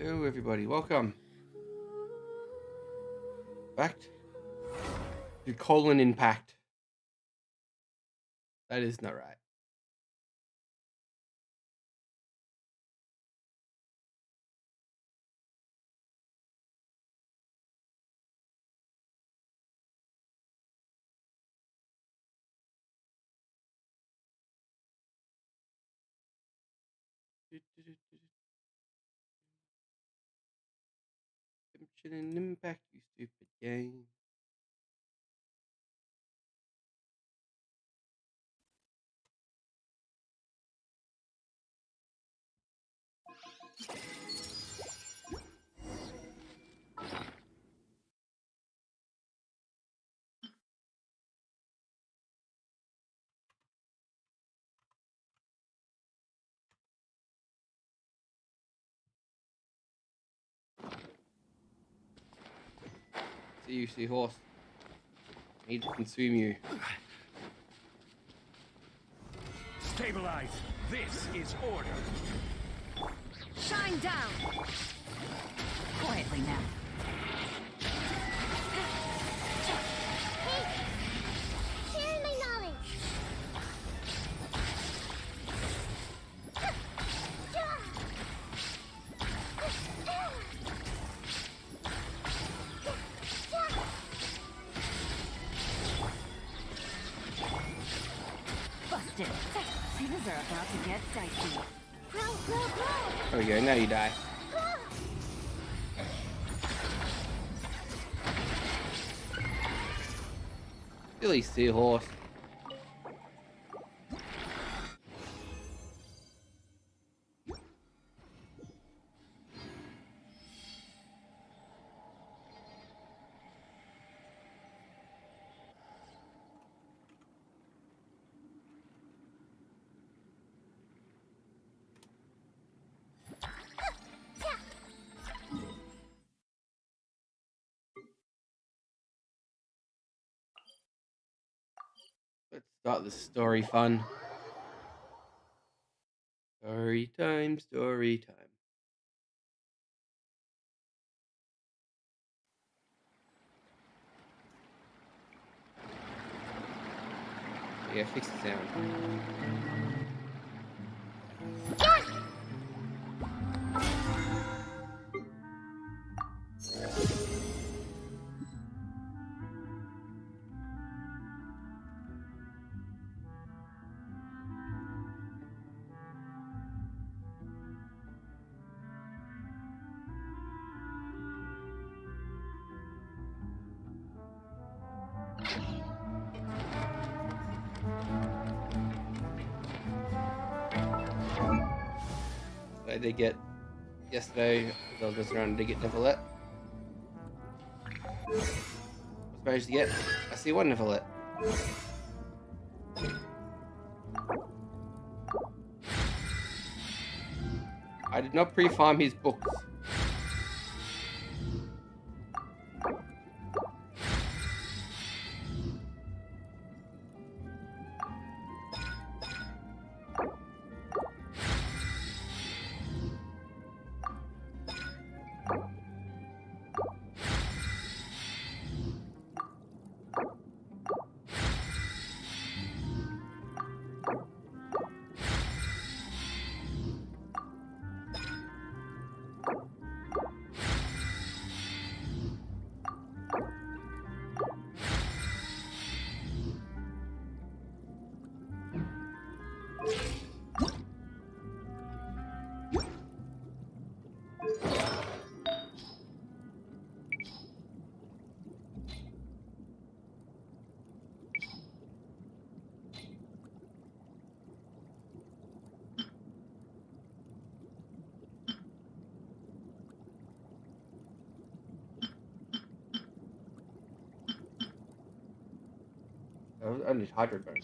Hello, everybody. Welcome back to Colon Impact. That is not right. Genshin Impact, you stupid game. See you, seahorse. I need to consume you. Stabilize. This is order. Shine down! Quietly now. Hey! Sharing my knowledge! Busted. Things are about to get dicey. Grow, grow, grow! There we go. Now you die. Silly seahorse. Let's start the story fun. Story time, story time. Yeah, fix the sound. I did get yesterday as I was messing around to get Nicolette. I was managed to get a C1 Nicolette. I did not pre-farm his books. I need hydrate burn.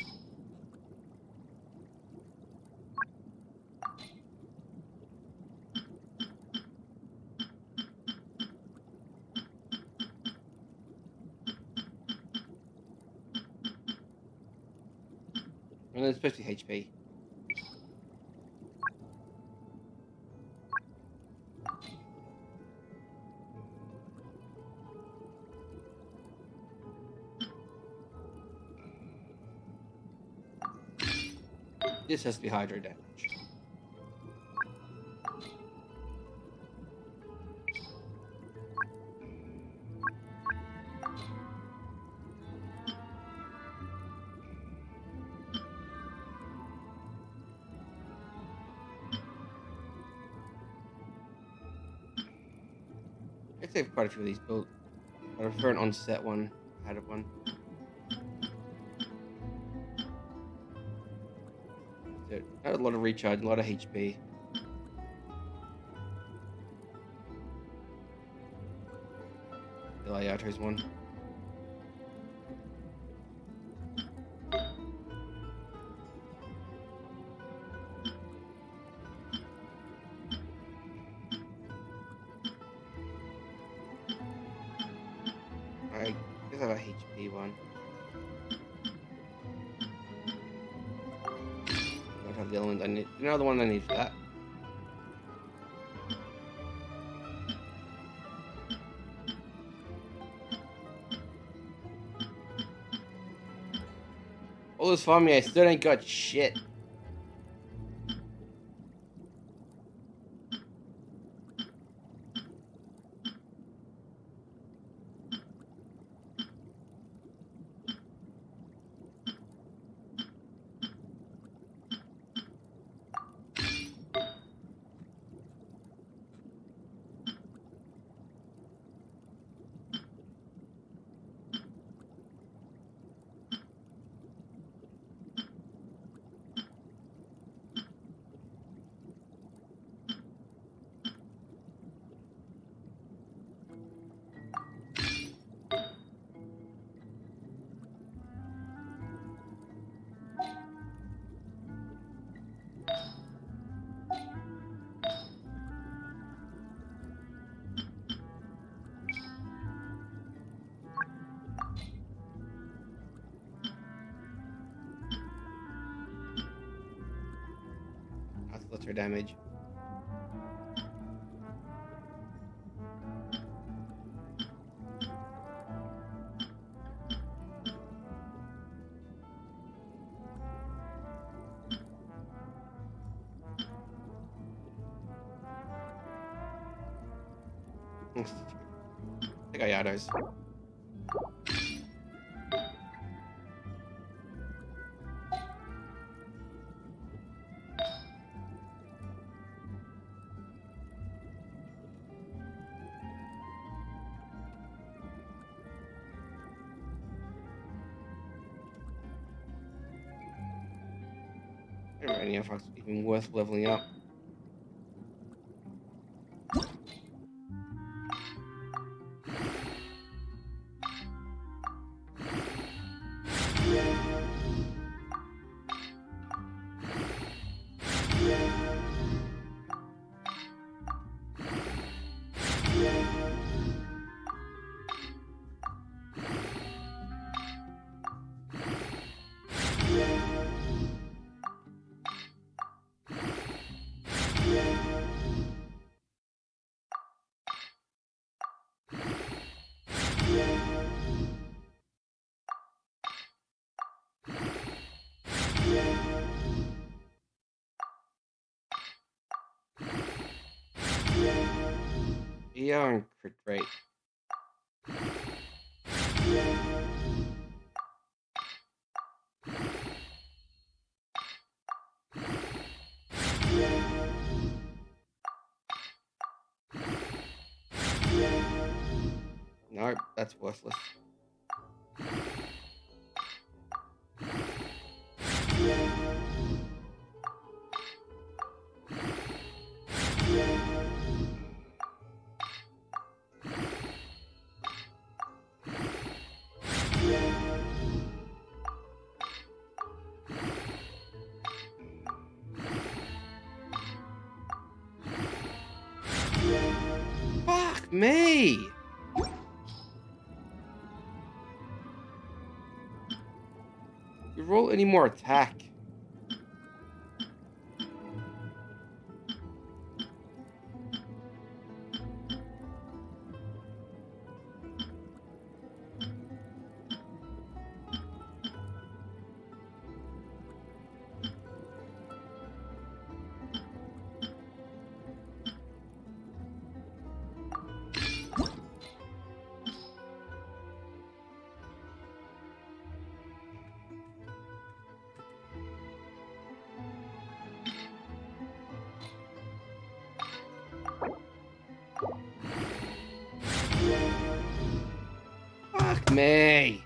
And then especially HP. This has to be Hydra damage. I'd say quite a few of these built. I prefer an on-set one ahead of one. So, a lot of recharge, a lot of HP. The Ayato's one. I guess I have a HP one. I don't have the other ones I need. Another one I need for that. All this farming, I still ain't got shit. That's her damage. I think I Yados. I don't know any if it's even worth leveling up. Yeah, and crit rate. No, that's worthless. Fuck me! You roll any more attack. me.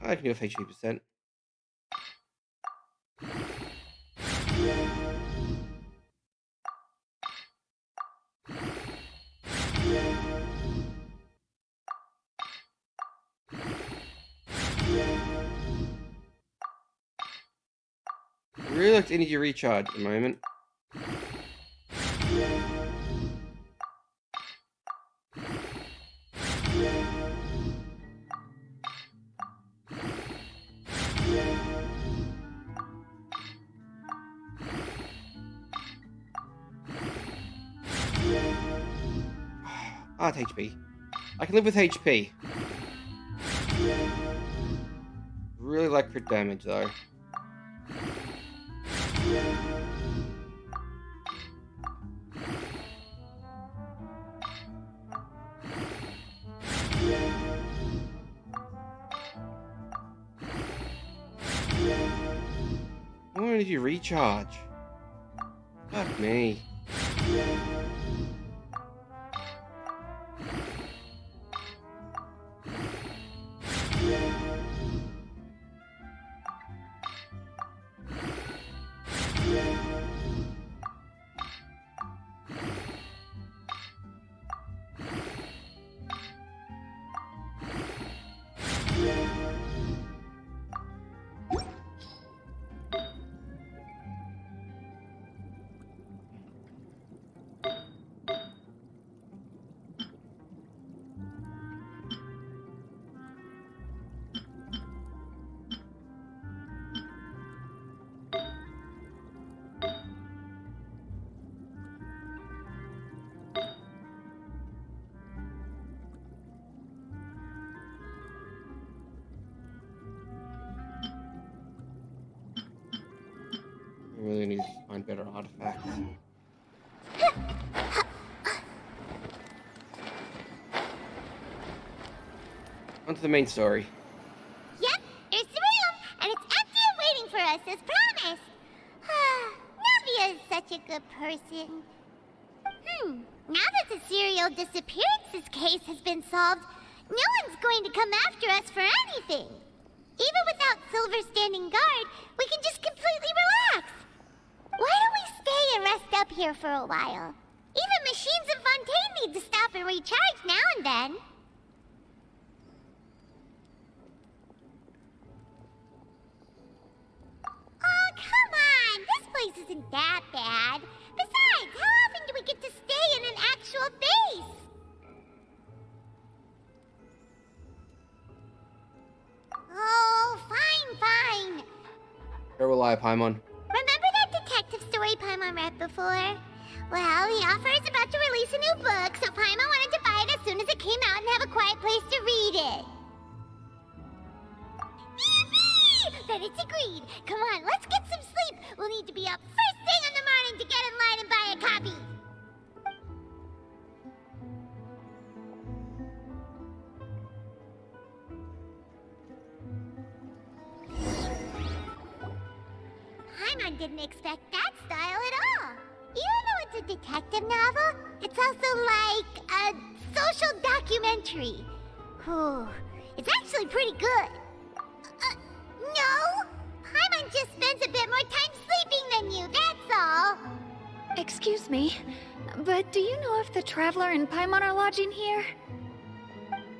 I can do with HP percent. Really like energy recharge at the moment. Ah, it's HP. I can live with HP. Really like crit damage though. I want to recharge. Fuck me. I really need to find better artifacts. On to the main story. Yep, here's the room, and it's empty and waiting for us as promised. Navia is such a good person. Now that the serial disappearances case has been solved, no one's going to come after us for anything. Even without Silver standing guard, we can just completely relax. Why don't we stay and rest up here for a while? Even machines in Fontaine need to stop and recharge now and then. Oh, come on! This place isn't that bad. Besides, how often do we get to stay in an actual base? Oh, fine. Where will I, Paimon? Remember that detective story Paimon read before? Well, the author is about to release a new book, so Paimon wanted to buy it as soon as it came out and have a quiet place to read it. Then it's agreed. Come on, let's get some sleep. We'll need to be up first thing in the morning to get in line and buy a copy. Paimon didn't expect that style at all. Even though it's a detective novel, it's also like a social documentary. Whew, it's actually pretty good. No! Paimon just spends a bit more time sleeping than you, that's all. Excuse me, but do you know if the Traveler and Paimon are lodging here?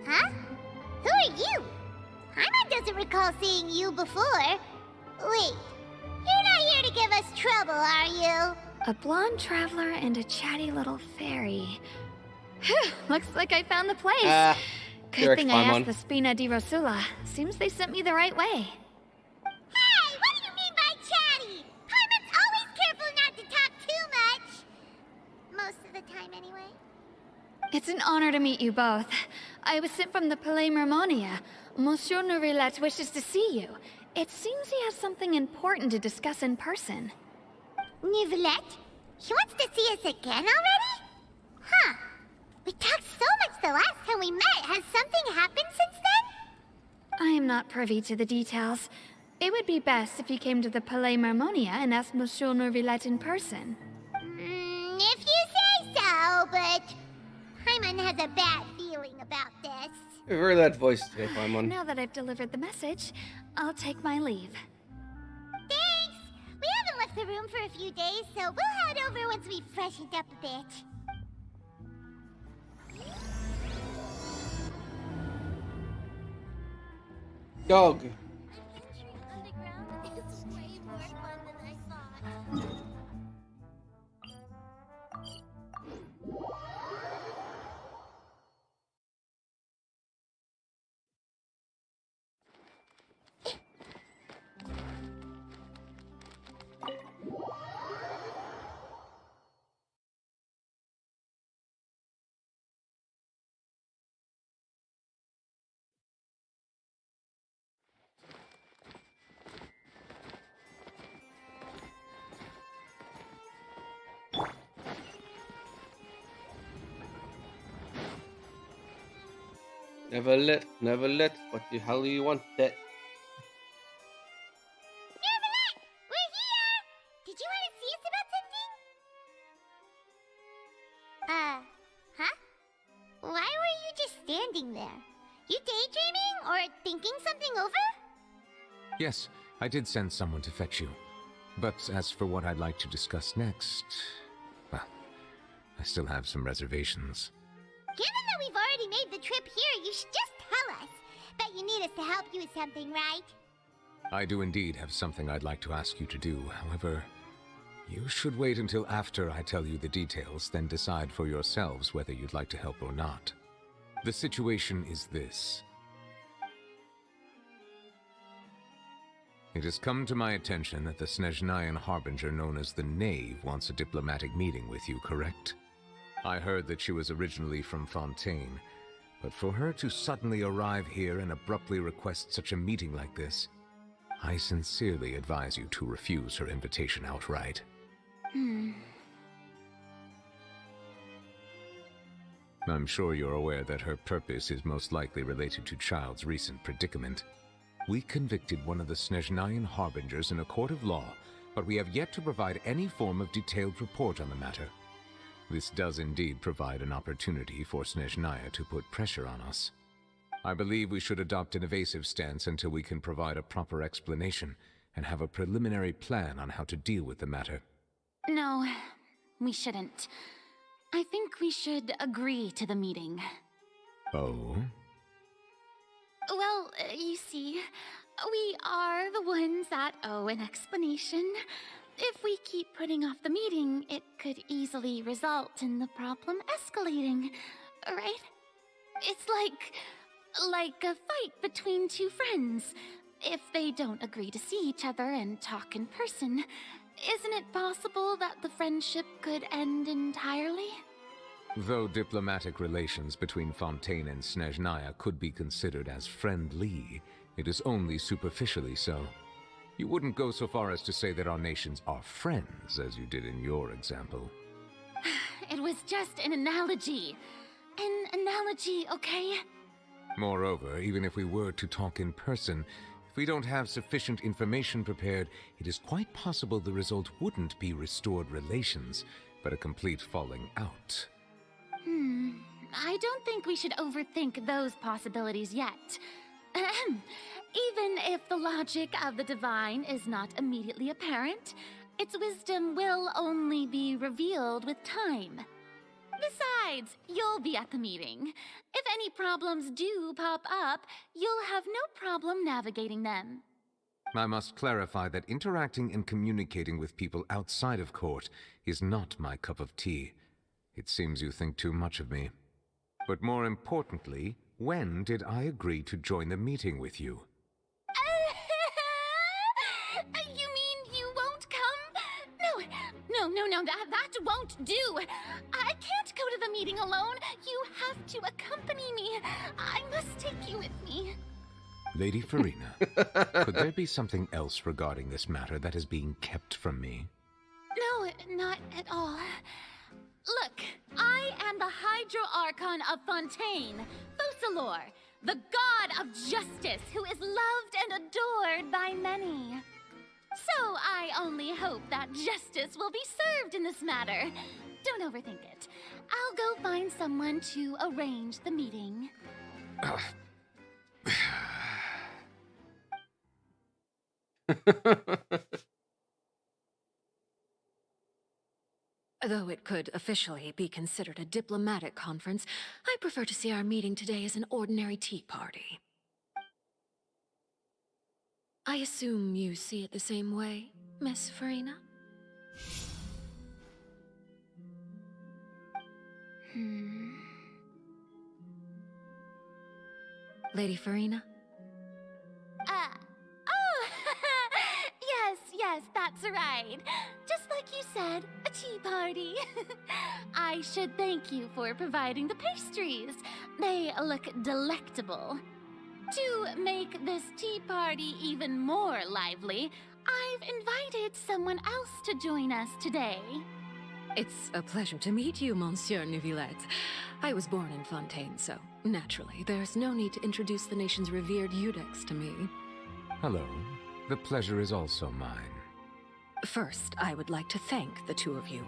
Huh? Who are you? Paimon doesn't recall seeing you before. Wait, you're not here to give us trouble, are you? A blonde traveler and a chatty little fairy. Phew, looks like I found the place. Good thing I asked the Spina di Rosula. Seems they sent me the right way. Hey, what do you mean by chatty? Paimon's always careful not to talk too much. Most of the time, anyway. It's an honor to meet you both. I was sent from the Palais Mermonia. Monsieur Nourillet wishes to see you. It seems he has something important to discuss in person. Nivelette? She wants to see us again already? Huh. We talked so much the last time we met. Has something happened since then? I am not privy to the details. It would be best if you came to the Palais Marmonia and asked Monsieur Neuvillette in person. If you say so, but Paimon has a bad feeling about this. You've heard that voice today, Paimon. Now that I've delivered the message, I'll take my leave. Thanks! We haven't left the room for a few days, so we'll head over once we've freshened up a bit. Dog. Adventuring underground is way more fun than I thought. Never let. What the hell do you want that? Neverland! We're here! Did you want to see us about something? Huh? Why were you just standing there? You daydreaming or thinking something over? Yes, I did send someone to fetch you. But as for what I'd like to discuss next, well, I still have some reservations. Given that we've already made the trip here, you should just tell us. Bet you need us to help you with something, right? I do indeed have something I'd like to ask you to do. However, you should wait until after I tell you the details, then decide for yourselves whether you'd like to help or not. The situation is this. It has come to my attention that the Snezhnayan Harbinger known as the Knave wants a diplomatic meeting with you, correct? I heard that she was originally from Fontaine, but for her to suddenly arrive here and abruptly request such a meeting like this, I sincerely advise you to refuse her invitation outright. I'm sure you're aware that her purpose is most likely related to Child's recent predicament. We convicted one of the Snezhnayan Harbingers in a court of law, but we have yet to provide any form of detailed report on the matter. This does indeed provide an opportunity for Snezhnaya to put pressure on us. I believe we should adopt an evasive stance until we can provide a proper explanation and have a preliminary plan on how to deal with the matter. No, we shouldn't. I think we should agree to the meeting. Oh? Well, you see, we are the ones that owe an explanation. If we keep putting off the meeting, it could easily result in the problem escalating, right? It's like a fight between two friends. If they don't agree to see each other and talk in person, isn't it possible that the friendship could end entirely? Though diplomatic relations between Fontaine and Snezhnaya could be considered as friendly, it is only superficially so. You wouldn't go so far as to say that our nations are friends, as you did in your example. It was just an analogy. An analogy, okay? Moreover, even if we were to talk in person, if we don't have sufficient information prepared, it is quite possible the result wouldn't be restored relations, but a complete falling out. I don't think we should overthink those possibilities yet. Even if the logic of the divine is not immediately apparent, its wisdom will only be revealed with time. Besides, you'll be at the meeting. If any problems do pop up, you'll have no problem navigating them. I must clarify that interacting and communicating with people outside of court is not my cup of tea. It seems you think too much of me. But more importantly, when did I agree to join the meeting with you? You mean you won't come? No, that won't do. I can't go to the meeting alone. You have to accompany me. I must take you with me. Lady Farina, could there be something else regarding this matter that is being kept from me? No, not at all. Look, I am the Hydro-Archon of Fontaine, Focalor, the god of justice who is loved and adored by many. So I only hope that justice will be served in this matter. Don't overthink it. I'll go find someone to arrange the meeting. Though it could officially be considered a diplomatic conference, I prefer to see our meeting today as an ordinary tea party. I assume you see it the same way, Miss Farina? Lady Farina? Oh, yes, that's right. Just like you said, a tea party. I should thank you for providing the pastries. They look delectable. To make this tea party even more lively, I've invited someone else to join us today. It's a pleasure to meet you, Monsieur Neuvillette. I was born in Fontaine, so naturally, there's no need to introduce the nation's revered Eudex to me. Hello. The pleasure is also mine. First, I would like to thank the two of you.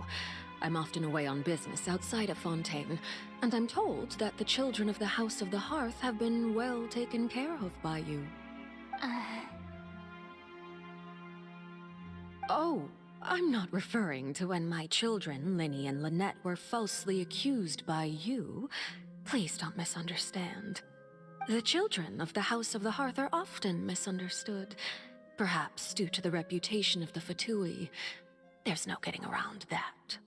I'm often away on business outside of Fontaine, and I'm told that the children of the House of the Hearth have been well taken care of by you. Oh, I'm not referring to when my children, Linny and Lynette, were falsely accused by you. Please don't misunderstand. The children of the House of the Hearth are often misunderstood, perhaps due to the reputation of the Fatui. There's no getting around that.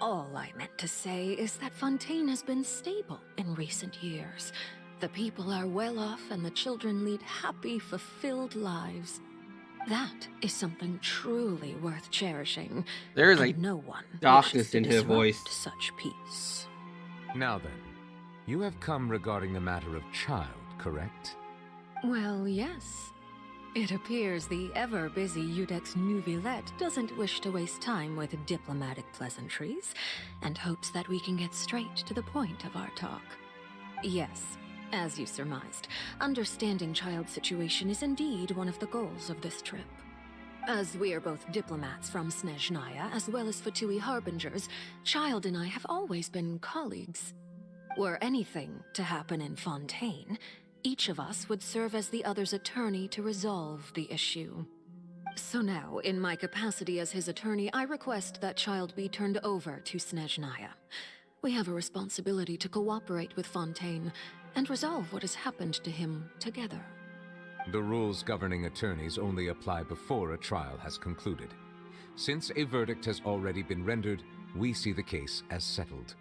All I meant to say is that Fontaine has been stable in recent years. The people are well off and the children lead happy, fulfilled lives. That is something truly worth cherishing. There is like no one darkness in her voice. Such peace. Now then, you have come regarding the matter of child, correct? Well, yes. It appears the ever-busy Eudex Neuvillette doesn't wish to waste time with diplomatic pleasantries, and hopes that we can get straight to the point of our talk. Yes, as you surmised, understanding child's situation is indeed one of the goals of this trip. As we are both diplomats from Snezhnaya, as well as Fatui harbingers, Child and I have always been colleagues. Were anything to happen in Fontaine, each of us would serve as the other's attorney to resolve the issue. So now, in my capacity as his attorney, I request that Child be turned over to Snezhnaya. We have a responsibility to cooperate with Fontaine and resolve what has happened to him together. The rules governing attorneys only apply before a trial has concluded. Since a verdict has already been rendered, we see the case as settled.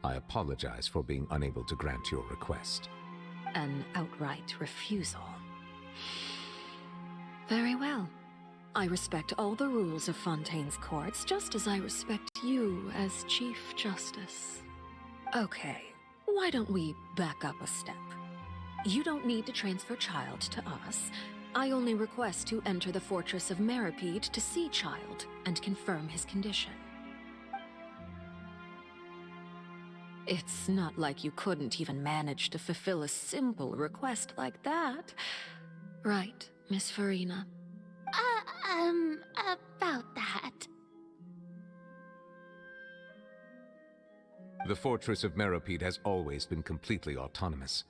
I apologize for being unable to grant your request. An outright refusal. Very well. I respect all the rules of Fontaine's courts, just as I respect you as Chief Justice. Okay, why don't we back up a step? You don't need to transfer Child to us. I only request to enter the fortress of Meripede to see Child and confirm his condition. It's not like you couldn't even manage to fulfill a simple request like that. Right, Miss Farina? About that. The fortress of Meripede has always been completely autonomous.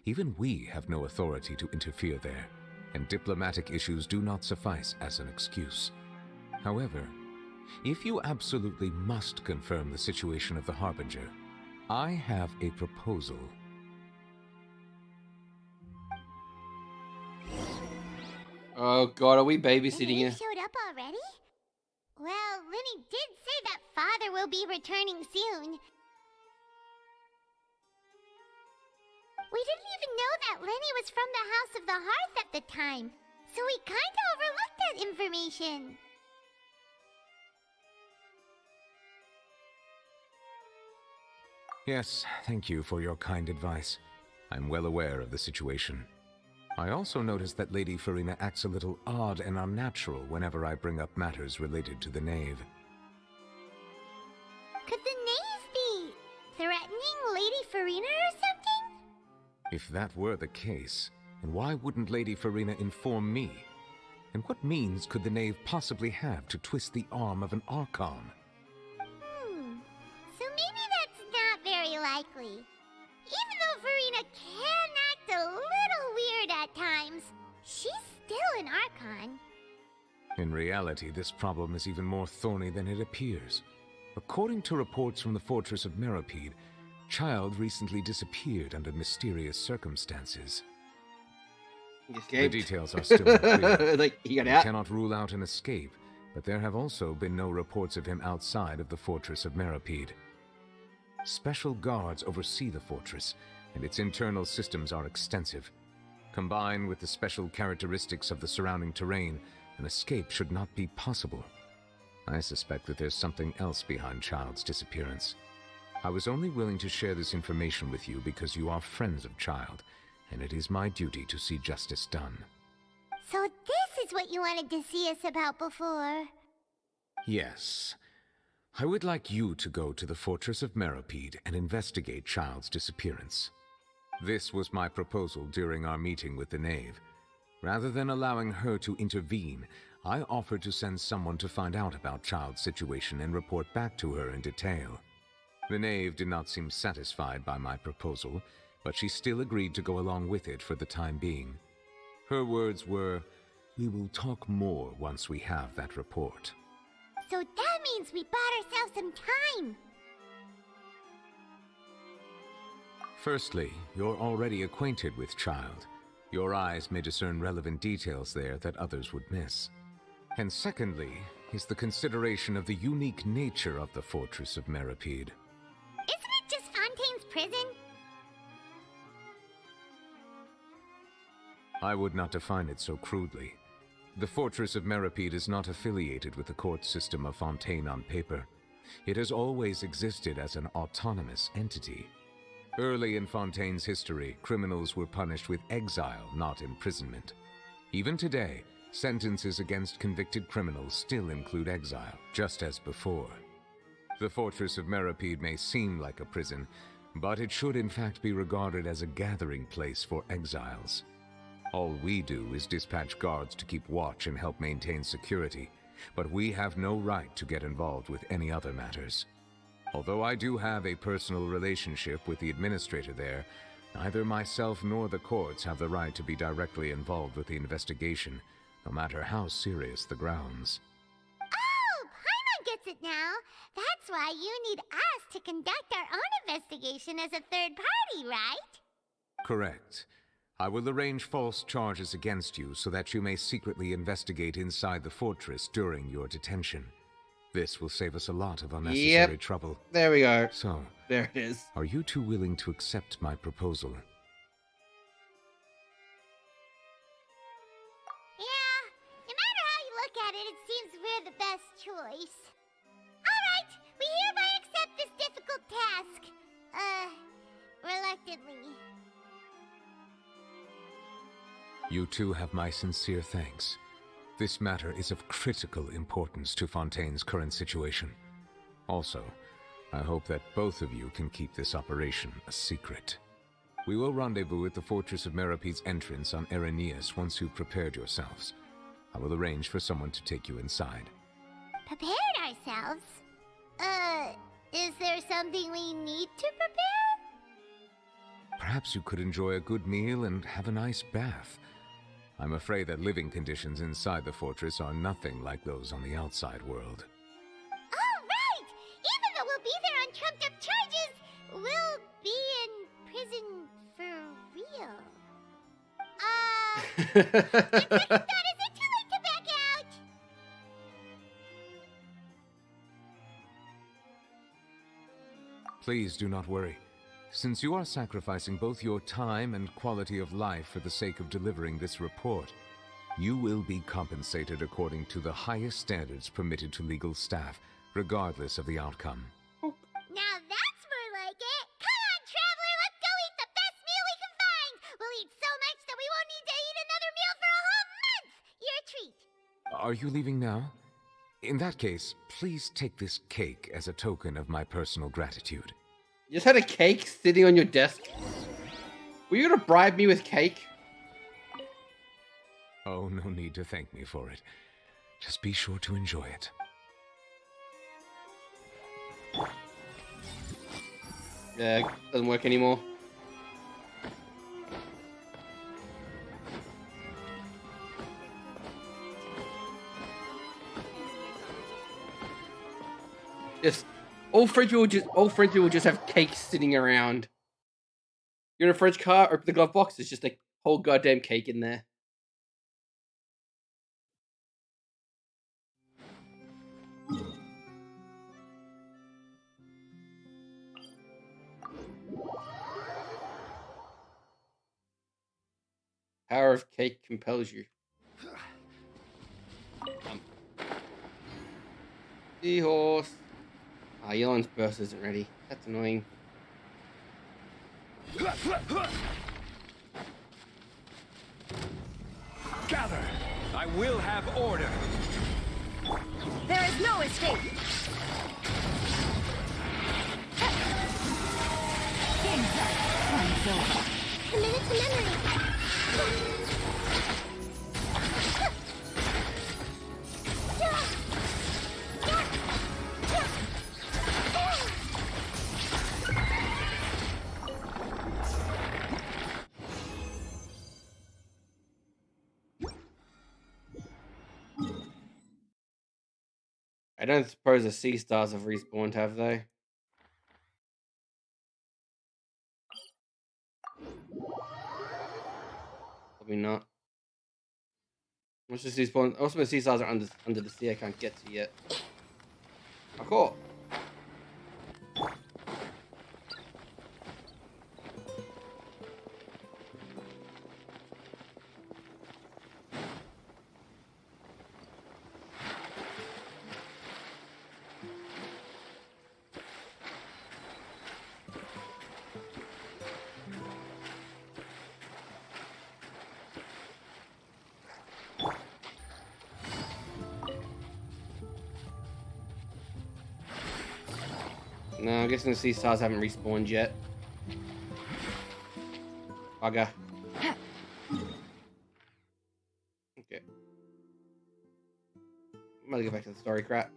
Even we have no authority to interfere there, and diplomatic issues do not suffice as an excuse. However, if you absolutely must confirm the situation of the Harbinger, I have a proposal. Oh god, are we babysitting You her? showed up already? Well, Linny did say that Father will be returning soon. We didn't even know that Linny was from the House of the Hearth at the time, so we kinda overlooked that information. Yes, thank you for your kind advice. I'm well aware of the situation. I also noticed that Lady Farina acts a little odd and unnatural whenever I bring up matters related to the Knave. Farina or something? If that were the case, then why wouldn't Lady Farina inform me? And what means could the knave possibly have to twist the arm of an Archon? So maybe that's not very likely. Even though Farina can act a little weird at times, she's still an Archon. In reality, this problem is even more thorny than it appears. According to reports from the fortress of Meropide, Child recently disappeared under mysterious circumstances. He escaped. The details are still unclear. Like, he got We out. cannot rule out an escape, but there have also been no reports of him outside of the fortress of Meropide. Special guards oversee the fortress, and its internal systems are extensive. Combined with the special characteristics of the surrounding terrain, an escape should not be possible. I suspect that there's something else behind Child's disappearance. I was only willing to share this information with you because you are friends of Child, and it is my duty to see justice done. So this is what you wanted to see us about before. Yes. I would like you to go to the fortress of Meropide and investigate Child's disappearance. This was my proposal during our meeting with the knave. Rather than allowing her to intervene, I offered to send someone to find out about Child's situation and report back to her in detail. The knave did not seem satisfied by my proposal, but she still agreed to go along with it for the time being. Her words were, "We will talk more once we have that report." So that means we bought ourselves some time. Firstly, you're already acquainted with Child. Your eyes may discern relevant details there that others would miss. And secondly, is the consideration of the unique nature of the fortress of Meropide. Isn't it just Fontaine's prison? I would not define it so crudely. The fortress of Meropide is not affiliated with the court system of Fontaine on paper. It has always existed as an autonomous entity. Early in Fontaine's history, criminals were punished with exile, not imprisonment. Even today, sentences against convicted criminals still include exile, just as before. The fortress of Meropide may seem like a prison, but it should in fact be regarded as a gathering place for exiles. All we do is dispatch guards to keep watch and help maintain security, but we have no right to get involved with any other matters. Although I do have a personal relationship with the administrator there, neither myself nor the courts have the right to be directly involved with the investigation, no matter how serious the grounds. Oh, Paimon gets it now. That's why you need us to conduct our own investigation as a third party, right? Correct. I will arrange false charges against you so that you may secretly investigate inside the fortress during your detention. This will save us a lot of unnecessary trouble. There we go. So, there it is. are you two willing to accept my proposal? Yeah, no matter how you look at it, it seems we're the best choice. Alright, we hereby accept this difficult task. Reluctantly. You two have my sincere thanks. This matter is of critical importance to Fontaine's current situation. Also, I hope that both of you can keep this operation a secret. We will rendezvous at the Fortress of Meropide's entrance on Erinius once you've prepared yourselves. I will arrange for someone to take you inside. Prepared ourselves? Is there something we need to prepare? Perhaps you could enjoy a good meal and have a nice bath. I'm afraid that living conditions inside the fortress are nothing like those on the outside world. Oh, right! Even though we'll be there on trumped-up charges, we'll be in prison for real. On second thought, is it too late to back out? Please do not worry. Since you are sacrificing both your time and quality of life for the sake of delivering this report, you will be compensated according to the highest standards permitted to legal staff, regardless of the outcome. Now that's more like it. Come on, traveler, let's go eat the best meal we can find. We'll eat so much that we won't need to eat another meal for a whole month. Your treat. Are you leaving now? In that case, please take this cake as a token of my personal gratitude. You just had a cake sitting on your desk. Were you gonna bribe me with cake? Oh, no need to thank me for it. Just be sure to enjoy it. Yeah, it doesn't work anymore. Just all French people will just have cakes sitting around. You're in a French car, open the glove box, there's just a whole goddamn cake in there. Power of cake compels you. Seahorse. Ah, Yelon's burst isn't ready. That's annoying. Gather! I will have order! There is no escape! Game's up. Time's over. Commit it to memory. I don't suppose the sea stars have respawned, have they? Probably not. What's the sea spawn? Also, the sea stars are under the sea. I can't get to yet. Oh, cool. No, I'm guessing the sea stars haven't respawned yet. Bugger. Okay. I'm gonna go back to the story crap.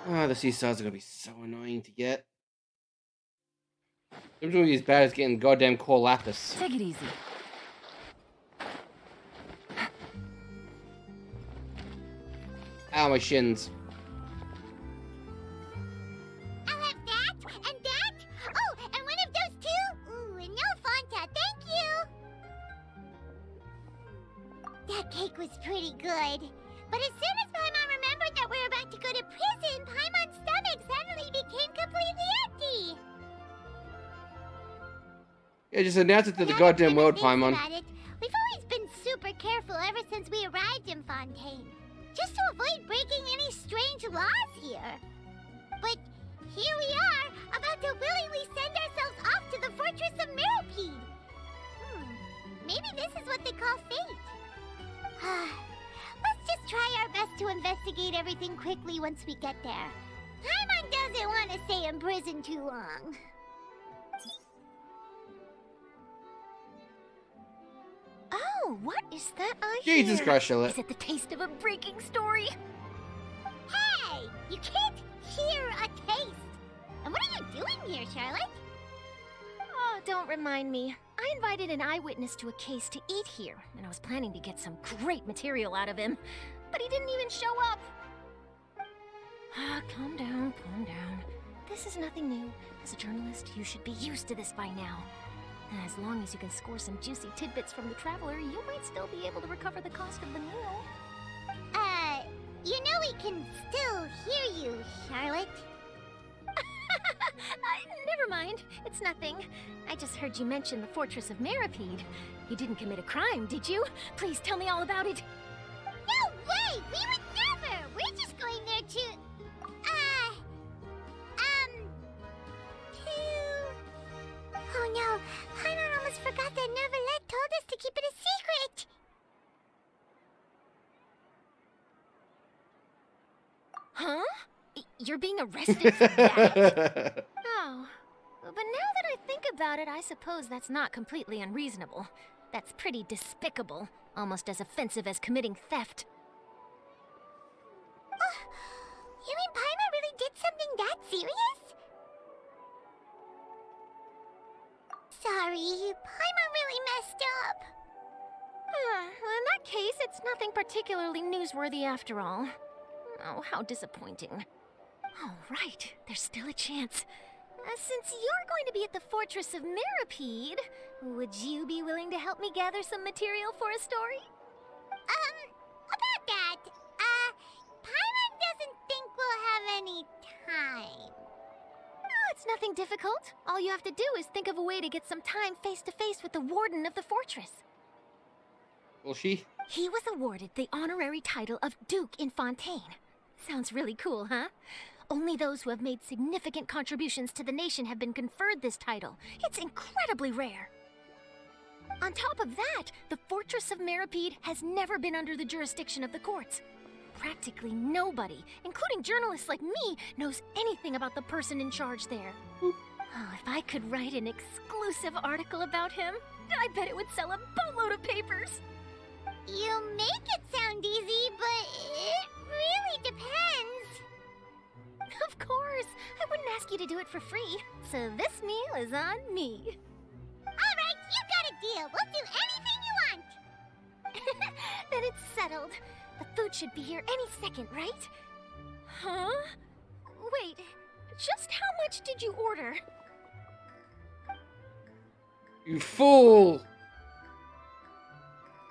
Ah, the sea stars are gonna be so annoying to get. It's gonna be as bad as getting goddamn core lapis. Take it easy. Ow, my shins. I'll have that, and that. Oh, and one of those two. Ooh, and no Fanta, thank you. That cake was pretty good. But as soon as Paimon remembered that we were about to go to prison, Paimon's stomach suddenly became completely empty. Yeah, just announce it to the goddamn world, Paimon. We've always been super careful ever since we arrived in Fontaine. Just to avoid breaking any strange laws here. But here we are, about to willingly send ourselves off to the Fortress of Mirrorpeed. Maybe this is what they call fate. Let's just try our best to investigate everything quickly once we get there. Paimon doesn't want to stay in prison too long. Oh, what is that I Jesus hear? Christ, Charlotte. Is it the taste of a breaking story? Hey! You can't hear a taste! And what are you doing here, Charlotte? Oh, don't remind me. I invited an eyewitness to a case to eat here, and I was planning to get some great material out of him. But he didn't even show up. Ah, calm down, calm down. This is nothing new. As a journalist, you should be used to this by now. And as long as you can score some juicy tidbits from the Traveler, you might still be able to recover the cost of the meal. You know we can still hear you, Charlotte. Never mind. It's nothing. I just heard you mention the Fortress of Mirrorpeed. You didn't commit a crime, did you? Please tell me all about it. No way! We would never! We're just going there to... Oh no, Paimon almost forgot that Neuvillette told us to keep it a secret! Huh? You're being arrested for that? Oh. But now that I think about it, I suppose that's not completely unreasonable. That's pretty despicable. Almost as offensive as committing theft. You mean Paimon really did something that serious? Sorry, Paimon really messed up. Well, in that case, it's nothing particularly newsworthy after all. Oh, how disappointing. Oh, right. There's still a chance. Since you're going to be at the Fortress of Mirapede, would you be willing to help me gather some material for a story? About that, Paimon doesn't think we'll have any time. Oh, it's nothing difficult. All you have to do is think of a way to get some time face-to-face with the warden of the fortress. Will she? He was awarded the honorary title of Duke in Fontaine. Sounds really cool, huh? Only those who have made significant contributions to the nation have been conferred this title. It's incredibly rare. On top of that, the Fortress of Mirapede has never been under the jurisdiction of the courts. Practically nobody, including journalists like me, knows anything about the person in charge there. Oh, if I could write an exclusive article about him, I bet it would sell a boatload of papers. You make it sound easy, but it really depends. Of course, I wouldn't ask you to do it for free, so this meal is on me. All right, you got a deal. We'll do anything you want. Then it's settled. The food should be here any second, right? Huh? Wait, just how much did you order? You fool!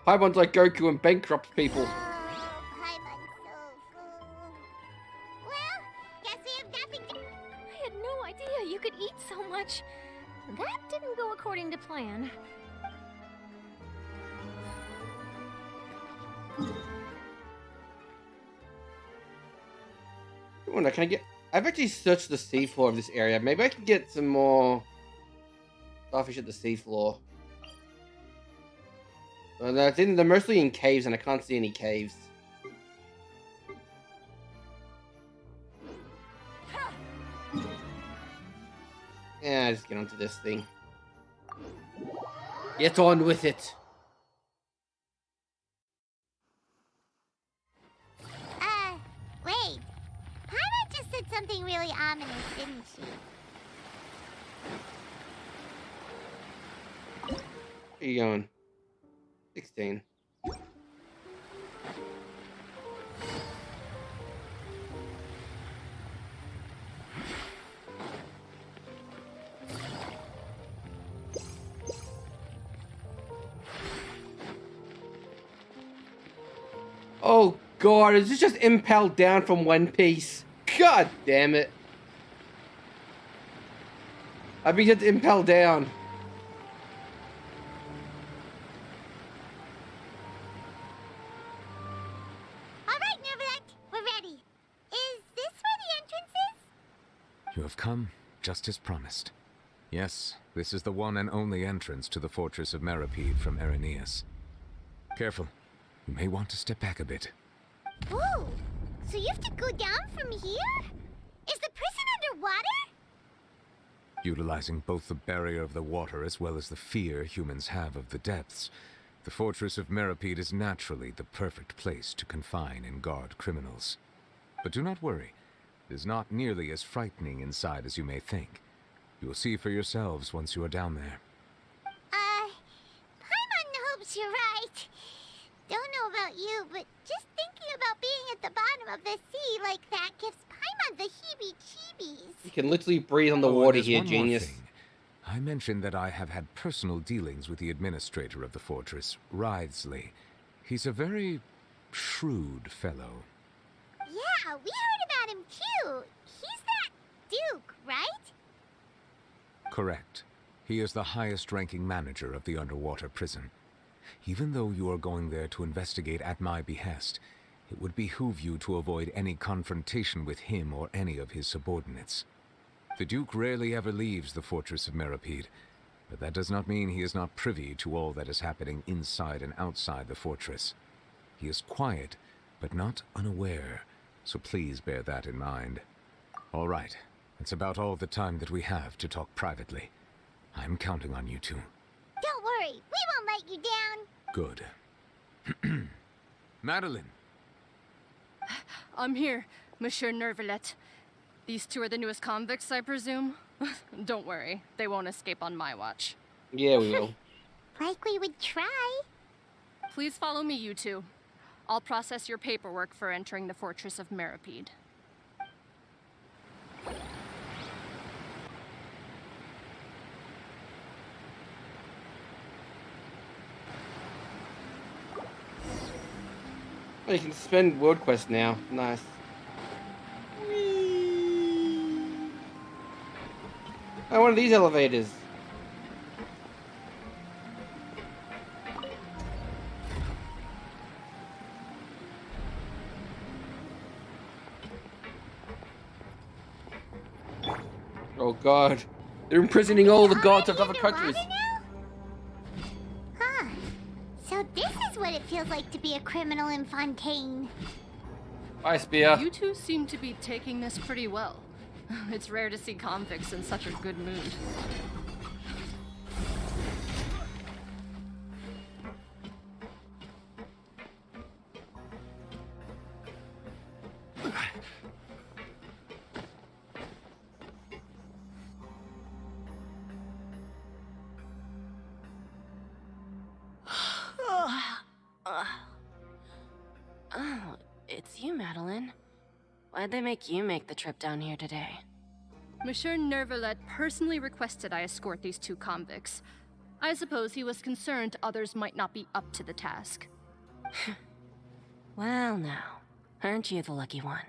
Paimon's like Goku and bankrupts people. Paimon's so full. Well, guess we have nothing to... I had no idea you could eat so much. That didn't go according to plan. I wonder, can I get... I've actually searched the seafloor of this area. Maybe I can get some more starfish at the seafloor. I think they're mostly in caves, and I can't see any caves. Yeah, just get onto this thing. Get on with it. Wait. Paimon just said something really ominous, didn't she? Where are you going? 16. Oh god, is this just impelled down from One Piece? God damn it. I've been just impelled down. Alright, Neverland, we're ready. Is this where the entrance is? You have come, just as promised. Yes, this is the one and only entrance to the Fortress of Mirapede from Irenaeus. Careful. You may want to step back a bit. Whoa! So you have to go down from here? Is the prison underwater? Utilizing both the barrier of the water as well as the fear humans have of the depths, the Fortress of Mirapede is naturally the perfect place to confine and guard criminals. But do not worry. It is not nearly as frightening inside as you may think. You will see for yourselves once you are down there. Paimon hopes you're right. Don't know about you, but just thinking about being at the bottom of the sea like that gives Paimon the heebie-jeebies. You can literally breathe on the water here, one more genius. thing. I mentioned that I have had personal dealings with the administrator of the fortress, Wriothesley. He's a very shrewd fellow. Yeah, we heard about him too. He's that Duke, right? Correct. He is the highest-ranking manager of the underwater prison. Even though you are going there to investigate at my behest, it would behoove you to avoid any confrontation with him or any of his subordinates. The Duke rarely ever leaves the Fortress of Mirapede, but that does not mean he is not privy to all that is happening inside and outside the fortress. He is quiet, but not unaware, so please bear that in mind. All right. That's about all the time that we have to talk privately. I'm counting on you two. Don't worry, we won't let you down. Good. Madeline! I'm here, Monsieur Nervalet. These two are the newest convicts, I presume? Don't worry, they won't escape on my watch. Yeah, we will. Like we would try. Please follow me, you two. I'll process your paperwork for entering the Fortress of Meripede. Oh, you can spend World Quest now. Nice. Oh, one of these elevators. Oh god. They're imprisoning all the gods of other countries. Huh. So this is what it feels like to be a criminal in Fontaine. Bye, Spear. You two seem to be taking this pretty well. It's rare to see convicts in such a good mood. Oh, it's you, Madeline. Why'd they make you make the trip down here today? Monsieur Nervalet personally requested I escort these two convicts. I suppose he was concerned others might not be up to the task. Well now, aren't you the lucky one?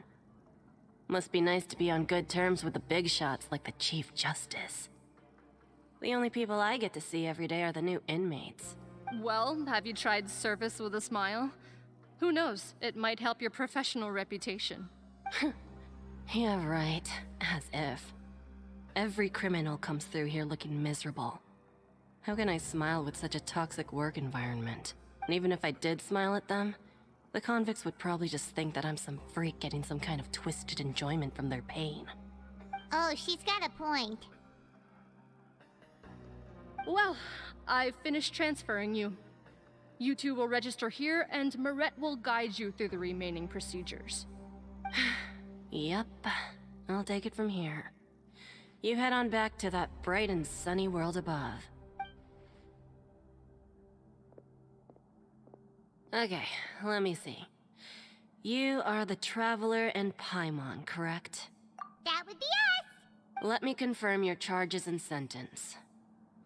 Must be nice to be on good terms with the big shots like the Chief Justice. The only people I get to see every day are the new inmates. Well, have you tried service with a smile? Who knows, it might help your professional reputation. Yeah, right. As if. Every criminal comes through here looking miserable. How can I smile with such a toxic work environment? And even if I did smile at them, the convicts would probably just think that I'm some freak getting some kind of twisted enjoyment from their pain. Oh, she's got a point. Well, I've finished transferring you. You two will register here, and Marette will guide you through the remaining procedures. Yep, I'll take it from here. You head on back to that bright and sunny world above. Okay, let me see. You are the Traveler and Paimon, correct? That would be us! Let me confirm your charges and sentence.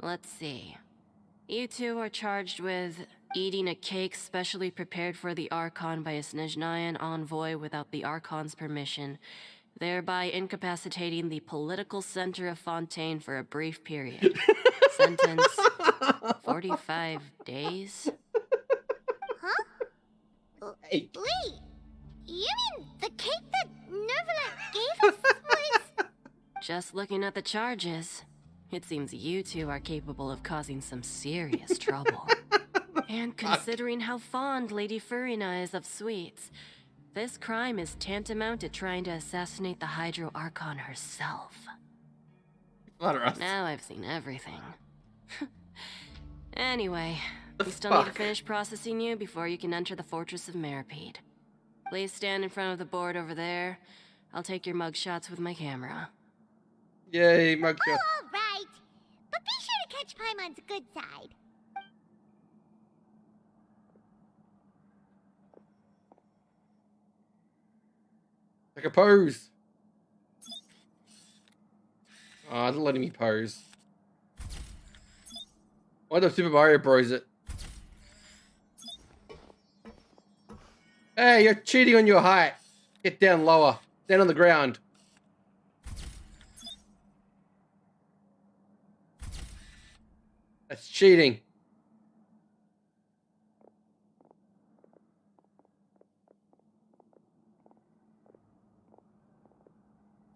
Let's see. You two are charged with eating a cake specially prepared for the Archon by a Snezhnayan envoy without the Archon's permission, thereby incapacitating the political center of Fontaine for a brief period. Sentence, 45 days? Huh? Wait, you mean the cake that Nervalet gave us was... Just looking at the charges, it seems you two are capable of causing some serious trouble. And considering how fond Lady Furina is of sweets, this crime is tantamount to trying to assassinate the Hydro Archon herself. Now I've seen everything. Anyway, we still need to finish processing you before you can enter the Fortress of Meripede. Please stand in front of the board over there. I'll take your mugshots with my camera. Yay, mugshot. Oh, all right. But be sure to catch Paimon's good side. Like a pose. Oh, they're letting me pose. Why don't Super Mario Bros it? Hey, you're cheating on your height. Get down lower. Down on the ground. That's cheating.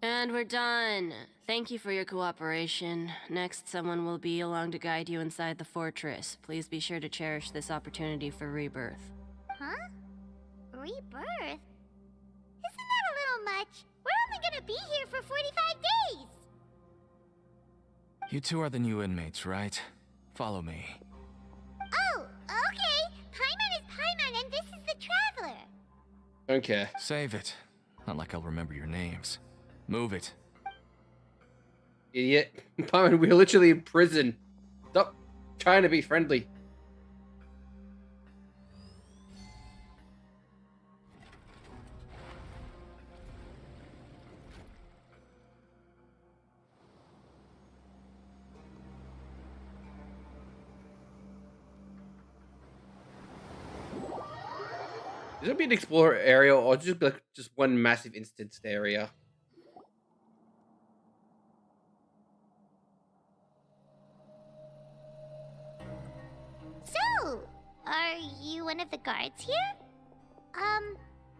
And we're done. Thank you for your cooperation. Next, someone will be along to guide you inside the fortress. Please be sure to cherish this opportunity for rebirth. Huh? Rebirth? Isn't that a little much? We're only only gonna be here for 45 days. You two are the new inmates, right? Follow me. Oh, okay. Paimon is Paimon, and this is the Traveler. Okay. Save it. Not like I'll remember your names. Move it. Idiot. Paimon, we're literally in prison. Stop trying to be friendly. Is it be an explorer area or just be like just one massive instanced area? So, are you one of the guards here?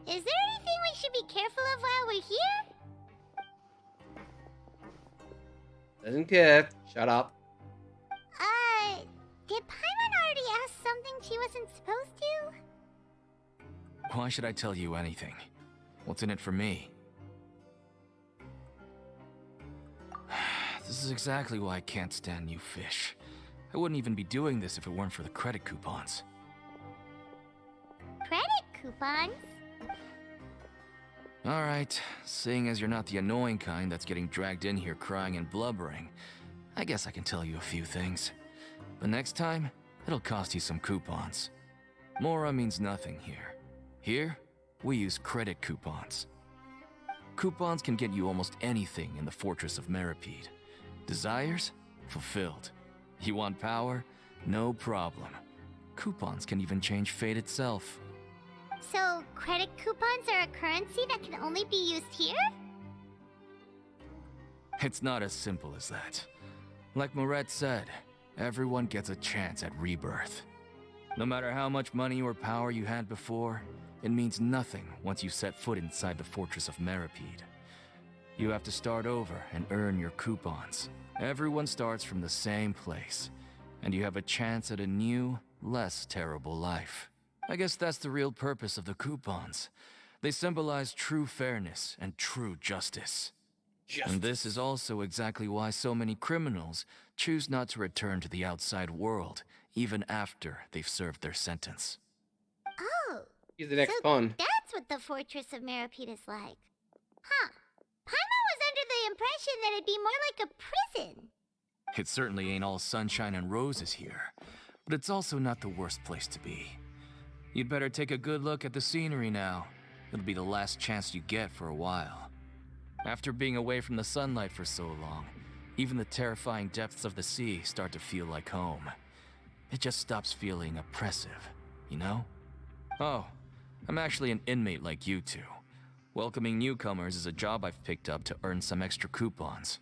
Is there anything we should be careful of while we're here? Doesn't care. Shut up. Did Paimon already ask something she wasn't supposed to? Why should I tell you anything? What's in it for me? This is exactly why I can't stand new fish. I wouldn't even be doing this if it weren't for the credit coupons. Credit coupons? Alright, seeing as you're not the annoying kind that's getting dragged in here crying and blubbering, I guess I can tell you a few things. But next time, it'll cost you some coupons. Mora means nothing here. Here, we use credit coupons. Coupons can get you almost anything in the Fortress of Meripede. Desires? Fulfilled. You want power? No problem. Coupons can even change fate itself. So, credit coupons are a currency that can only be used here? It's not as simple as that. Like Moret said, everyone gets a chance at rebirth. No matter how much money or power you had before, it means nothing once you set foot inside the Fortress of Meripede. You have to start over and earn your coupons. Everyone starts from the same place, and you have a chance at a new, less terrible life. I guess that's the real purpose of the coupons. They symbolize true fairness and true justice. And this is also exactly why so many criminals choose not to return to the outside world, even after they've served their sentence. Oh, He's the next so pawn. that's what the Fortress of Meripede is like. Huh. Paimon was under the impression that it'd be more like a prison. It certainly ain't all sunshine and roses here, but it's also not the worst place to be. You'd better take a good look at the scenery now. It'll be the last chance you get for a while. After being away from the sunlight for so long, even the terrifying depths of the sea start to feel like home. It just stops feeling oppressive, you know? Oh, I'm actually an inmate like you two. Welcoming newcomers is a job I've picked up to earn some extra coupons.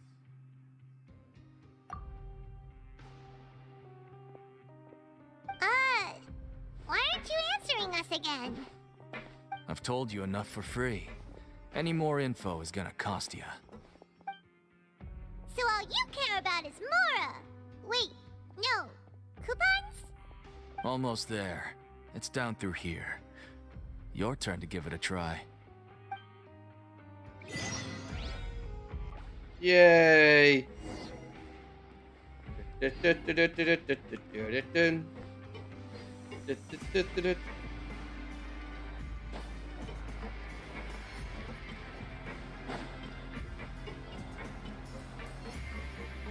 Why aren't you answering us again? I've told you enough for free. Any more info is gonna cost you. So all you care about is Mora! Wait, no. Coupons? Almost there. It's down through here. Your turn to give it a try. Yay!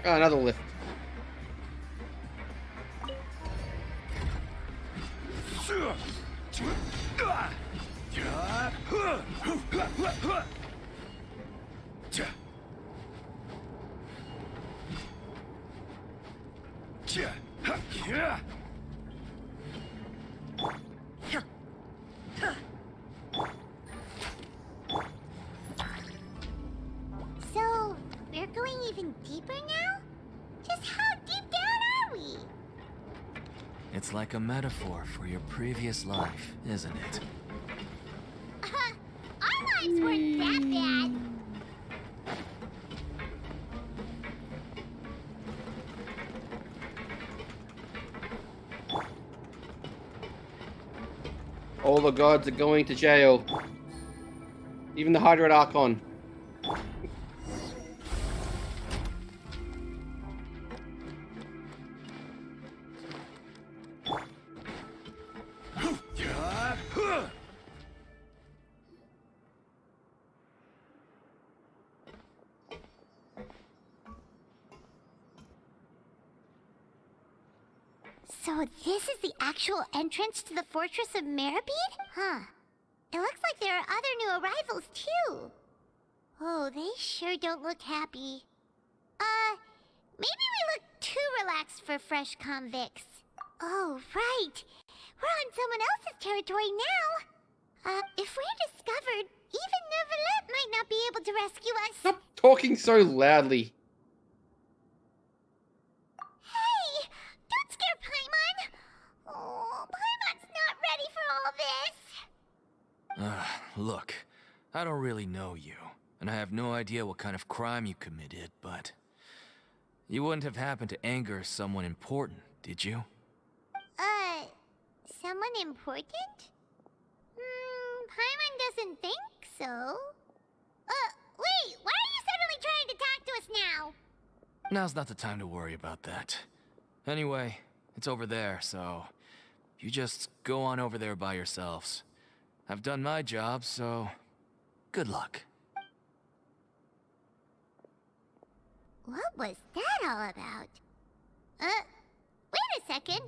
Oh, another lift. So, we're going even deeper now? Just how deep down are we? It's like a metaphor for your previous life, isn't it? Our lives weren't that bad. All the gods are going to jail. Even the Hydra Archon. So this is the actual entrance to the Fortress of Meripede? Huh. It looks like there are other new arrivals, too. Oh, they sure don't look happy. Maybe we look too relaxed for fresh convicts. Oh, right. We're on someone else's territory now. If we're discovered, even Neuvillette might not be able to rescue us. Stop talking so loudly. Hey! Don't scare Paimon! Oh, Paimon's not ready for all this. Look, I don't really know you, and I have no idea what kind of crime you committed, but you wouldn't have happened to anger someone important, did you? Someone important? Paimon doesn't think so. Wait, why are you suddenly trying to talk to us now? Now's not the time to worry about that. Anyway, it's over there, so you just go on over there by yourselves. I've done my job, so good luck. What was that all about? Wait a second.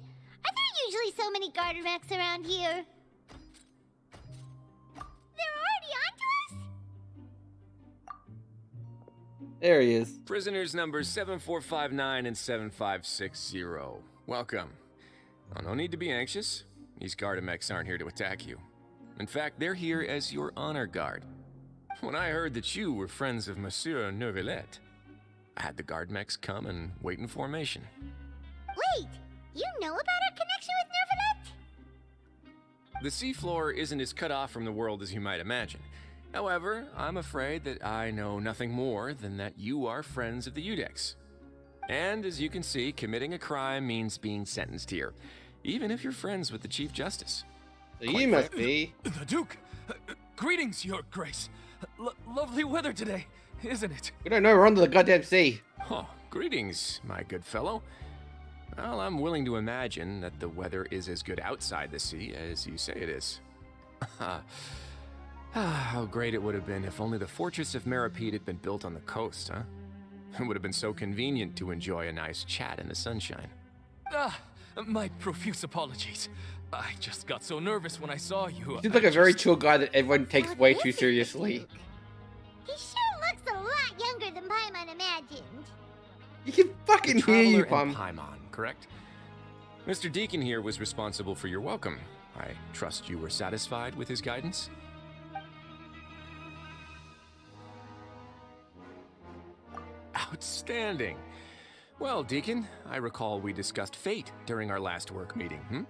Are there usually so many Gardermechs around here? They're already onto us? There he is. Prisoners numbers 7459 and 7560. Welcome. Oh, no need to be anxious. These Gardermechs aren't here to attack you. In fact, they're here as your honor guard. When I heard that you were friends of Monsieur Neuvillette, I had the Gardermechs come and wait in formation. Wait, you know about our connection with Neuvillette? The seafloor isn't as cut off from the world as you might imagine. However, I'm afraid that I know nothing more than that you are friends of the Udex. And as you can see, committing a crime means being sentenced here, even if you're friends with the Chief Justice. So you must be. The Duke! Greetings, Your Grace. Lovely weather today, isn't it? We don't know, we're under the goddamn sea. Oh, greetings, my good fellow. Well, I'm willing to imagine that the weather is as good outside the sea as you say it is. How great it would have been if only the Fortress of Meripede had been built on the coast, huh? It would have been so convenient to enjoy a nice chat in the sunshine. My profuse apologies. I just got so nervous when I saw you. Seems like a very chill guy that everyone takes way too seriously. He sure looks a lot younger than Paimon imagined. You can fucking hear you, Pum. Paimon, correct? Mr. Deacon here was responsible for your welcome. I trust you were satisfied with his guidance? Outstanding. Well, Deacon, I recall we discussed fate during our last work meeting,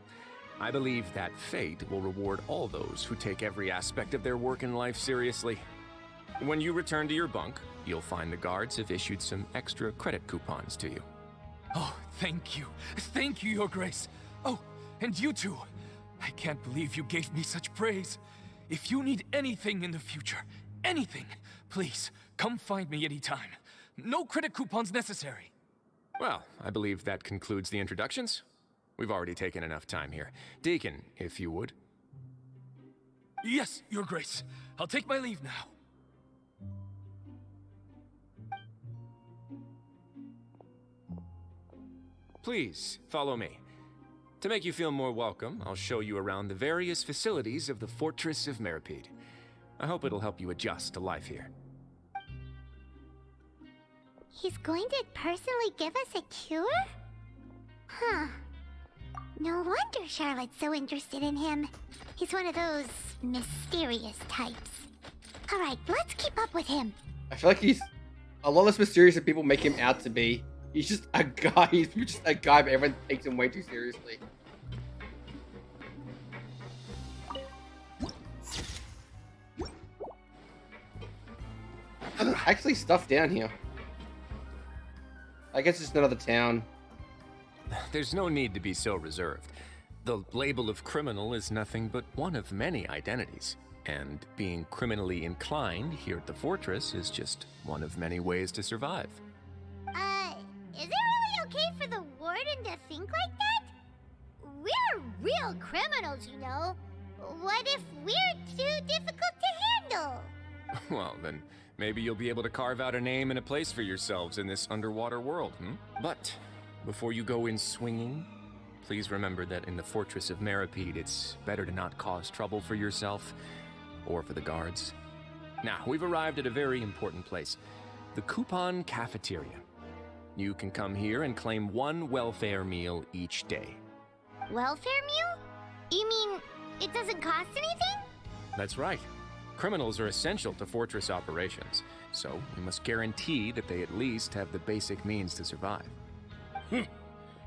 I believe that fate will reward all those who take every aspect of their work in life seriously. When you return to your bunk, you'll find the guards have issued some extra credit coupons to you. Oh, thank you. Thank you, Your Grace. Oh, and you too. I can't believe you gave me such praise. If you need anything in the future, anything, please, come find me anytime. No credit coupons necessary. Well, I believe that concludes the introductions. We've already taken enough time here. Deacon, if you would. Yes, Your Grace. I'll take my leave now. Please, follow me. To make you feel more welcome, I'll show you around the various facilities of the Fortress of Meripede. I hope it'll help you adjust to life here. He's going to personally give us a cure? Huh. No wonder Charlotte's so interested in him. He's one of those mysterious types. Alright, let's keep up with him. I feel like he's a lot less mysterious than people make him out to be. He's just a guy. He's just a guy, but everyone takes him way too seriously. There's actually stuff down here. I guess it's another town. There's no need to be so reserved. The label of criminal is nothing but one of many identities. And being criminally inclined here at the fortress is just one of many ways to survive. Is it really okay for the warden to think like that? We're real criminals, you know. What if we're too difficult to handle? Well, then maybe you'll be able to carve out a name and a place for yourselves in this underwater world, But before you go in swinging, please remember that in the Fortress of Meripede, it's better to not cause trouble for yourself or for the guards. Now, we've arrived at a very important place, the Coupon Cafeteria. You can come here and claim 1 welfare meal each day. Welfare meal? You mean it doesn't cost anything? That's right. Criminals are essential to Fortress operations, so we must guarantee that they at least have the basic means to survive.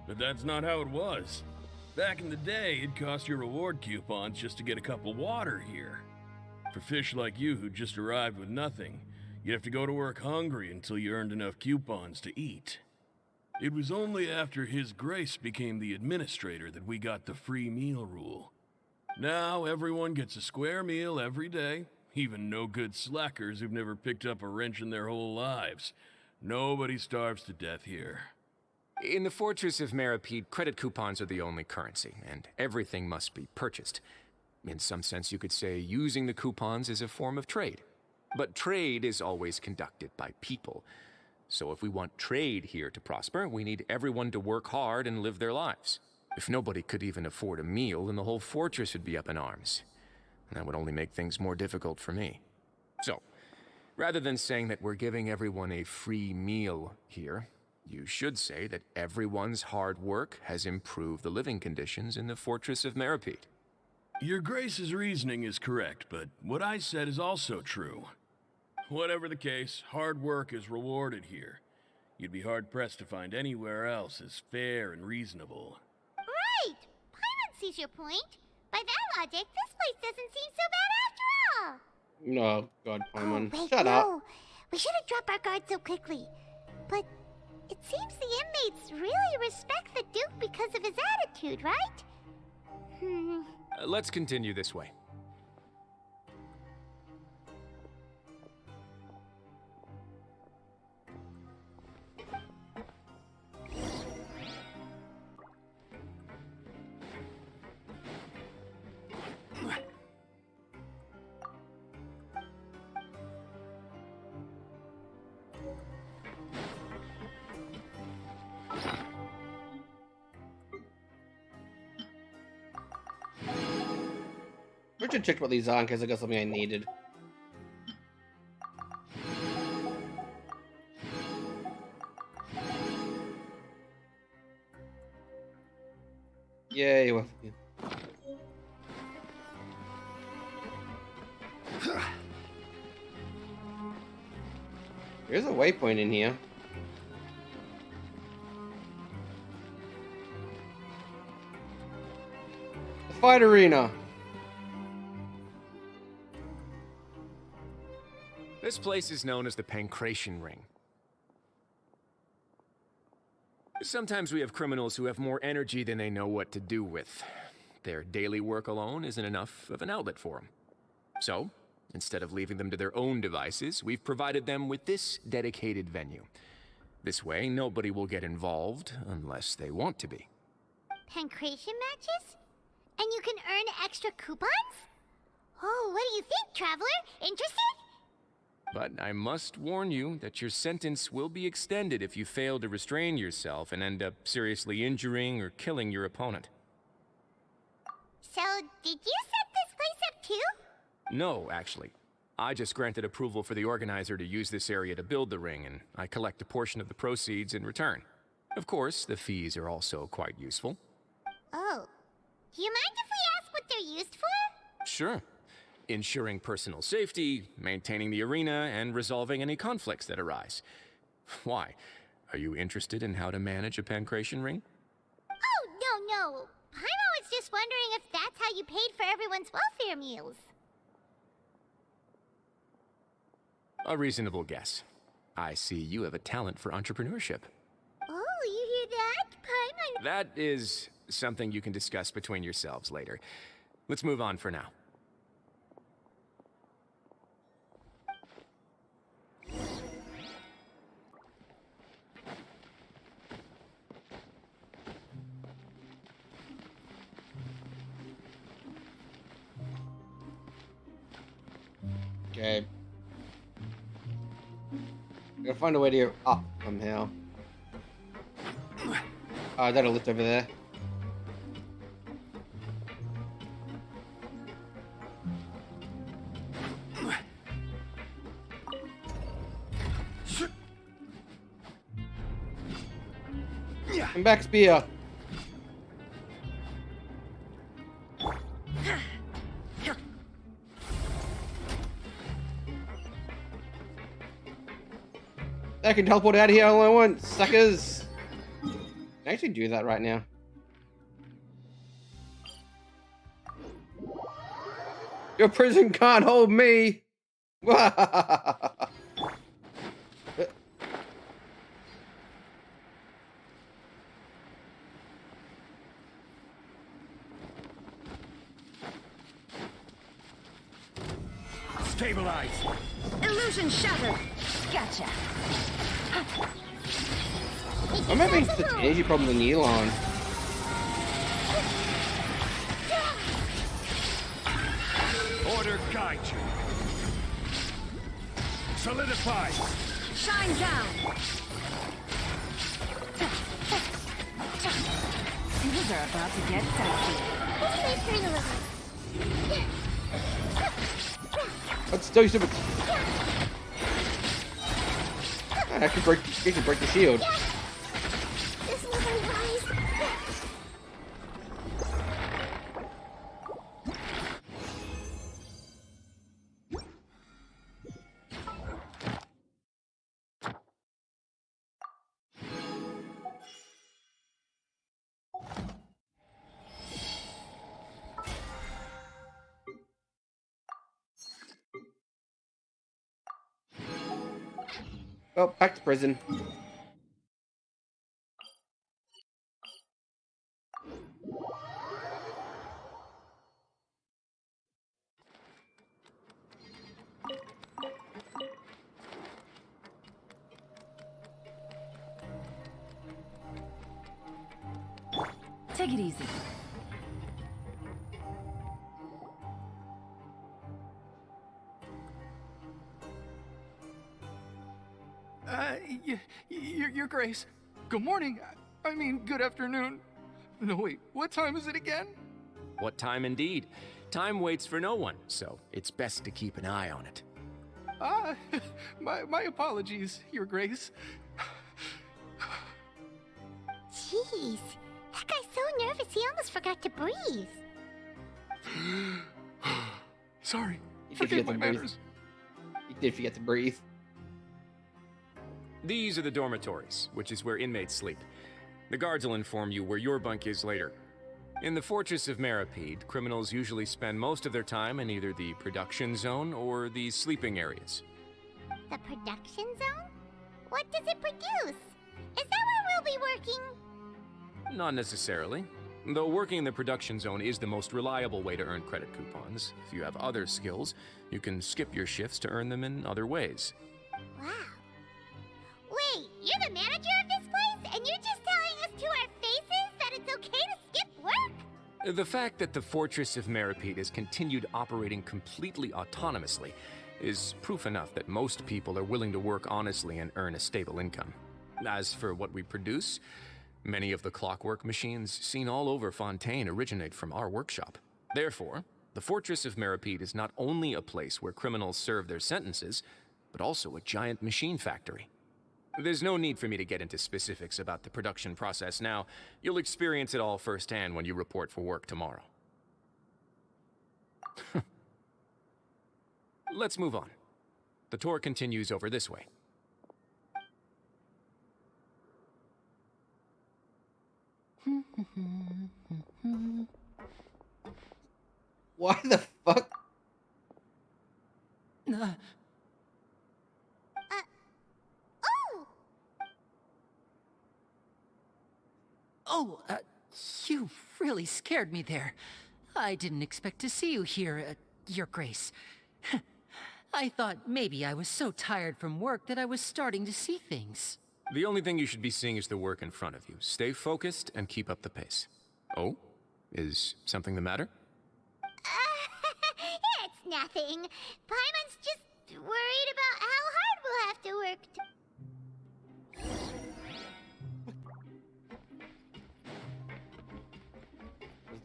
But that's not how it was. Back in the day, it cost your reward coupons just to get a cup of water here. For fish like you who just arrived with nothing, you'd have to go to work hungry until you earned enough coupons to eat. It was only after His Grace became the administrator that we got the free meal rule. Now everyone gets a square meal every day, even no-good slackers who've never picked up a wrench in their whole lives. Nobody starves to death here. In the Fortress of Meripede, credit coupons are the only currency, and everything must be purchased. In some sense, you could say using the coupons is a form of trade. But trade is always conducted by people. So if we want trade here to prosper, we need everyone to work hard and live their lives. If nobody could even afford a meal, then the whole fortress would be up in arms. And that would only make things more difficult for me. So, rather than saying that we're giving everyone a free meal here, you should say that everyone's hard work has improved the living conditions in the Fortress of Meripede. Your Grace's reasoning is correct, but what I said is also true. Whatever the case, hard work is rewarded here. You'd be hard-pressed to find anywhere else as fair and reasonable. Right! Paimon sees your point. By that logic, this place doesn't seem so bad after all. Oh, God, Paimon. Oh, wait, Shut no. up. We shouldn't drop our guard so quickly. But it seems the inmates really respect the Duke because of his attitude, right? Let's continue this way. I should check what these are in case I got something I needed. Yay, well. Yeah. There's a waypoint in here. The fight arena. This place is known as the Pancration Ring. Sometimes we have criminals who have more energy than they know what to do with. Their daily work alone isn't enough of an outlet for them. So, instead of leaving them to their own devices, we've provided them with this dedicated venue. This way, nobody will get involved unless they want to be. Pancration matches? And you can earn extra coupons? Oh, what do you think, Traveler? Interested? But I must warn you that your sentence will be extended if you fail to restrain yourself and end up seriously injuring or killing your opponent. So, did you set this place up too? No, actually. I just granted approval for the organizer to use this area to build the ring, and I collect a portion of the proceeds in return. Of course, the fees are also quite useful. Oh. Do you mind if we ask what they're used for? Sure. Ensuring personal safety, maintaining the arena, and resolving any conflicts that arise. Why? Are you interested in how to manage a pancration ring? Oh, no. Paimon was just wondering if that's how you paid for everyone's welfare meals. A reasonable guess. I see you have a talent for entrepreneurship. Oh, you hear that, Paimon? That is something you can discuss between yourselves later. Let's move on for now. Okay. Gotta find a way to go up somehow. Oh, that'll lift over there. Come back, Spear. I can teleport out of here all I want, suckers. I can actually do that right now. Your prison can't hold me. Stabilize. Illusion shattered. Gotcha. I'm having such an energy problem with Elon. Order guide you. Solidify. Shine down. Things are about to get dicey. Let's do some. I can break the shield. This was unwise. Well, back to prison. Take it easy. Your Grace. Good morning. I mean, good afternoon. No, wait, what time is it again? What time indeed? Time waits for no one, so it's best to keep an eye on it. My apologies, Your Grace. Jeez, that guy's so nervous he almost forgot to breathe. Sorry, You did forget forget my to breathe. manners. You did forget to breathe. These are the dormitories, which is where inmates sleep. The guards will inform you where your bunk is later. In the Fortress of Meripede, criminals usually spend most of their time in either the production zone or the sleeping areas. The production zone? What does it produce? Is that where we'll be working? Not necessarily. Though working in the production zone is the most reliable way to earn credit coupons. If you have other skills, you can skip your shifts to earn them in other ways. Wow. Wait, you're the manager of this place, and you're just telling us to our faces that it's okay to skip work? The fact that the Fortress of Meripede has continued operating completely autonomously is proof enough that most people are willing to work honestly and earn a stable income. As for what we produce, many of the clockwork machines seen all over Fontaine originate from our workshop. Therefore, the Fortress of Meripede is not only a place where criminals serve their sentences, but also a giant machine factory. There's no need for me to get into specifics about the production process now. You'll experience it all firsthand when you report for work tomorrow. Let's move on. The tour continues over this way. Why the fuck? Oh, you really scared me there. I didn't expect to see you here, Your Grace. I thought maybe I was so tired from work that I was starting to see things. The only thing you should be seeing is the work in front of you. Stay focused and keep up the pace. Oh? Is something the matter? It's nothing. Paimon's just worried about how hard we'll have to work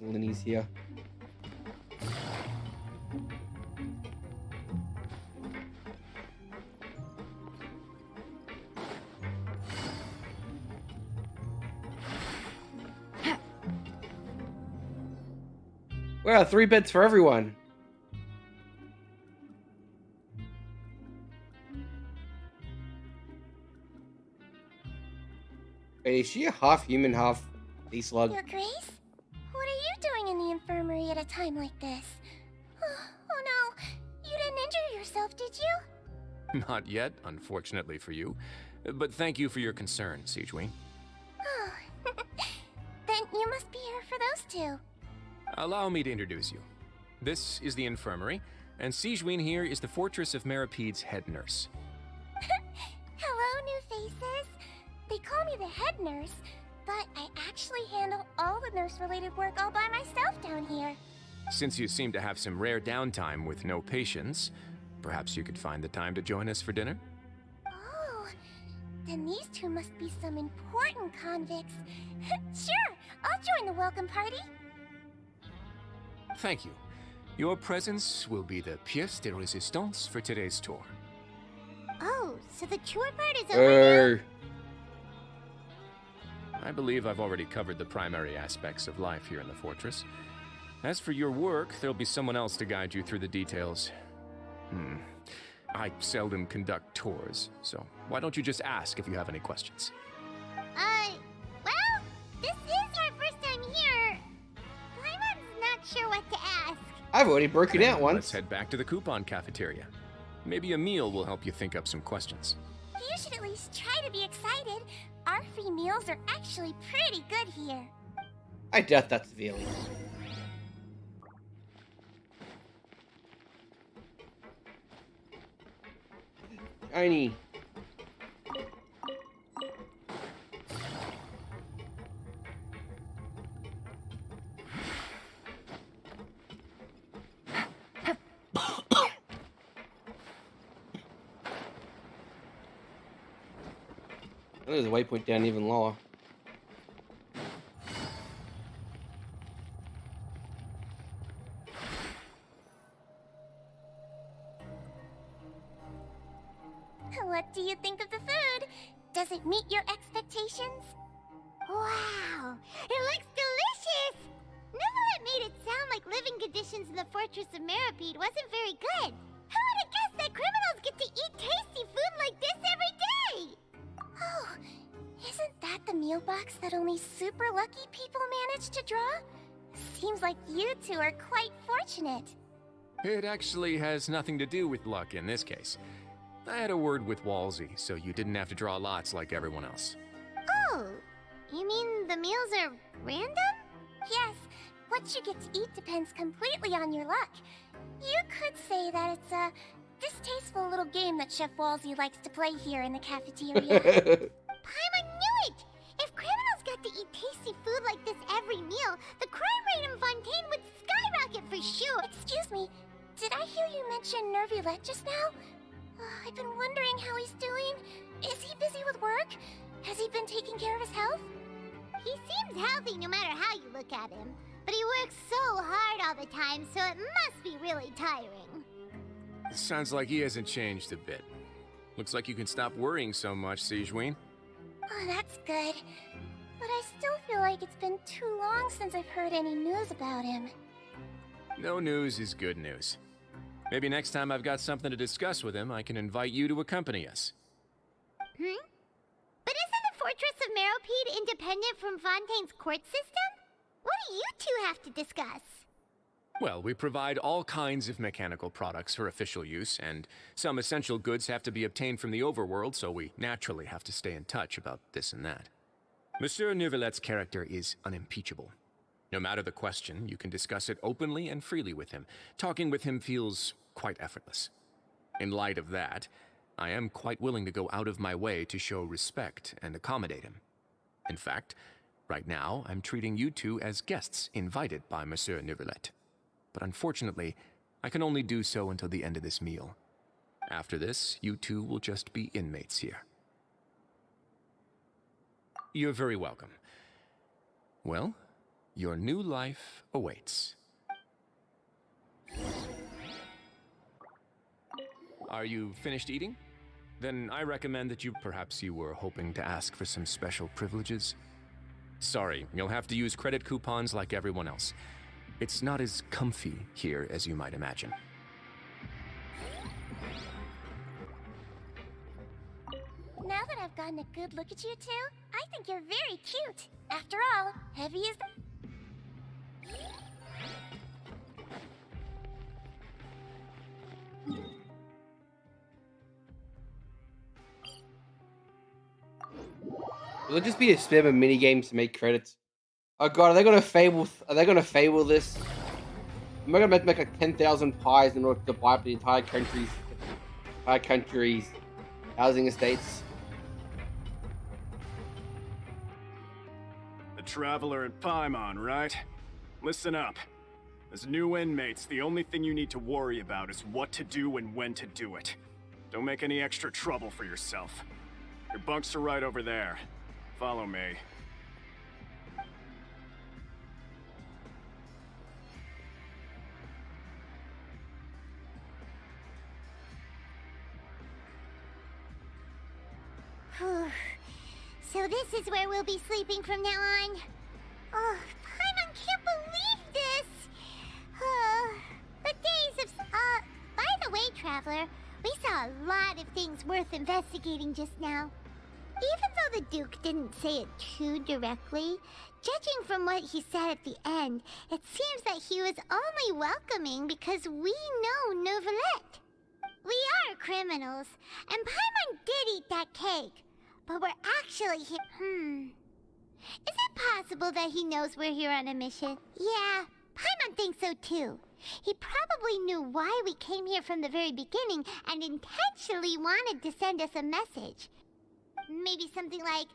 Linny's here. Wow, 3 beds for everyone. Wait, is she a half human, half sea slug? Your Grace? What are you doing in the infirmary at a time like this? Oh no, you didn't injure yourself, did you? Not yet, unfortunately for you. But thank you for your concern, Sigewin. Oh, then you must be here for those two. Allow me to introduce you. This is the infirmary, and Sigewin here is the Fortress of Merapede's head nurse. Hello, new faces. They call me the head nurse, but I actually handle all the nurse-related work all by myself down here. Since you seem to have some rare downtime with no patients, perhaps you could find the time to join us for dinner? Oh, then these two must be some important convicts. Sure, I'll join the welcome party. Thank you. Your presence will be the pièce de résistance for today's tour. Oh, so the tour part is over now? I believe I've already covered the primary aspects of life here in the fortress. As for your work, there'll be someone else to guide you through the details. I seldom conduct tours, so why don't you just ask if you have any questions? Well, this is our first time here. Paimon's not sure what to ask. I've already broken out once. Let's head back to the coupon cafeteria. Maybe a meal will help you think up some questions. You should at least try to be excited. Our free meals are actually pretty good here. I doubt that's the feeling. Shiny. There's a waypoint down even lower. What do you think of the food? Does it meet your expectations? Wow, it looks delicious! Neverlet made it sound like living conditions in the Fortress of Meripede wasn't very good. Who would have guessed that criminals get to eat tasty food like this every day? Oh, isn't that the meal box that only super lucky people manage to draw? Seems like you two are quite fortunate. It actually has nothing to do with luck in this case. I had a word with Walsey, so you didn't have to draw lots like everyone else. Oh, you mean the meals are random? Yes, what you get to eat depends completely on your luck. You could say that it's a distasteful little game that Chef Walsey likes to play here in the cafeteria. Paimon knew it! If criminals got to eat tasty food like this every meal, the crime rate in Fontaine would skyrocket for sure! Excuse me, did I hear you mention Nervulette just now? I've been wondering how he's doing. Is he busy with work? Has he been taking care of his health? He seems healthy no matter how you look at him. But he works so hard all the time, so it must be really tiring. Sounds like he hasn't changed a bit. Looks like you can stop worrying so much, Sigewin. Oh, that's good. But I still feel like it's been too long since I've heard any news about him. No news is good news. Maybe next time I've got something to discuss with him, I can invite you to accompany us. But isn't the Fortress of Meropede independent from Fontaine's court system? What do you two have to discuss? Well, we provide all kinds of mechanical products for official use, and some essential goods have to be obtained from the overworld, so we naturally have to stay in touch about this and that. Monsieur Neuvillette's character is unimpeachable. No matter the question, you can discuss it openly and freely with him. Talking with him feels quite effortless. In light of that, I am quite willing to go out of my way to show respect and accommodate him. In fact, right now, I'm treating you two as guests invited by Monsieur Neuvillette. But unfortunately, I can only do so until the end of this meal. After this, you two will just be inmates here. You're very welcome. Well, your new life awaits. Are you finished eating? Then I recommend that perhaps you were hoping to ask for some special privileges? Sorry, you'll have to use credit coupons like everyone else. It's not as comfy here as you might imagine. Now that I've gotten a good look at you two, I think you're very cute. After all, heavy is the... Will it just be a spam of mini games to make credits? Oh god, are they gonna fable? Are they gonna fable this? Am I gonna make like 10,000 pies in order to buy up the entire country's housing estates? The Traveler and Paimon, right? Listen up. As new inmates, the only thing you need to worry about is what to do and when to do it. Don't make any extra trouble for yourself. Your bunks are right over there. Follow me. So this is where we'll be sleeping from now on. Oh, Paimon can't believe this! The days of... by the way, Traveler, we saw a lot of things worth investigating just now. Even though the Duke didn't say it too directly, judging from what he said at the end, it seems that he was only welcoming because we know Novelette. We are criminals, and Paimon did eat that cake. But we're actually here. Is it possible that he knows we're here on a mission? Yeah, Paimon thinks so too. He probably knew why we came here from the very beginning and intentionally wanted to send us a message. Maybe something like,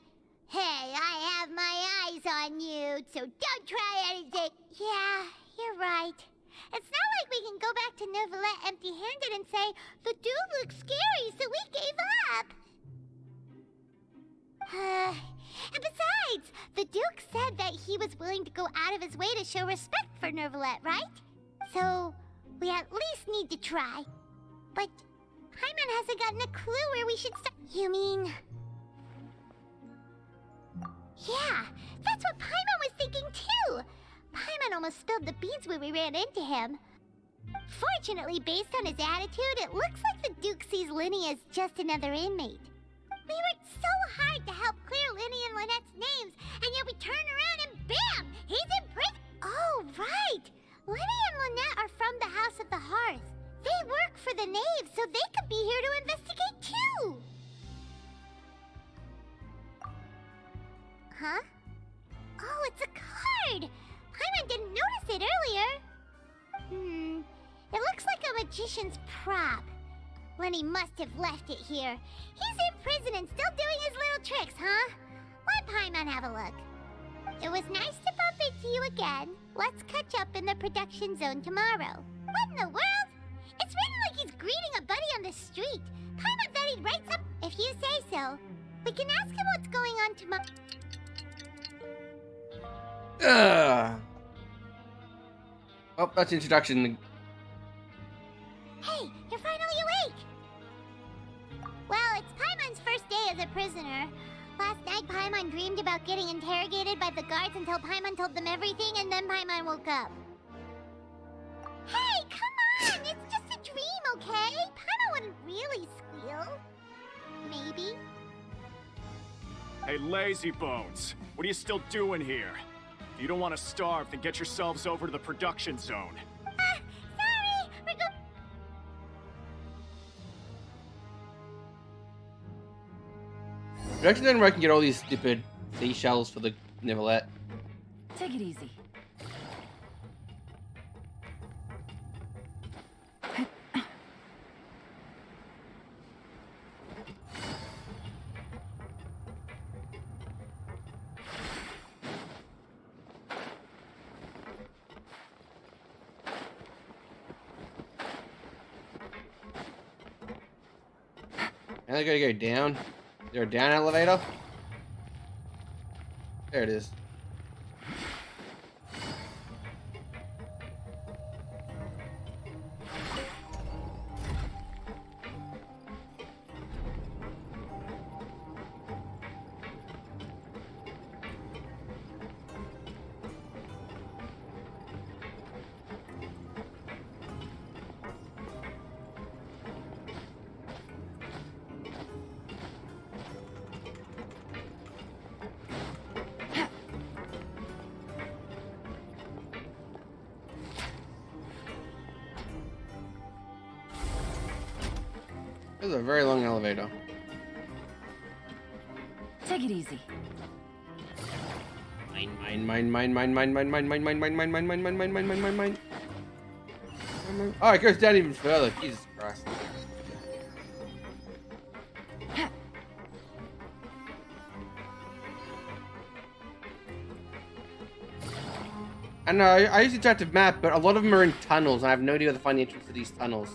"Hey, I have my eyes on you, so don't try anything." Yeah, you're right. It's not like we can go back to Novelette empty-handed and say, "The dude looks scary, so we gave up." And besides, the Duke said that he was willing to go out of his way to show respect for Novelette, right? So, we at least need to try. But Paimon hasn't gotten a clue where we should start. You mean... Yeah, that's what Paimon was thinking too! Paimon almost spilled the beans when we ran into him. Fortunately, based on his attitude, it looks like the Duke sees Linny as just another inmate. We worked so hard to help clear Linny and Lynette's names, and yet we turn around and bam! He's in prison! Oh, right! Linny and Lynette are from the House of the Hearth. They work for the Knave, so they could be here to investigate too! Huh? Oh, it's a card! Paimon didn't notice it earlier. It looks like a magician's prop. Lenny must have left it here. He's in prison and still doing his little tricks, huh? Let Paimon have a look. It was nice to bump into you again. Let's catch up in the production zone tomorrow. What in the world? It's written like he's greeting a buddy on the street. Paimon thought he'd write some... If you say so. We can ask him what's going on tomorrow. Oh, that's introduction. Hey, you're finally awake! Well, it's Paimon's first day as a prisoner. Last night, Paimon dreamed about getting interrogated by the guards until Paimon told them everything, and then Paimon woke up. Hey, come on! It's just a dream, okay? Paimon wouldn't really squeal. Maybe. Hey, lazy bones. What are you still doing here? If you don't want to starve, then get yourselves over to the production zone. Sorry! We're go- Production zone where I can get all these stupid seashells for the Novelette. Take it easy. And I gotta go down. Is there a down elevator? There it is. This is a very long elevator. Take it easy. Mine. Oh, it goes down even further. Jesus Christ. I know, I use the interactive map, but a lot of them are in tunnels, and I have no idea where to find the entrance to these tunnels.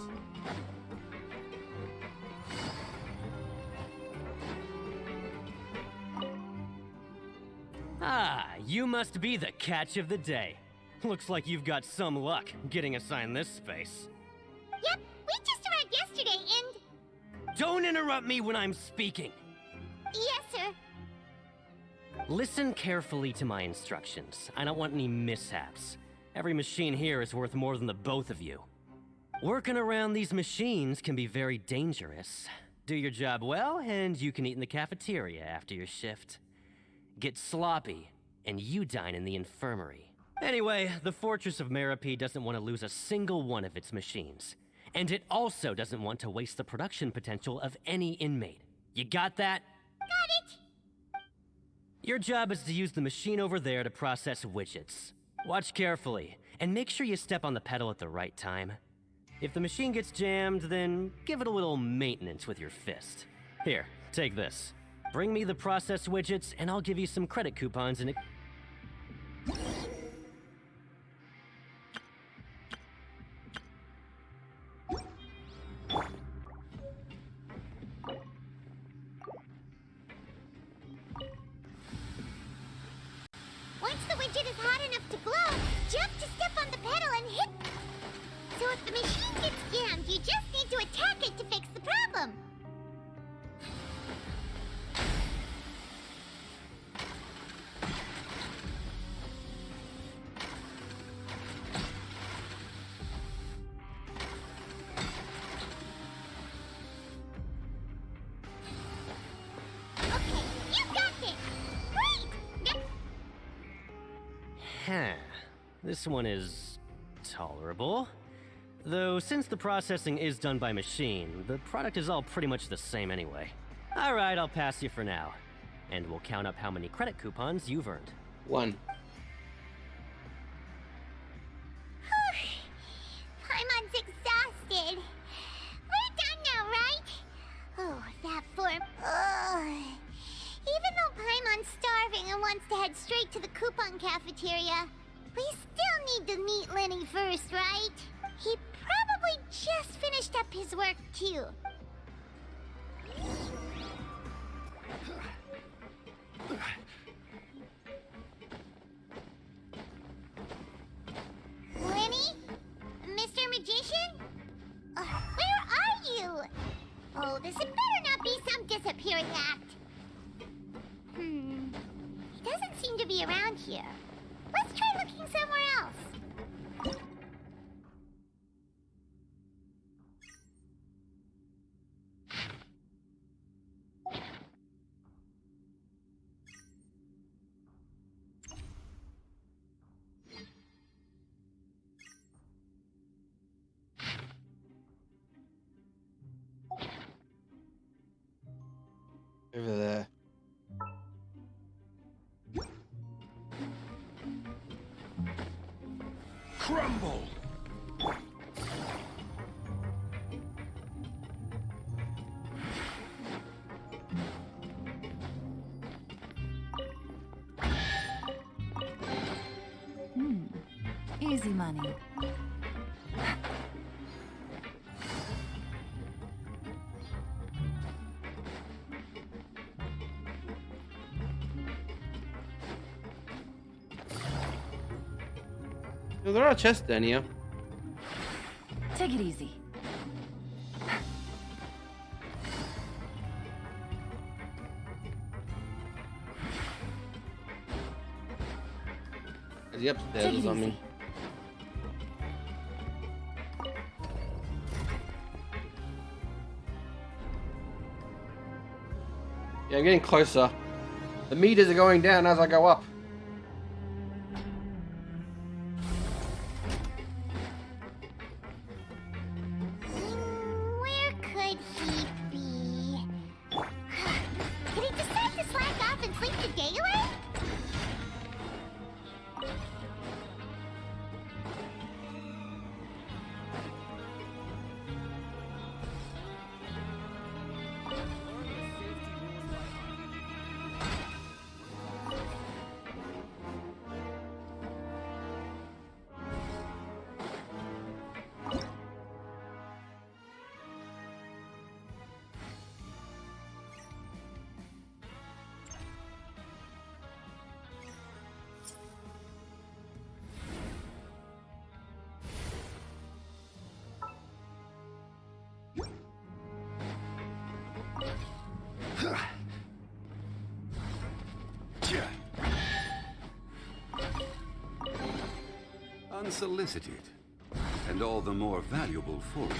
Ah, you must be the catch of the day. Looks like you've got some luck getting assigned this space. Yep, we just arrived yesterday and... Don't interrupt me when I'm speaking! Yes, sir. Listen carefully to my instructions. I don't want any mishaps. Every machine here is worth more than the both of you. Working around these machines can be very dangerous. Do your job well, and you can eat in the cafeteria after your shift. Get sloppy, and you dine in the infirmary. Anyway, the Fortress of Merope doesn't want to lose a single one of its machines. And it also doesn't want to waste the production potential of any inmate. You got that? Got it! Your job is to use the machine over there to process widgets. Watch carefully, and make sure you step on the pedal at the right time. If the machine gets jammed, then give it a little maintenance with your fist. Here, take this. Bring me the process widgets, and I'll give you some credit coupons and... Once the widget is hot enough to glow, jump to step on the pedal and hit. So if the machine gets jammed, you just need to attack it to fix the problem. Okay, you got it. Great. This one is tolerable. Though since the processing is done by machine, the product is all pretty much the same anyway. Alright, I'll pass you for now. And we'll count up how many credit coupons you've earned. 1. Paimon's exhausted. We're done now, right? Oh, that form. Ugh. Even though Paimon's starving and wants to head straight to the coupon cafeteria, we still need to meet Lenny first, right? He probably just finished up his work, too. Lenny? Mr. Magician? Where are you? Oh, this had better not be some disappearing act. He doesn't seem to be around here. Let's try looking somewhere else. Over there. Crumble! Easy money. No, there are chests down here. Take it easy. Is he upstairs or something? Yeah, I'm getting closer. The meters are going down as I go up. Where could he Unsolicited, and all the more valuable for it.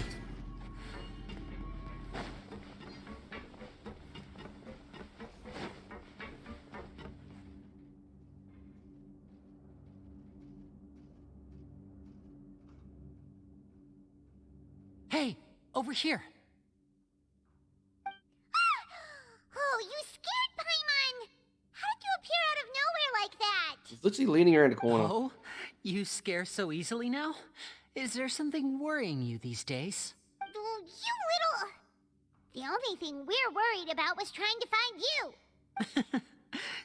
Hey, over here. Oh, you scared Paimon! How did you appear out of nowhere like that? He's literally leaning around the corner. Oh, you scare so easily now? Is there something worrying you these days? You little... The only thing we're worried about was trying to find you.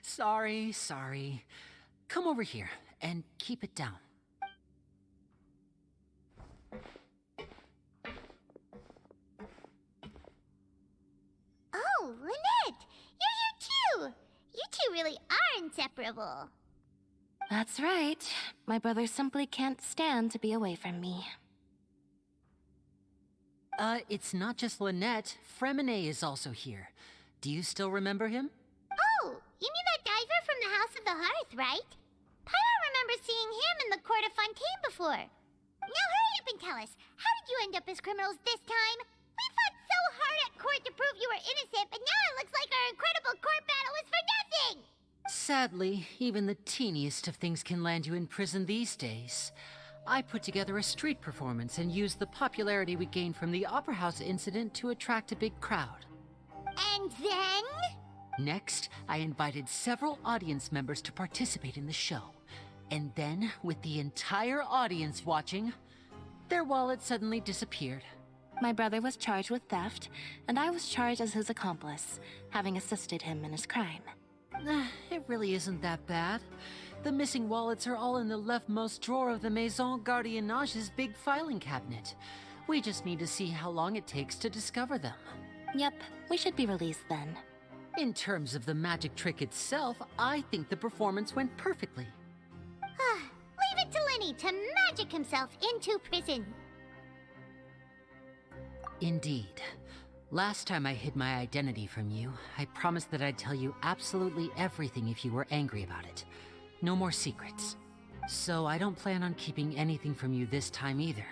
Sorry. Come over here and keep it down. Oh, Lynette! You're here too! You two really are inseparable. That's right. My brother simply can't stand to be away from me. It's not just Lynette. Fremine is also here. Do you still remember him? Oh, you mean that diver from the House of the Hearth, right? Paimon remembers seeing him in the Court of Fontaine before. Now hurry up and tell us, how did you end up as criminals this time? We fought so hard at court to prove you were innocent, but now it looks like our incredible court battle was for nothing! Sadly, even the teeniest of things can land you in prison these days. I put together a street performance and used the popularity we gained from the Opera House incident to attract a big crowd. And then? Next, I invited several audience members to participate in the show. And then, with the entire audience watching, their wallet suddenly disappeared. My brother was charged with theft, and I was charged as his accomplice, having assisted him in his crime. It really isn't that bad. The missing wallets are all in the leftmost drawer of the Maison Gardiennage's big filing cabinet. We just need to see how long it takes to discover them. Yep, we should be released then. In terms of the magic trick itself, I think the performance went perfectly. Leave it to Lenny to magic himself into prison. Indeed. Last time I hid my identity from you, I promised that I'd tell you absolutely everything if you were angry about it. No more secrets. So I don't plan on keeping anything from you this time either.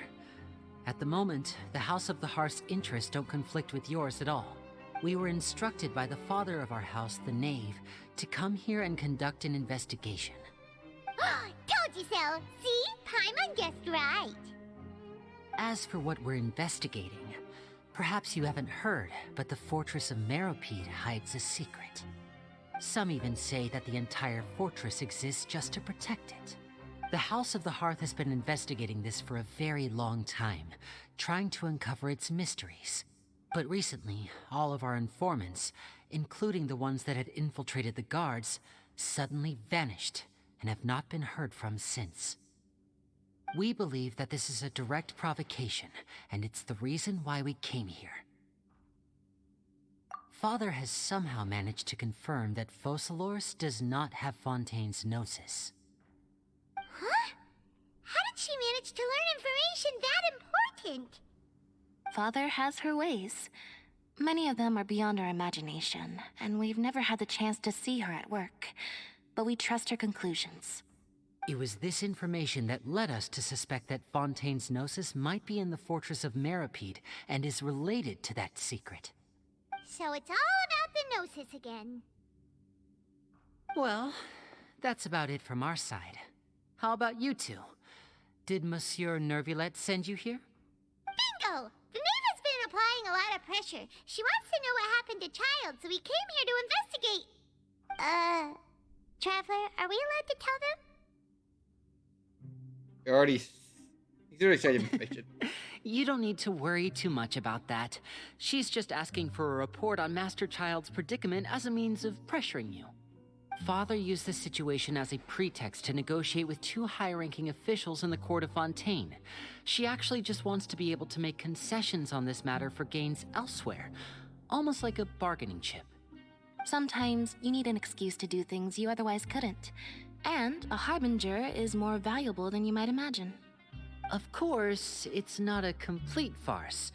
At the moment, the House of the Hearth's interests don't conflict with yours at all. We were instructed by the father of our house, the Knave, to come here and conduct an investigation. Told you so! See? Paimon guessed right. As for what we're investigating, perhaps you haven't heard, but the fortress of Meropide hides a secret. Some even say that the entire fortress exists just to protect it. The House of the Hearth has been investigating this for a very long time, trying to uncover its mysteries. But recently, all of our informants, including the ones that had infiltrated the guards, suddenly vanished and have not been heard from since. We believe that this is a direct provocation, and it's the reason why we came here. Father has somehow managed to confirm that Focalors does not have Fontaine's Gnosis. Huh? How did she manage to learn information that important? Father has her ways. Many of them are beyond our imagination, and we've never had the chance to see her at work. But we trust her conclusions. It was this information that led us to suspect that Fontaine's Gnosis might be in the fortress of Meropide and is related to that secret. So it's all about the Gnosis again. Well, that's about it from our side. How about you two? Did Monsieur Nervulette send you here? Bingo! The Knave has been applying a lot of pressure. She wants to know what happened to Child, so we came here to investigate. Traveler, are we allowed to tell them? He's already said information. You don't need to worry too much about that. She's just asking for a report on Master Child's predicament as a means of pressuring you. Father used the situation as a pretext to negotiate with two high-ranking officials in the court of Fontaine. She actually just wants to be able to make concessions on this matter for gains elsewhere, almost like a bargaining chip. Sometimes you need an excuse to do things you otherwise couldn't. And a harbinger is more valuable than you might imagine. Of course, it's not a complete farce.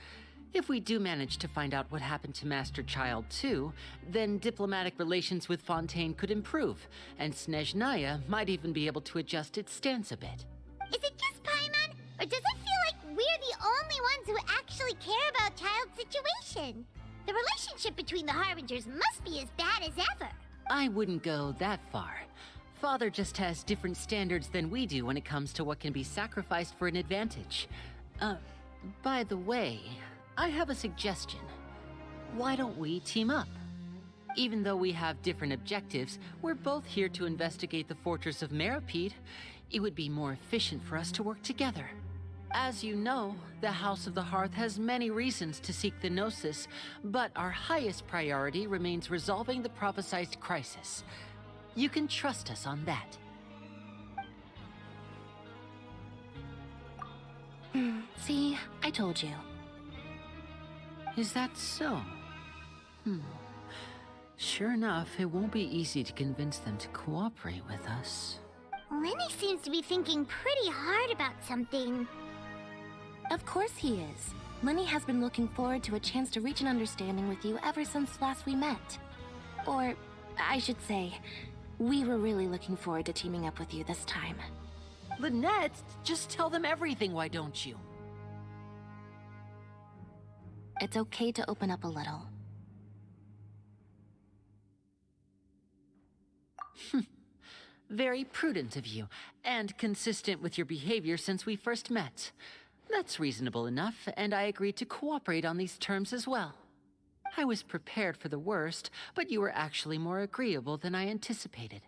If we do manage to find out what happened to Master Child too, then diplomatic relations with Fontaine could improve, and Snezhnaya might even be able to adjust its stance a bit. Is it just who actually care about Child's situation. The relationship between the Harbingers must be as bad as ever. I wouldn't go that far. Father just has different standards than we do when it comes to what can be sacrificed for an advantage. By the way, I have a suggestion. Why don't we team up? Even though we have different objectives, we're both here to investigate the Fortress of Meripede. It would be more efficient for us to work together. As you know, the House of the Hearth has many reasons to seek the Gnosis, but our highest priority remains resolving the prophesized crisis. You can trust us on that. See, I told you. Is that so? Sure enough, it won't be easy to convince them to cooperate with us. Lenny seems to be thinking pretty hard about something. Of course he is. Lenny has been looking forward to a chance to reach an understanding with you ever since last we met. Or, I should say, we were really looking forward to teaming up with you this time. Lynette, just tell them everything, why don't you? It's okay to open up a little. Very prudent of you, and consistent with your behavior since we first met. That's reasonable enough, and I agreed to cooperate on these terms as well. I was prepared for the worst, but you were actually more agreeable than I anticipated.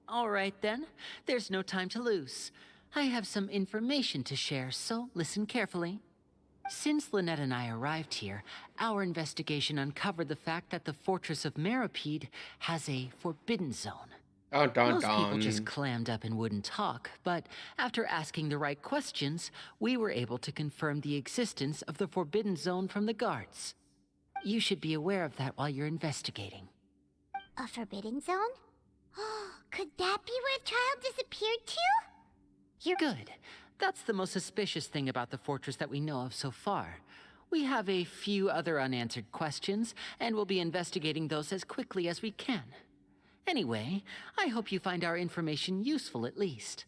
All right then, there's no time to lose. I have some information to share, so listen carefully. Since Lynette and I arrived here, our investigation uncovered the fact that the Fortress of Meripede has a forbidden zone. Most people just clammed up and wouldn't talk, but after asking the right questions, we were able to confirm the existence of the forbidden zone from the guards. You should be aware of that while you're investigating. A forbidden zone? Could that be where Child disappeared to? You're good. That's the most suspicious thing about the fortress that we know of so far. We have a few other unanswered questions, and we'll be investigating those as quickly as we can. Anyway, I hope you find our information useful at least.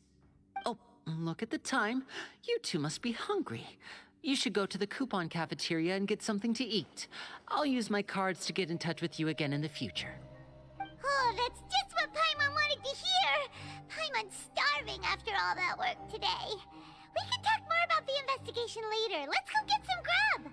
Oh, look at the time. You two must be hungry. You should go to the coupon cafeteria and get something to eat. I'll use my cards to get in touch with you again in the future. Oh, that's just what Paimon wanted to hear! Paimon's starving after all that work today. We can talk more about the investigation later. Let's go get some grub!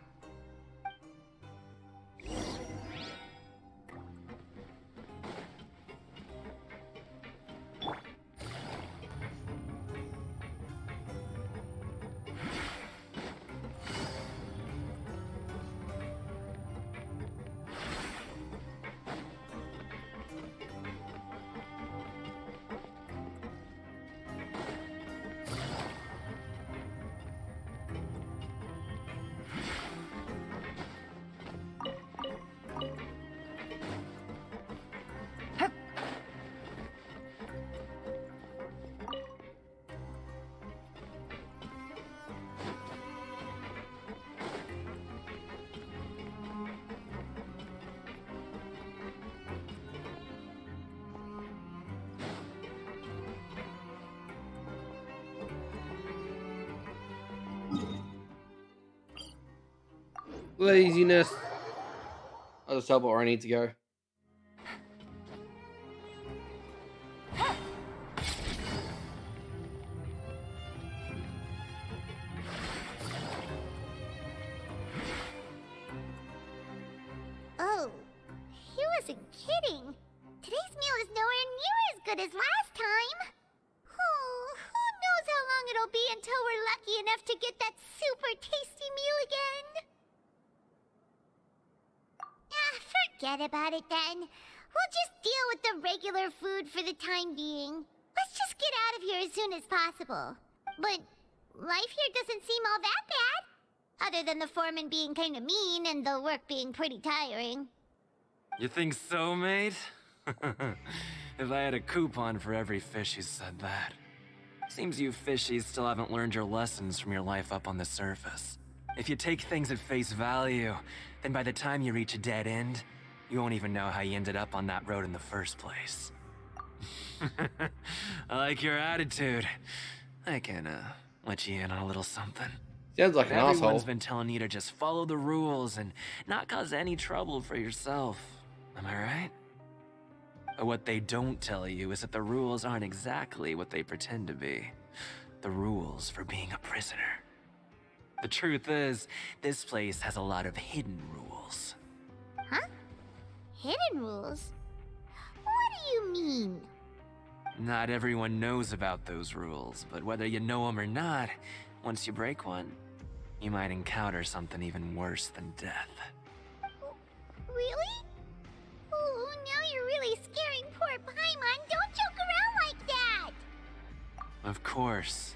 Laziness. I'll just tell where I need to go. Oh, he wasn't kidding. Today's meal is nowhere near as good as last time. Oh, who knows how long it'll be until we're lucky enough to get that super tasty meal again. Forget about it then. We'll just deal with the regular food for the time being. Let's just get out of here as soon as possible. But life here doesn't seem all that bad. Other than the foreman being kind of mean and the work being pretty tiring. You think so, mate? If I had a coupon for every fish who said that. Seems you fishies still haven't learned your lessons from your life up on the surface. If you take things at face value, then by the time you reach a dead end, you won't even know how you ended up on that road in the first place. I like your attitude. I can, let you in on a little something. Sounds like an Everyone's asshole. been telling you to just follow the rules and not cause any trouble for yourself. Am I right? But what they don't tell you is that the rules aren't exactly what they pretend to be. The rules for being a prisoner. The truth is, this place has a lot of hidden rules. Huh? Hidden rules? What do you mean? Not everyone knows about those rules, but whether you know them or not, once you break one, you might encounter something even worse than death. Really? Oh, now you're really scaring poor Paimon. Don't joke around like that! Of course.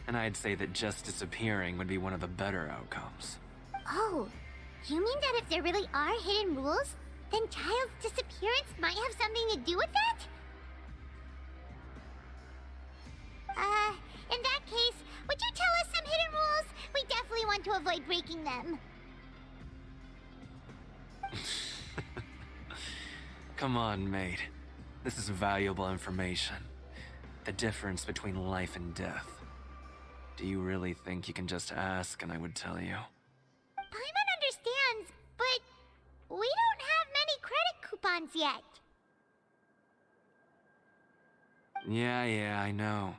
And I'd say that just disappearing would be one of the better outcomes. Oh, you mean that if there really are hidden rules, then Child's disappearance might have something to do with that? In that case, would you tell us some hidden rules? We definitely want to avoid breaking them. Come on, mate. This is valuable information. The difference between life and death. Do you really think you can just ask and I would tell you? Paimon understands, but we don't have many credit coupons yet. Yeah, I know.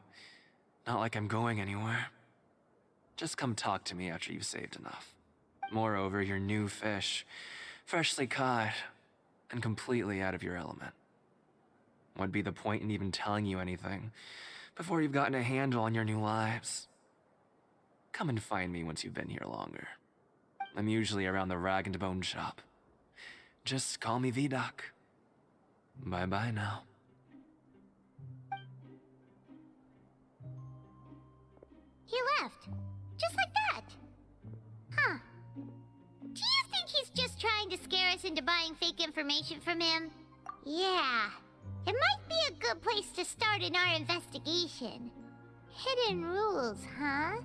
Not like I'm going anywhere. Just come talk to me after you've saved enough. Moreover, you're new fish, freshly caught, and completely out of your element. What'd be the point in even telling you anything before you've gotten a handle on your new lives? Come and find me once you've been here longer. I'm usually around the Rag and Bone shop. Just call me V-Doc. Bye-bye now. He left. Just like that. Huh. Do you think he's just trying to scare us into buying fake information from him? Yeah. It might be a good place to start in our investigation. Hidden rules, huh?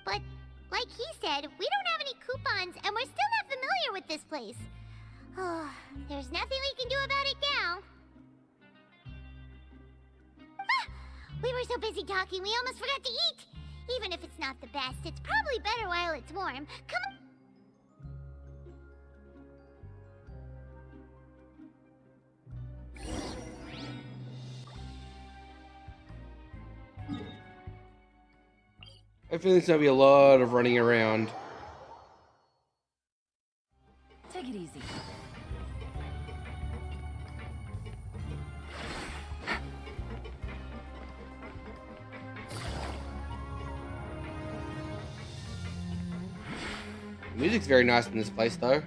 But, like he said, we don't have any coupons and we're still not familiar with this place. Oh, there's nothing we can do about it now. Ah! We were so busy talking we almost forgot to eat. Even if it's not the best, it's probably better while it's warm. Come on. I feel there's gonna be a lot of running around. Take it easy. The music's very nice in this place, though.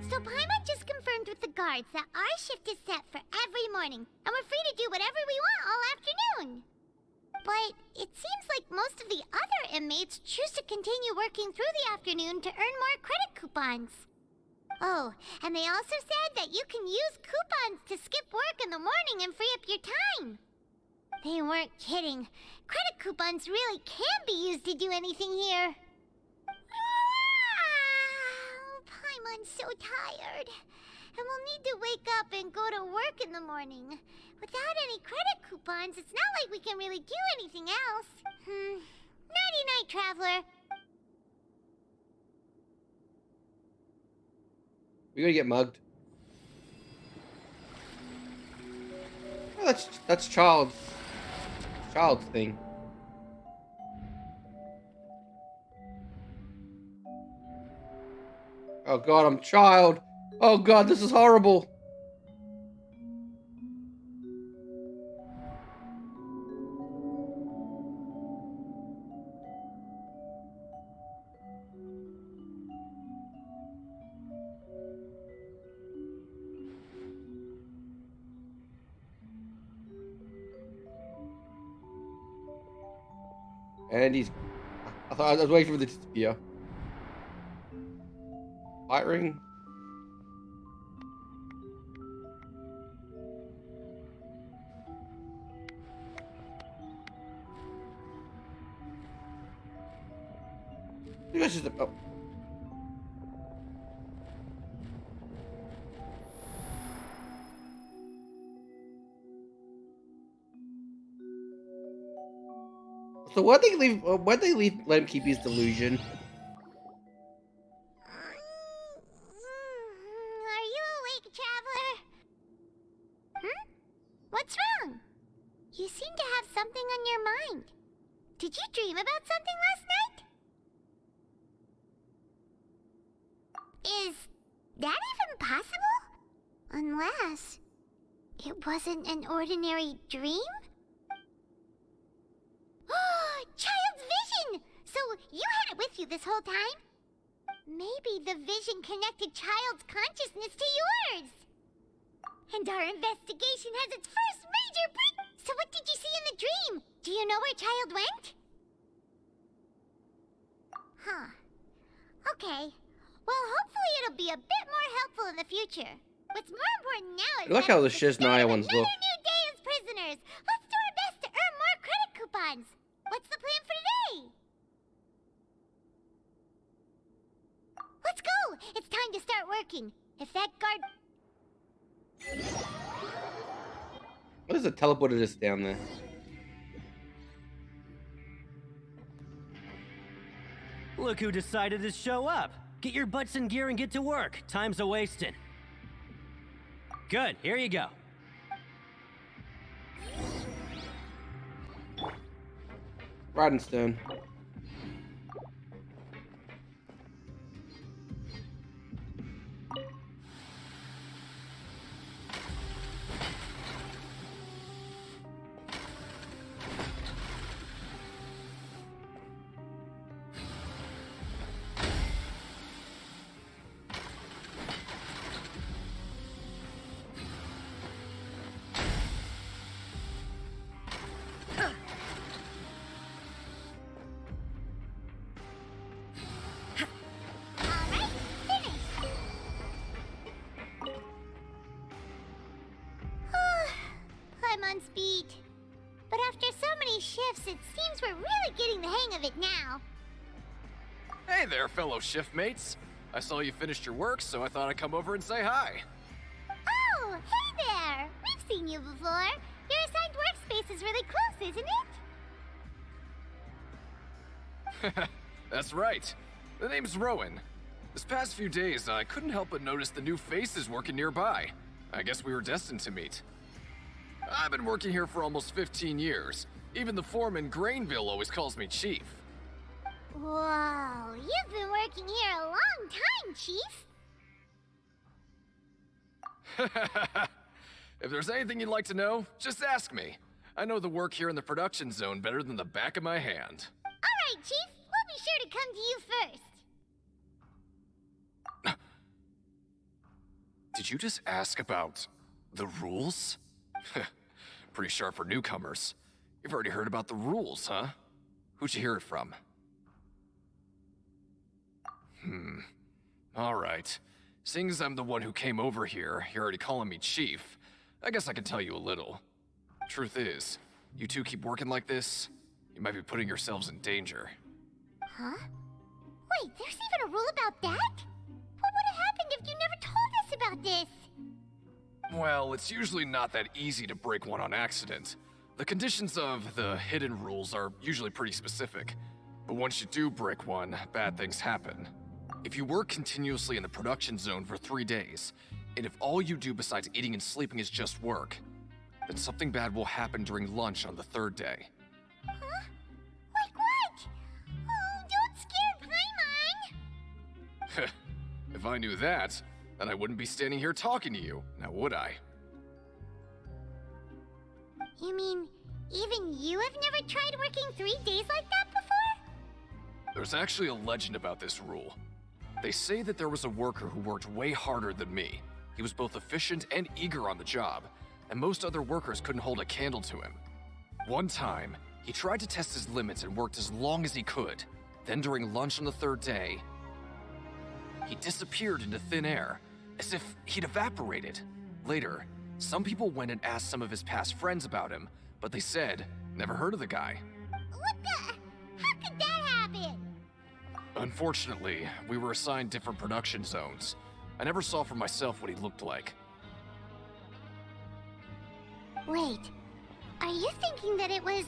So Paimon just confirmed with the guards that our shift is set for every morning, and we're free to do whatever we want all afternoon. But it seems like most of the other inmates choose to continue working through the afternoon to earn more credit coupons. Oh, and they also said that you can use coupons to skip work in the morning and free up your time. They weren't kidding. Credit coupons really can be used to do anything here. Paimon's so tired. And we'll need to wake up and go to work in the morning. Without any credit coupons, it's not like we can really do anything else. Nighty-night, Traveler. We're gonna get mugged. Oh, that's Child's thing. Oh god, I'm Child. Oh god, this is horrible. And he's... I was waiting for the to disappear. Light ring. This is oh. So why'd they leave? Let him keep his delusion? Are you awake, Traveler? What's wrong? You seem to have something on your mind. Did you dream about something last night? Is that even possible? Unless it wasn't an ordinary dream? Child's vision! So you had it with you this whole time? Maybe the vision connected Child's consciousness to yours. And our investigation has its first major break. So what did you see in the dream? Do you know where Child went? Huh. Okay. Well, hopefully it'll be a bit more helpful in the future. What's more important now is I like how the Shiznaya ones look. another new day as prisoners. Let's do our best to earn more credit coupons. What's the plan for today? Let's go! It's time to start working. If that guard... What is a teleporter just down there? Look who decided to show up. Get your butts in gear and get to work. Time's a-wasting. Good, here you go. Riding stone. I'm on speed. But after so many shifts, it seems we're really getting the hang of it now. Hey there, fellow shift mates. I saw you finished your work, so I thought I'd come over and say hi. Oh, hey there! We've seen you before. Your assigned workspace is really close, isn't it? That's right. The name's Rowan. This past few days, I couldn't help but notice the new faces working nearby. I guess we were destined to meet. I've been working here for almost 15 years. Even the foreman, Grainville, always calls me Chief. Whoa, you've been working here a long time, Chief. If there's anything you'd like to know, just ask me. I know the work here in the production zone better than the back of my hand. All right, Chief. We'll be sure to come to you first. Did you just ask about the rules? Pretty sharp for newcomers. You've already heard about the rules, huh? Who'd you hear it from? Alright. Seeing as I'm the one who came over here, you're already calling me Chief. I guess I can tell you a little. Truth is, you two keep working like this, you might be putting yourselves in danger. Huh? Wait, there's even a rule about that? What would have happened if you never told us about this? Well, it's usually not that easy to break one on accident. The conditions of the hidden rules are usually pretty specific. But once you do break one, bad things happen. If you work continuously in the production zone for 3 days, and if all you do besides eating and sleeping is just work, then something bad will happen during lunch on the 3rd day. Huh? Like what? Oh, don't scare Paimon! If I knew that, then I wouldn't be standing here talking to you, now would I? You mean, even you have never tried working 3 days like that before? There's actually a legend about this rule. They say that there was a worker who worked way harder than me. He was both efficient and eager on the job, and most other workers couldn't hold a candle to him. One time, he tried to test his limits and worked as long as he could. Then during lunch on the 3rd day, he disappeared into thin air, as if he'd evaporated. Later, some people went and asked some of his past friends about him, but they said, never heard of the guy. What the? How could that happen? Unfortunately, we were assigned different production zones. I never saw for myself what he looked like. Wait, are you thinking that it was...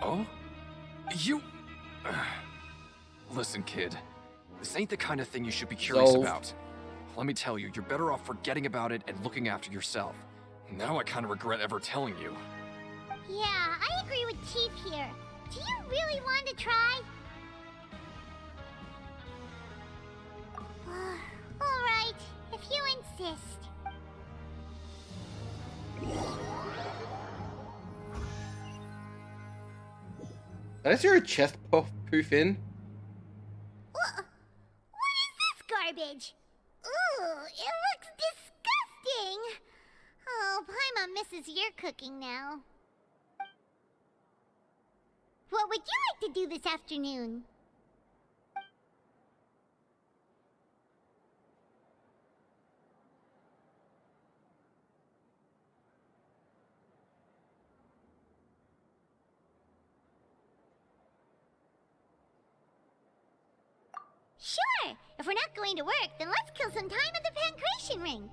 Oh? You... Listen, kid. This ain't the kind of thing you should be curious about. Let me tell you, you're better off forgetting about it and looking after yourself. Now I kind of regret ever telling you. Yeah, I agree with Chief here. Do you really want to try? Alright, if you insist. Did I see a chest poof in? What is this garbage? Ooh, it looks disgusting. Oh, Paimon misses your cooking now. What would you like to do this afternoon? Sure! If we're not going to work, then let's kill some time at the Pancration Ring.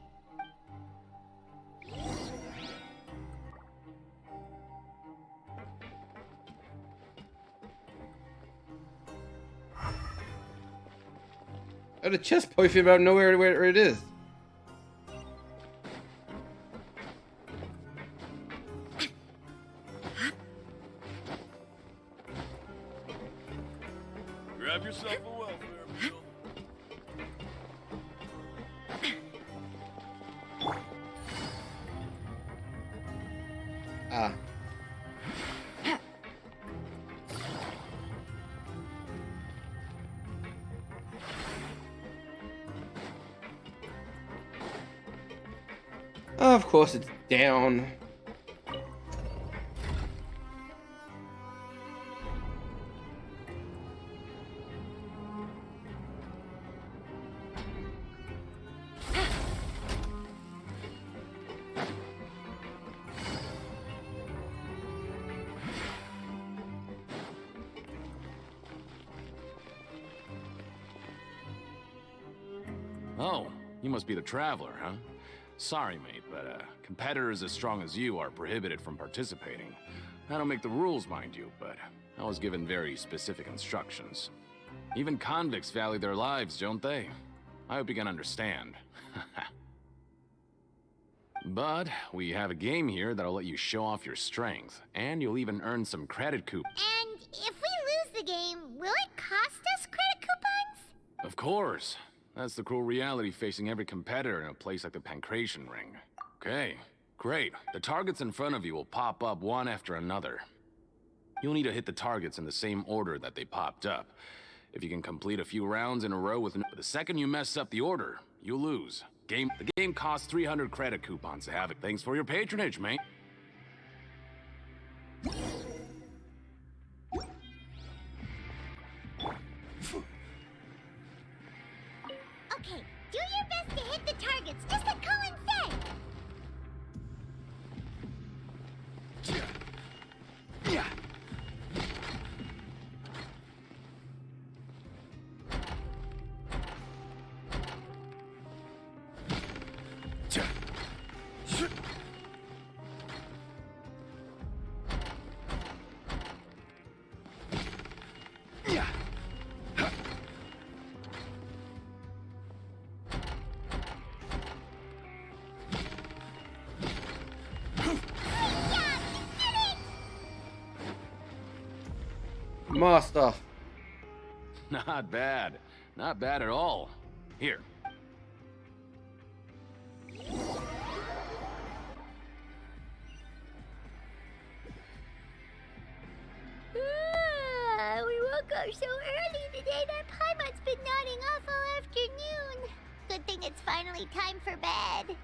Oh, the chest poof in about nowhere where it is. Grab yourself a welfare meal. Ah. Oh, of course it's down. Oh, you must be the Traveler, huh? Sorry, mate, but competitors as strong as you are prohibited from participating. I don't make the rules, mind you, but I was given very specific instructions. Even convicts value their lives, don't they? I hope you can understand. But we have a game here that'll let you show off your strength, and you'll even earn some credit coupons. And if we lose the game, will it cost us credit coupons? Of course. That's the cruel reality facing every competitor in a place like the Pancration Ring. Okay, great. The targets in front of you will pop up one after another. You'll need to hit the targets in the same order that they popped up. If you can complete a few rounds in a row with the second you mess up the order, you lose. The game costs 300 credit coupons to have it. Thanks for your patronage, mate. Okay, do your best to hit the targets, just like Colin said! Yeah. Master. Not bad. Not bad at all. Here. We woke up so early today that Paimon's been nodding off all afternoon. Good thing it's finally time for bed.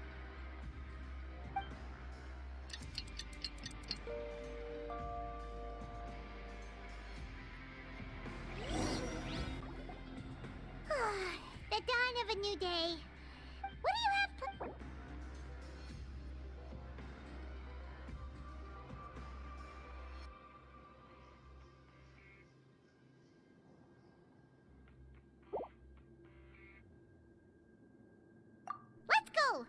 The dawn of a new day. What do you have Let's go!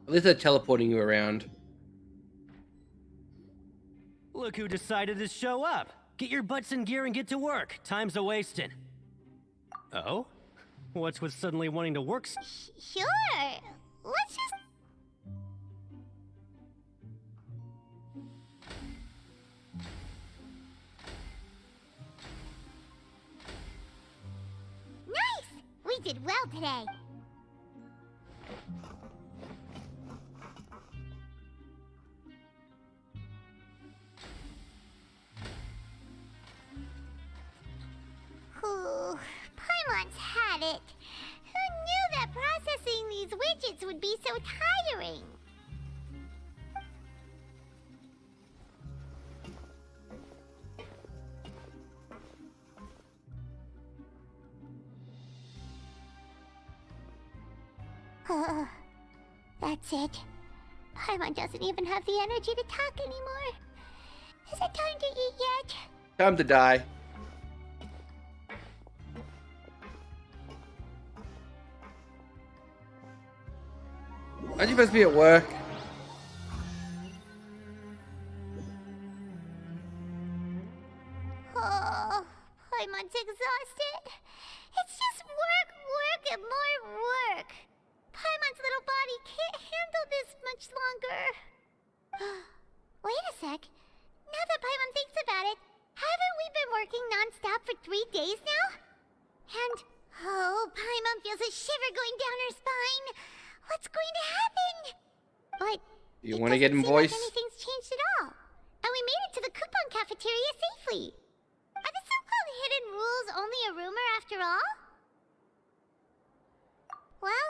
At least they're teleporting you around. Look who decided to show up. Get your butts in gear and get to work. Time's a-wasting. Oh? What's with suddenly wanting to work? Sure. Let's just... Nice! We did well today. Ooh, Paimon's had it. Who knew that processing these widgets would be so tiring? That's it. Paimon doesn't even have the energy to talk anymore. Is it time to eat yet? Time to die. Aren't you supposed to be at work? Oh, Paimon's exhausted. It's just work, work, and more work. Paimon's little body can't handle this much longer. Wait a sec. Now that Paimon thinks about it, haven't we been working non-stop for 3 days now? And, oh, Paimon feels a shiver going down her spine. What's going to happen? But You want to get in voice? like anything's changed at all. And we made it to the coupon cafeteria safely. Are the so-called hidden rules only a rumor after all? Well,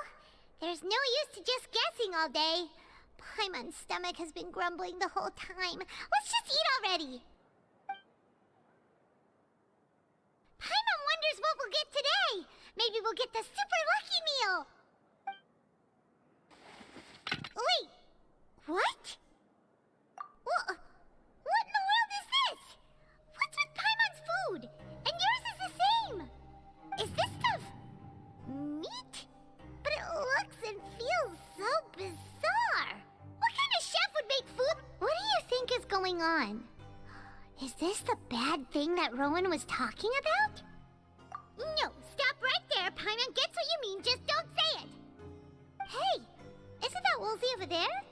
there's no use to just guessing all day. Paimon's stomach has been grumbling the whole time. Let's just eat already. Paimon wonders what we'll get today. Maybe we'll get the super lucky meal. Wait, what? What in the world is this? What's with Paimon's food? And yours is the same. Is this stuff meat? But it looks and feels so bizarre. What kind of chef would make food? What do you think is going on? Is this the bad thing that Rowan was talking about? No, stop right there. Paimon gets what you mean, just don't say it. Hey, isn't that Woolsey over there?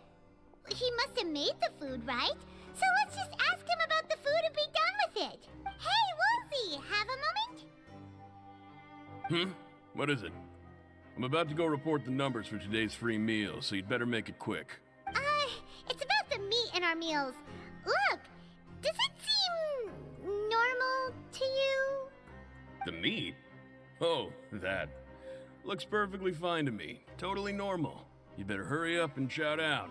He must have made the food, right? So let's just ask him about the food and be done with it. Hey, Woolsey, have a moment? What is it? I'm about to go report the numbers for today's free meal, so you'd better make it quick. It's about the meat in our meals. Look, does it seem normal to you? The meat? Oh, that. Looks perfectly fine to me. Totally normal. You better hurry up and shout out.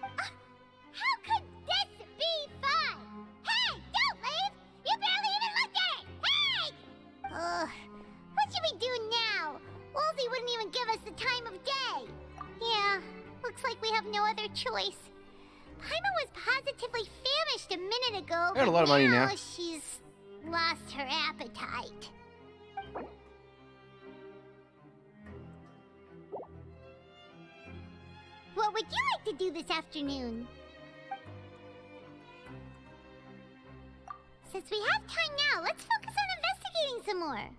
How could this be fun? Hey, don't leave! You barely even looked at it! Hey! What should we do now? Woolsey wouldn't even give us the time of day. Yeah, looks like we have no other choice. Paimon was positively famished a minute ago, I got a lot of money now. She's lost her appetite. What would you like to do this afternoon? Since we have time now, let's focus on investigating some more.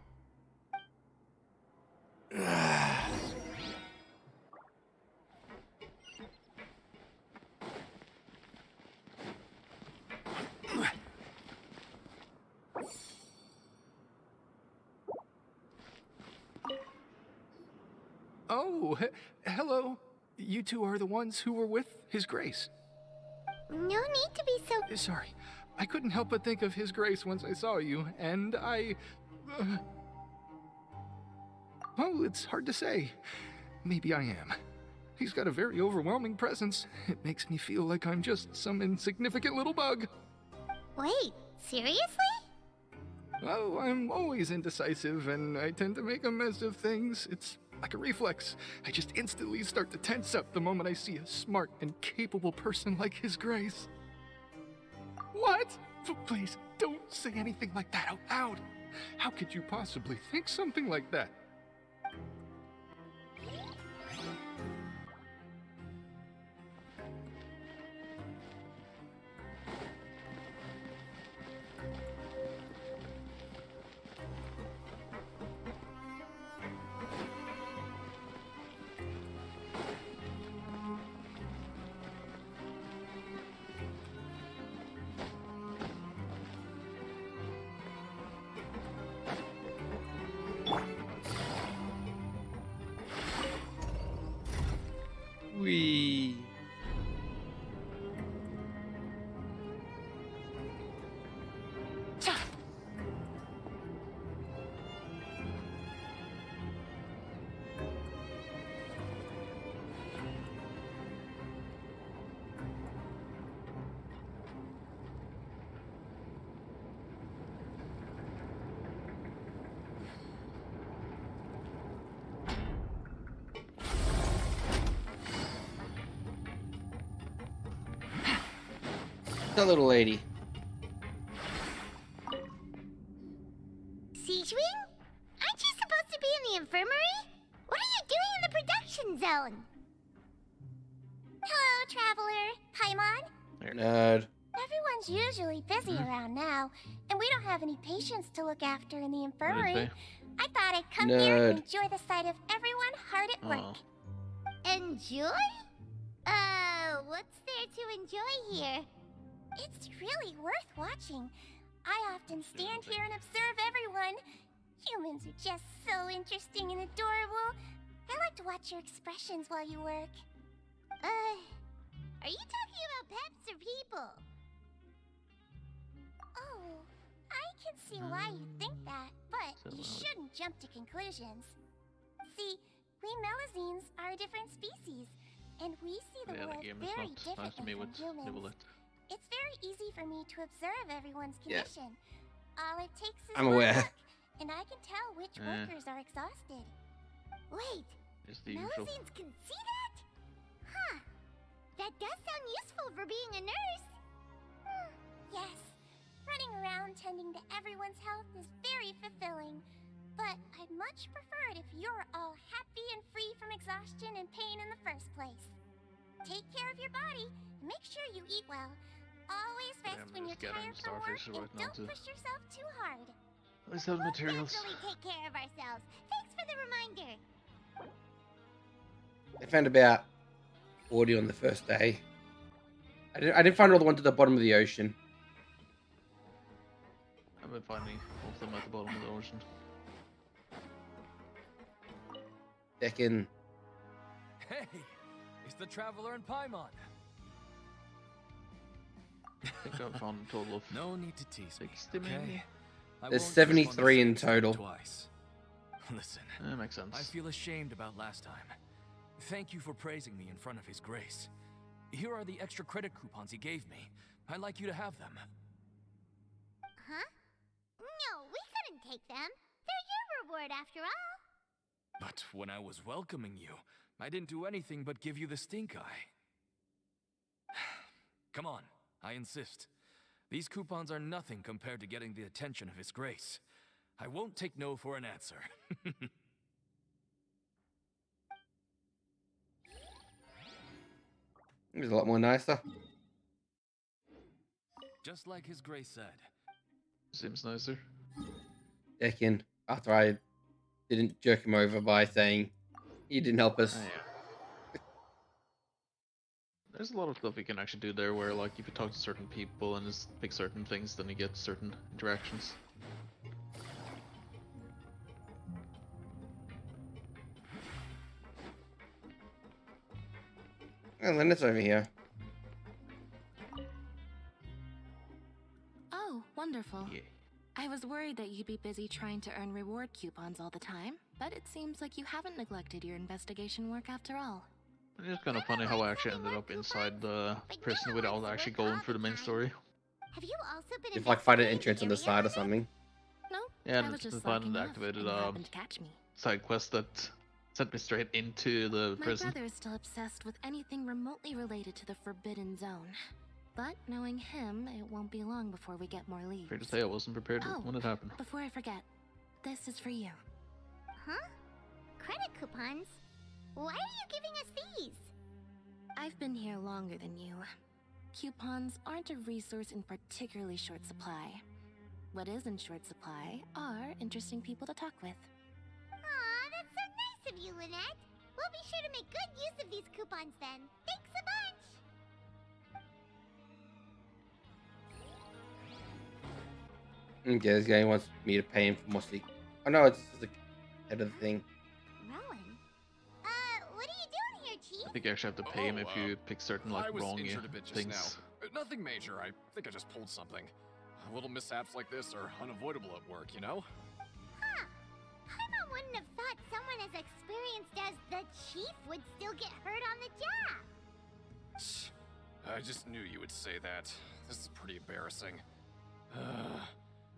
Oh, hello. You two are the ones who were with His Grace. No need to be so... Sorry. I couldn't help but think of His Grace once I saw you, and I... Well, it's hard to say. Maybe I am. He's got a very overwhelming presence. It makes me feel like I'm just some insignificant little bug. Wait, seriously? Oh, I'm always indecisive, and I tend to make a mess of things. It's like a reflex. I just instantly start to tense up the moment I see a smart and capable person like His Grace. What? Please, don't say anything like that out loud. How could you possibly think something like that? Wee. The little lady. Siegewing? Aren't you supposed to be in the infirmary? What are you doing in the production zone? Hello, Traveler. Paimon? Nerd. Everyone's usually busy around now, and we don't have any patients to look after in the infirmary. I thought I'd come here and enjoy the sight of everyone hard at work. Enjoy? What's there to enjoy here? It's really worth watching. I often stand here and observe everyone. Humans are just so interesting and adorable. I like to watch your expressions while you work. Are you talking about pets or people? Oh, I can see why you think that, but you shouldn't jump to conclusions. See, we Melazines are a different species, and we see the world very differently from humans. It's very easy for me to observe everyone's condition. All it takes is one look, and I can tell which workers are exhausted. Wait, Melazines can see that? Huh. That does sound useful for being a nurse. Yes. Running around tending to everyone's health is very fulfilling. But I'd much prefer it if you're all happy and free from exhaustion and pain in the first place. Take care of your body, and make sure you eat well. Always rest when you're tired from work, and don't push yourself too hard. Let's have materials. We'll definitely take care of ourselves. Thanks for the reminder. I found about 40 on the first day. I didn't find all the ones at the bottom of the ocean. I've been finding all of them at the bottom of the ocean. Second. Hey, it's the Traveler and Paimon. I think I found a total of no need to tease 60 maybe. Okay? There's 73 in total. Twice. Listen, that makes sense. I feel ashamed about last time. Thank you for praising me in front of His Grace. Here are the extra credit coupons he gave me. I'd like you to have them. Huh? No, we couldn't take them. They're your reward after all. But when I was welcoming you, I didn't do anything but give you the stink eye. Come on, I insist. These coupons are nothing compared to getting the attention of His Grace. I won't take no for an answer. It was a lot more nicer. Just like His Grace said. Seems nicer. Second, after I didn't jerk him over by saying he didn't help us. Oh, yeah. There's a lot of stuff you can actually do there where, like, if you talk to certain people and just pick certain things, then you get certain interactions. Oh, Linda's over here. Oh, wonderful. Yeah. I was worried that you'd be busy trying to earn reward coupons all the time, but it seems like you haven't neglected your investigation work after all. It's kind of funny how I actually ended up inside the prison without actually going through the main story. Have you also been If like find an entrance on the side or something. No, Yeah, I was just and slacking activated off and happened to catch me. side quest that sent me straight into the prison. My brother is still obsessed with anything remotely related to the Forbidden Zone. But knowing him, it won't be long before we get more leads. Fair to say I wasn't prepared when it happened. Before I forget, this is for you. Huh? Credit coupons? Why are you giving us these? I've been here longer than you. Coupons aren't a resource in particularly short supply. What is in short supply are interesting people to talk with. Aw, that's so nice of you, Lynette. We'll be sure to make good use of these coupons then. Thanks a bunch! Okay, this guy wants me to pay him for more Stik. Oh no, it's just the head of the thing. Rowan? What are you doing here, Chief? I think you actually have to pay him if you pick certain like I was wrong injured a bit just things. now. Nothing major. I think I just pulled something. Little mishaps like this are unavoidable at work, you know? Huh. Paimon wouldn't have thought someone as experienced as the Chief would still get hurt on the job. I just knew you would say that. This is pretty embarrassing.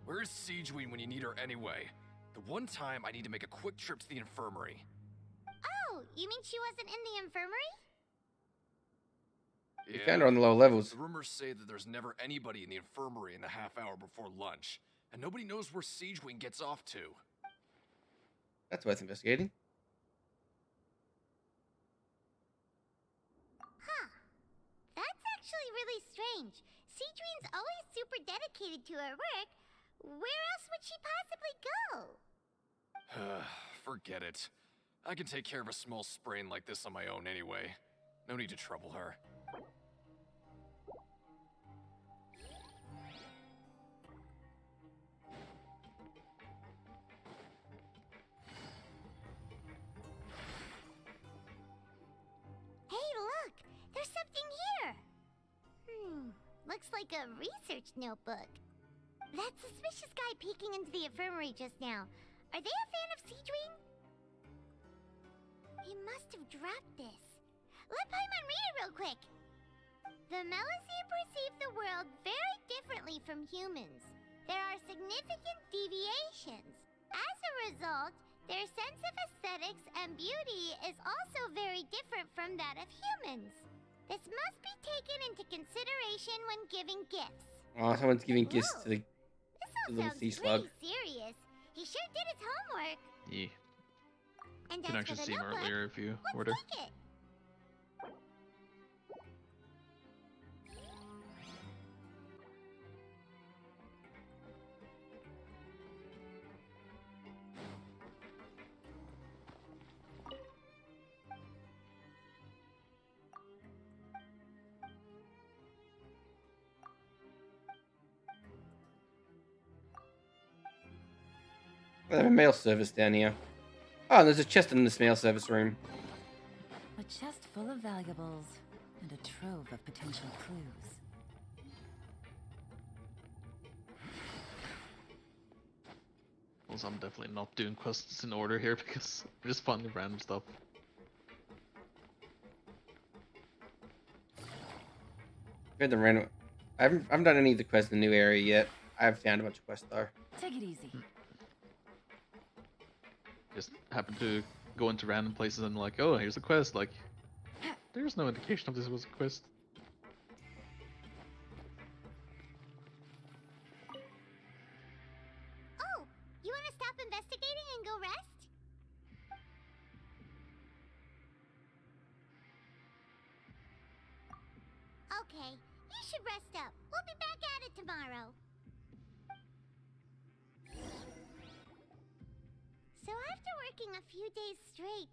Where is Siegeween when you need her anyway? The one time I need to make a quick trip to the infirmary. Oh, you mean she wasn't in the infirmary? You found her on the lower levels. The rumors say that there's never anybody in the infirmary in the half hour before lunch, and nobody knows where Siegeween gets off to. That's worth investigating. Huh. That's actually really strange. Siegeween's always super dedicated to her work. Where else would she possibly go? Forget it. I can take care of a small sprain like this on my own anyway. No need to trouble her. Hey, look! There's something here! Looks like a research notebook. That suspicious guy peeking into the infirmary just now. Are they a fan of Siegeween? He must have dropped this. Let Paimon read it real quick. The Melusine perceive the world very differently from humans. There are significant deviations. As a result, their sense of aesthetics and beauty is also very different from that of humans. This must be taken into consideration when giving gifts. Oh, someone's giving gifts to the little Sounds sea slug. pretty serious. He sure did his homework. Yeah. And You can as actually for the see him notebook, earlier if you let's order. take it. They have a mail service down here. Oh, and there's a chest in this mail service room. A chest full of valuables and a trove of potential clues. Also, I'm definitely not doing quests in order here because I'm just finding random stuff. Read the random. I haven't done any of the quests in the new area yet. I've found a bunch of quests though. Take it easy. Just happen to go into random places and like, oh, here's a quest. Like, there's no indication of this was a quest. Oh, you want to stop investigating and go rest? Okay, you should rest up. We'll be back at it tomorrow. So after working a few days straight,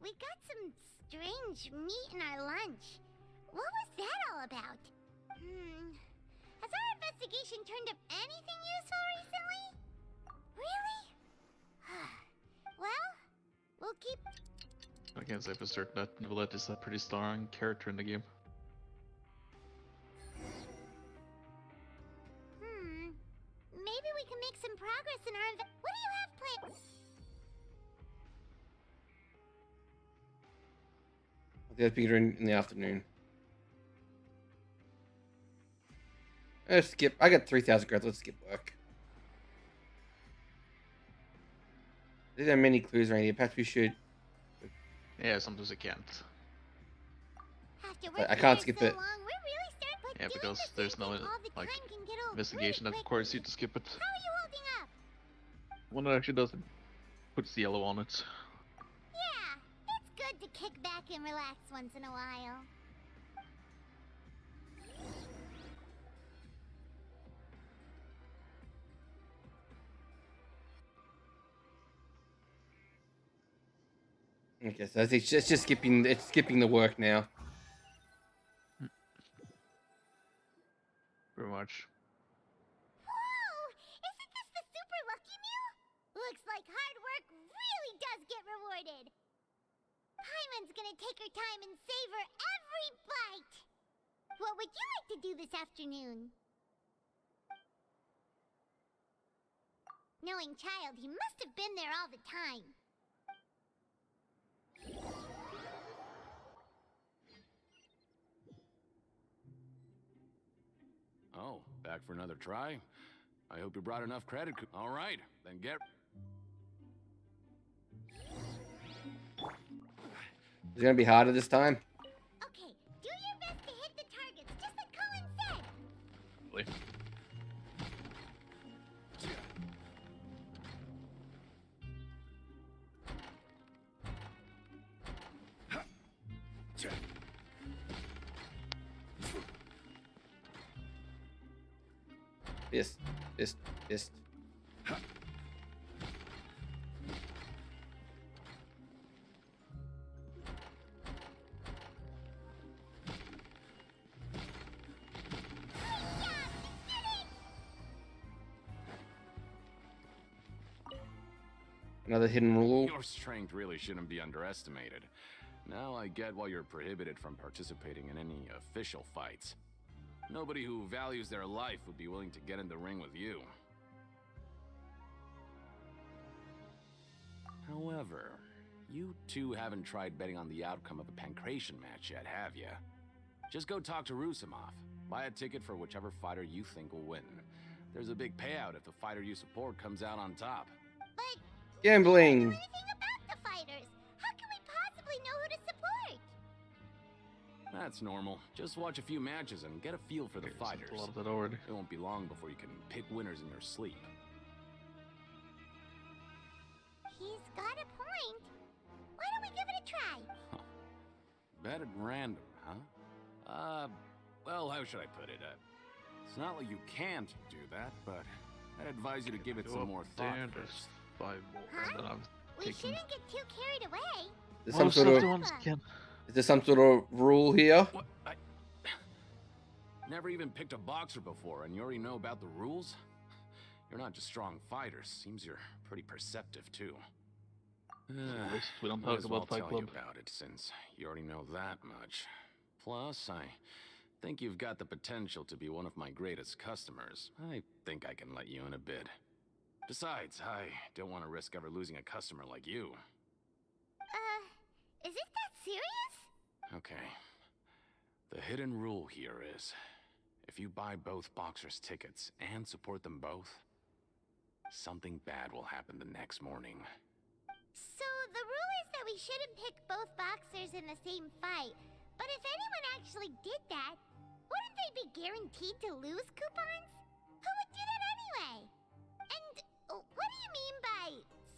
we got some strange meat in our lunch. What was that all about? Has our investigation turned up anything useful recently? Really? Well, we'll keep... I can't say for certain that Novelette is a pretty strong character in the game. Maybe we can make some progress in our What do you have planned? I'll be in the afternoon. Let's skip. I got 3,000 credits. Let's skip work. There are many clues or anything. Perhaps we should. Yeah, sometimes I can't. I can't skip it. Yeah, because there's no like investigation that requires you to skip it. How are you holding up? One that actually doesn't puts yellow on it. Yeah, it's good to kick back and relax once in a while. Okay, so it's just skipping. It's skipping the work now. Pretty much. Whoa! Isn't this the super lucky meal? Looks like hard work really does get rewarded. Paimon's gonna take her time and savor every bite. What would you like to do this afternoon? Knowing child, he must have been there all the time. Oh, back for another try? I hope you brought enough credit. All right, then get... It's gonna be harder this time. Okay, do your best to hit the targets, just like Colin said. Really? Fist. Another hidden rule. Your strength really shouldn't be underestimated. Now I get why you're prohibited from participating in any official fights. Nobody who values their life would be willing to get in the ring with you. However, you two haven't tried betting on the outcome of a pancration match yet, have ya? Just go talk to Rusimov. Buy a ticket for whichever fighter you think will win. There's a big payout if the fighter you support comes out on top. But gambling. we don't know anything about the fighters. How can we possibly know who to support? That's normal. Just watch a few matches and get a feel for the fighters. A lot of that already. It won't be long before you can pick winners in your sleep. He's got a point. Why don't we give it a try? Huh. Bet at random, huh? Well, how should I put it? It's not like you can't do that, but I'd advise you to give it some more thought first. 5 more, and then I'm We taking... shouldn't get too carried away. Is there some sort of rule here? What? Never even picked a boxer before, and you already know about the rules? You're not just strong fighters. Seems you're pretty perceptive, too. At least we don't Might talk as well about Fight tell Club. you about it, since you already know that much. Plus, I think you've got the potential to be one of my greatest customers. I think I can let you in a bid. Besides, I don't want to risk ever losing a customer like you. Is it that serious? Okay. The hidden rule here is, if you buy both boxers' tickets and support them both, something bad will happen the next morning. So the rule is that we shouldn't pick both boxers in the same fight. But if anyone actually did that, wouldn't they be guaranteed to lose coupons? Who would do that anyway? And what do you mean by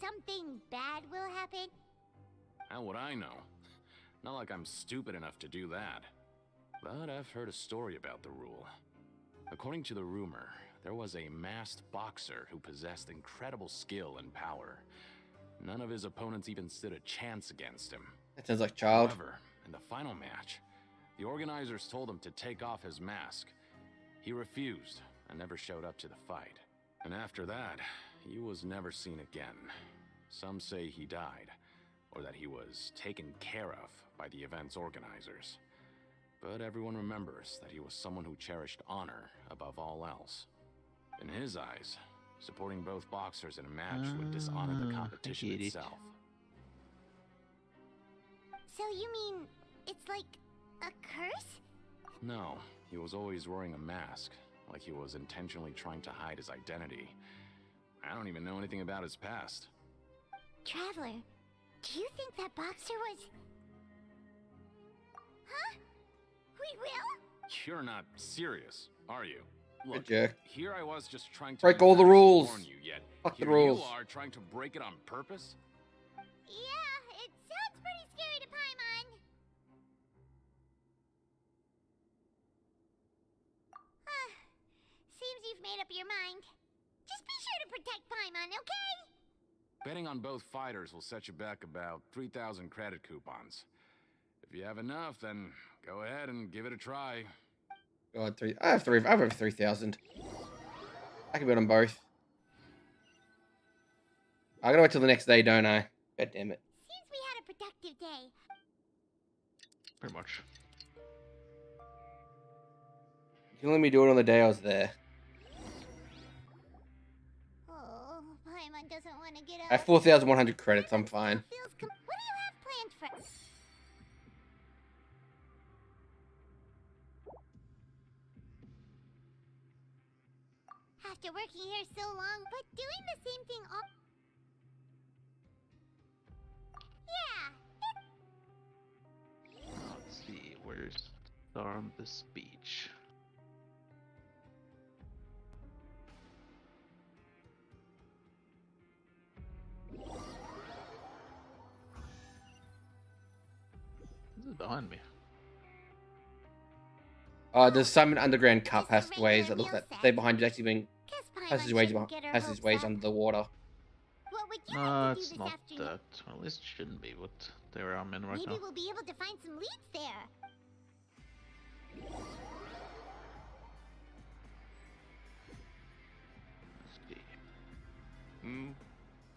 something bad will happen? How would I know? Not like I'm stupid enough to do that. But I've heard a story about the rule. According to the rumor, there was a masked boxer who possessed incredible skill and power. None of his opponents even stood a chance against him. That sounds like child. However, in the final match, the organizers told him to take off his mask. He refused and never showed up to the fight. And after that, he was never seen again. Some say he died, or that he was taken care of by the event's organizers. But everyone remembers that he was someone who cherished honor above all else. In his eyes, supporting both boxers in a match would dishonor the competition itself. So you mean it's like a curse? No, he was always wearing a mask, like he was intentionally trying to hide his identity. I don't even know anything about his past. Traveler, do you think that boxer was... Huh? We will? You're not serious, are you? Look, Jack. here I was just trying to Break all the rules. warn you, yet Fuck the here rules. you are trying to break it on purpose? Yeah, it sounds pretty scary to Paimon. Seems you've made up your mind. Just be sure to protect Paimon, okay? Betting on both fighters will set you back about 3,000 credit coupons. If you have enough, then go ahead and give it a try. God, I have 3,000. I can bet on both. I gotta wait till the next day, don't I? God damn it. Seems we had a productive day. Pretty much. You can let me do it on the day I was there. Oh, Paimon doesn't want to get up. I have 4,100 credits. I'm fine. What do you have planned for? After working here so long, but doing the same thing all... Yeah. Let's see, where's on this beach? This is behind me. The Summon Underground Cup passageways that look like stay behind you actually being passageways under the water. No, it's not that. Well, at least it shouldn't be, but there I'm in right now. Maybe we'll be able to find some leads there.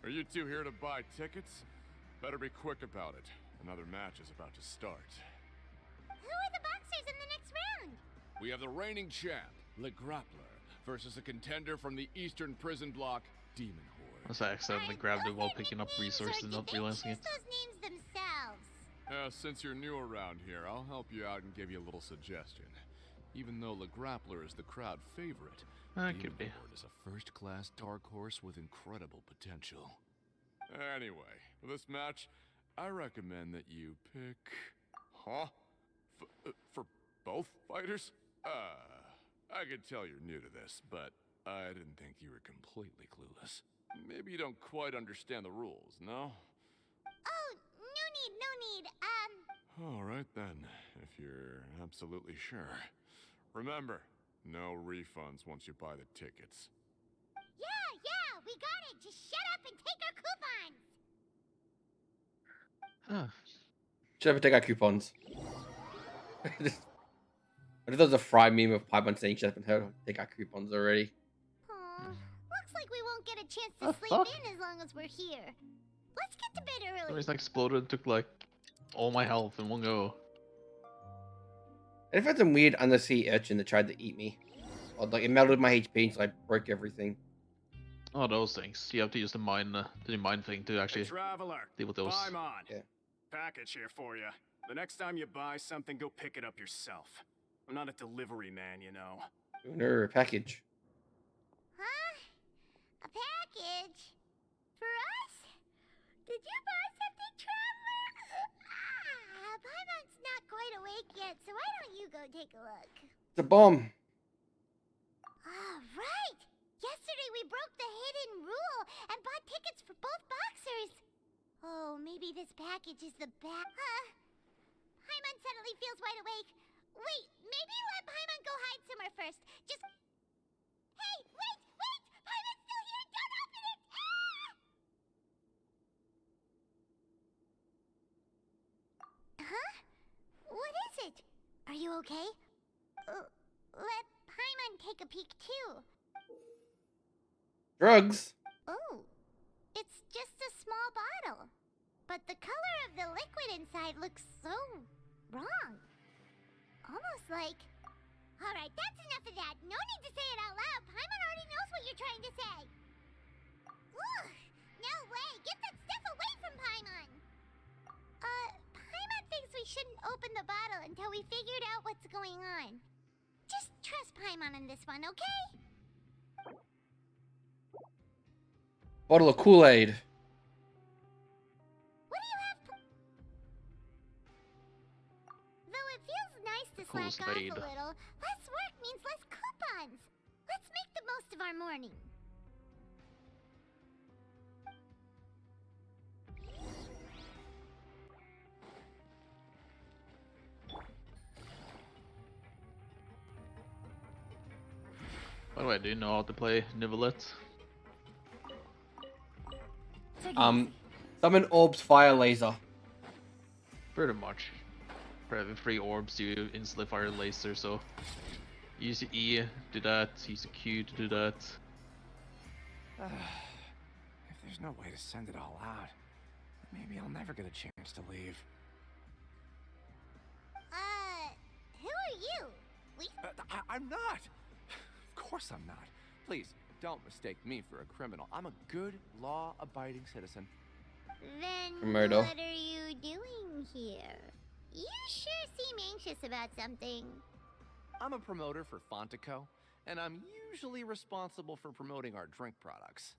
Are you two here to buy tickets? Better be quick about it. Another match is about to start. Who are the boxers in the next round? We have the reigning champ, Le Grappler, versus a contender from the Eastern Prison Block, Demon Horde. I accidentally grabbed it while picking up resources, not realizing it. Those names themselves. Since you're new around here, I'll help you out and give you a little suggestion. Even though Le Grappler is the crowd favorite, could be. Horde is a first-class dark horse with incredible potential. Anyway, for this match, I recommend that you pick... Huh? For both fighters? I could tell you're new to this, but I didn't think you were completely clueless. Maybe you don't quite understand the rules, no? Oh, no need. All right then, if you're absolutely sure. Remember, no refunds once you buy the tickets. Yeah, we got it. Just shut up and take our coupons. Shut up and take our coupons. I thought there was a Fry meme of Paimon saying shut up and take our coupons already. Looks like we won't get a chance to sleep in as long as we're here. Let's get to bed early. It just exploded and took like all my health in one go. I found some weird undersea urchin that tried to eat me. Or like it melted my HP, so I broke everything. Oh, those things. You have to use the mine thing to actually deal with those. Paimon. Yeah. Package here for you. The next time you buy something, go pick it up yourself. I'm not a delivery man, you know. No, package. Huh? A package? For us? Did you buy something, Traveler? Paimon's not quite awake yet, so why don't you go take a look? It's a bomb. Right! Yesterday we broke the hidden rule and bought tickets for both boxers. Oh, maybe this package is the back. Paimon suddenly feels wide awake. Wait, maybe let Paimon go hide somewhere first. Just... Hey, wait! Paimon's still here! Don't open it! Huh? What is it? Are you okay? Let Paimon take a peek too. Drugs. Oh, it's just a small bottle. But the color of the liquid inside looks so wrong. Almost like... Alright, that's enough of that. No need to say it out loud. Paimon already knows what you're trying to say. Ugh, no way. Get that stuff away from Paimon. Paimon thinks we shouldn't open the bottle until we figured out what's going on. Just trust Paimon on this one, okay? Bottle of Kool-Aid. What do you have? Though it feels nice to slack off a little, less work means less coupons. Let's make the most of our morning. By the way, do you know how to play Nivelette? Summon Orb's Fire Laser. Pretty much. For having 3 orbs, you instantly fire a laser, so use your E, do that, use the Q to do that. If there's no way to send it all out, maybe I'll never get a chance to leave. I'm not. Of course I'm not. Please, don't mistake me for a criminal. I'm a good, law-abiding citizen. Then Murder. what are you doing here? You sure seem anxious about something. I'm a promoter for Fontico, and I'm usually responsible for promoting our drink products.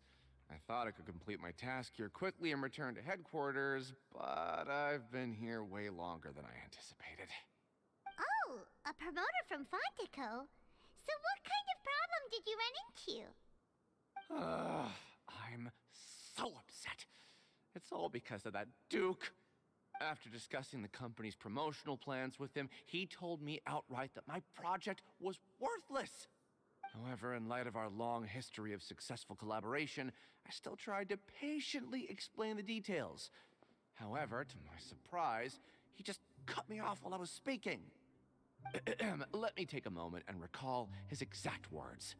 I thought I could complete my task here quickly and return to headquarters, but I've been here way longer than I anticipated. Oh, a promoter from Fontico? So what kind of problem did you run into? I'm so upset. It's all because of that Duke. After discussing the company's promotional plans with him, he told me outright that my project was worthless. However, in light of our long history of successful collaboration, I still tried to patiently explain the details. However, to my surprise, he just cut me off while I was speaking. Let me take a moment and recall his exact words.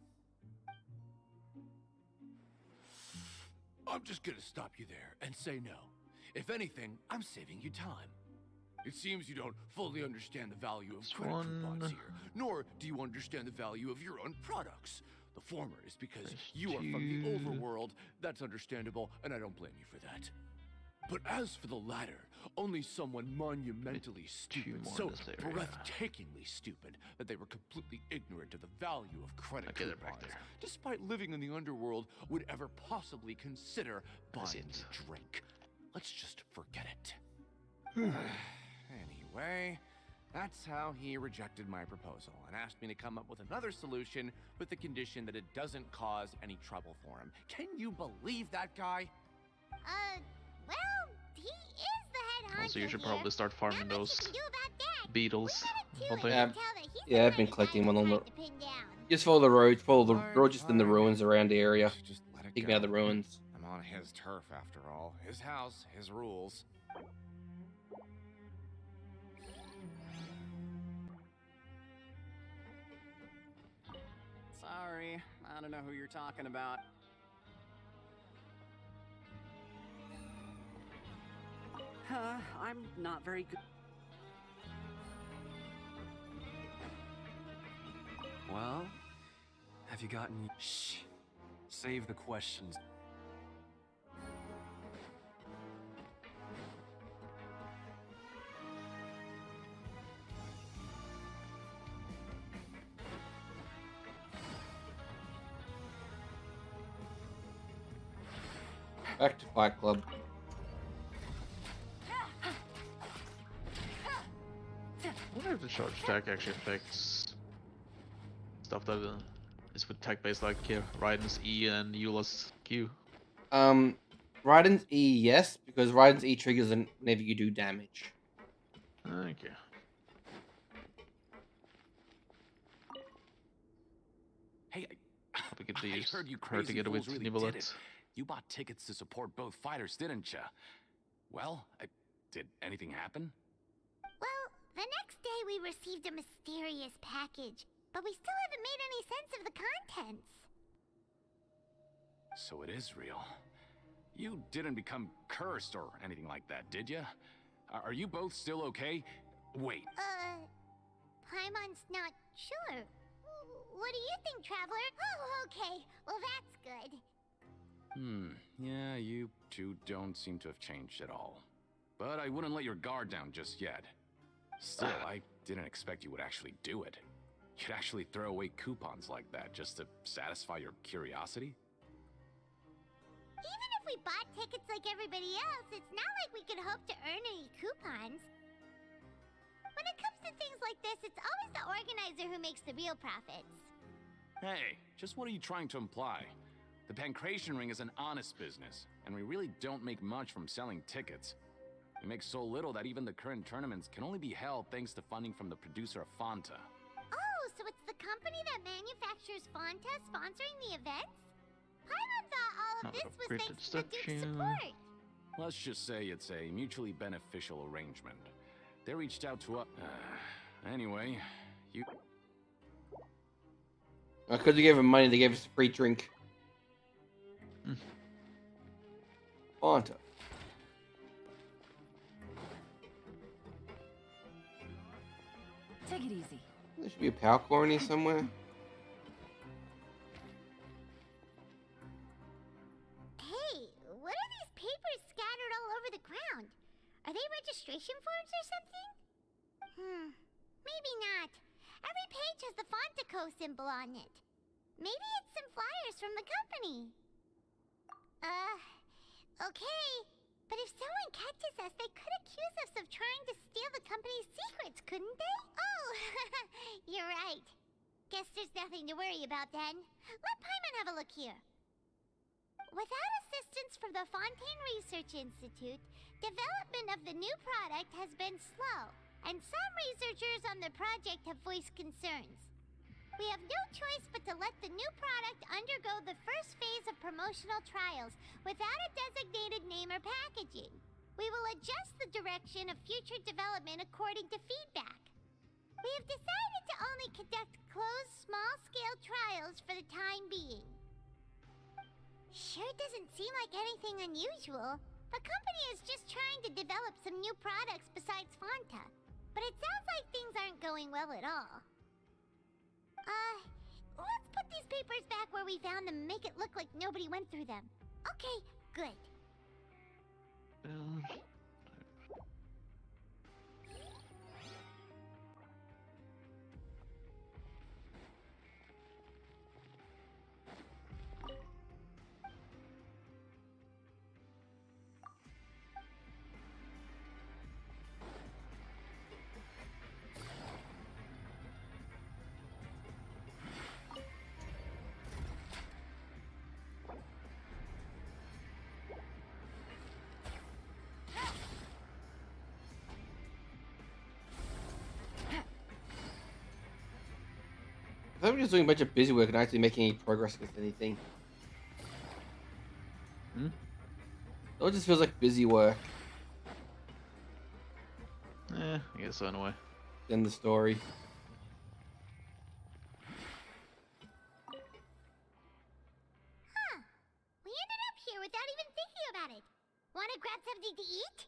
I'm just gonna stop you there and say no. If anything, I'm saving you time. It seems you don't fully understand the value of credit coupons here, nor do you understand the value of your own products. The former is because you are from the overworld. That's understandable, and I don't blame you for that. But as for the latter, only someone monumentally stupid, so breathtakingly stupid that they were completely ignorant of the value of credit coupons, despite living in the underworld, would ever possibly consider buying a drink. Let's just forget it. Anyway, that's how he rejected my proposal and asked me to come up with another solution with the condition that it doesn't cause any trouble for him. Can you believe that guy? Well, he is the head honcho. Also, you should probably start farming those beetles. Yeah, I've been collecting one on the. Just follow the road, just in the ruins around the area. Take me out of the ruins. I'm on his turf after all. His house, his rules. Sorry, I don't know who you're talking about. I'm not very good. Well, have you gotten... Shh. Save the questions. Back to Fight Club. I wonder if the charge attack actually affects stuff that is with tech based, like Raiden's E and Eula's Q. Raiden's E, yes, because Raiden's E triggers whenever you do damage. Okay. Hey, we could I heard you her to crazy get away fools with really Nivelet. did it. You bought tickets to support both fighters, didn't ya? Well, did anything happen? Well, the next day we received a mysterious package, but we still haven't made any sense of the contents. So it is real. You didn't become cursed or anything like that, did ya? Are you both still okay? Wait. Paimon's not sure. What do you think, Traveler? Oh, okay. Well, that's good. Yeah, you two don't seem to have changed at all. But I wouldn't let your guard down just yet. Still, I didn't expect you would actually do it. You'd actually throw away coupons like that just to satisfy your curiosity? Even if we bought tickets like everybody else, it's not like we could hope to earn any coupons. When it comes to things like this, it's always the organizer who makes the real profits. Hey, just what are you trying to imply? The Pancration Ring is an honest business, and we really don't make much from selling tickets. We make so little that even the current tournaments can only be held thanks to funding from the producer of Fanta. Oh, so it's the company that manufactures Fanta sponsoring the events? Paimon thought all of this was thanks to the Duke's support. Let's just say it's a mutually beneficial arrangement. They reached out to us. Anyway, you... Because they gave him money, they gave us a free drink. Fanta. Take it easy. There should be a power core in here somewhere. Hey, what are these papers scattered all over the ground? Are they registration forms or something? Maybe not. Every page has the Fontico symbol on it. Maybe it's some flyers from the company. Okay. But if someone catches us, they could accuse us of trying to steal the company's secrets, couldn't they? Oh, you're right. Guess there's nothing to worry about then. Let Paimon have a look here. Without assistance from the Fontaine Research Institute, development of the new product has been slow, and some researchers on the project have voiced concerns. We have no choice but to let the new product undergo the first phase of promotional trials without a designated name or packaging. We will adjust the direction of future development according to feedback. We have decided to only conduct closed, small-scale trials for the time being. Sure doesn't seem like anything unusual. The company is just trying to develop some new products besides Fanta. But it sounds like things aren't going well at all. Let's put these papers back where we found them and make it look like nobody went through them. Okay, good. I thought we were just doing a bunch of busy work and not actually making any progress with anything. It all just feels like busy work. I guess so in a way. End the story. We ended up here without even thinking about it. Wanna grab something to eat?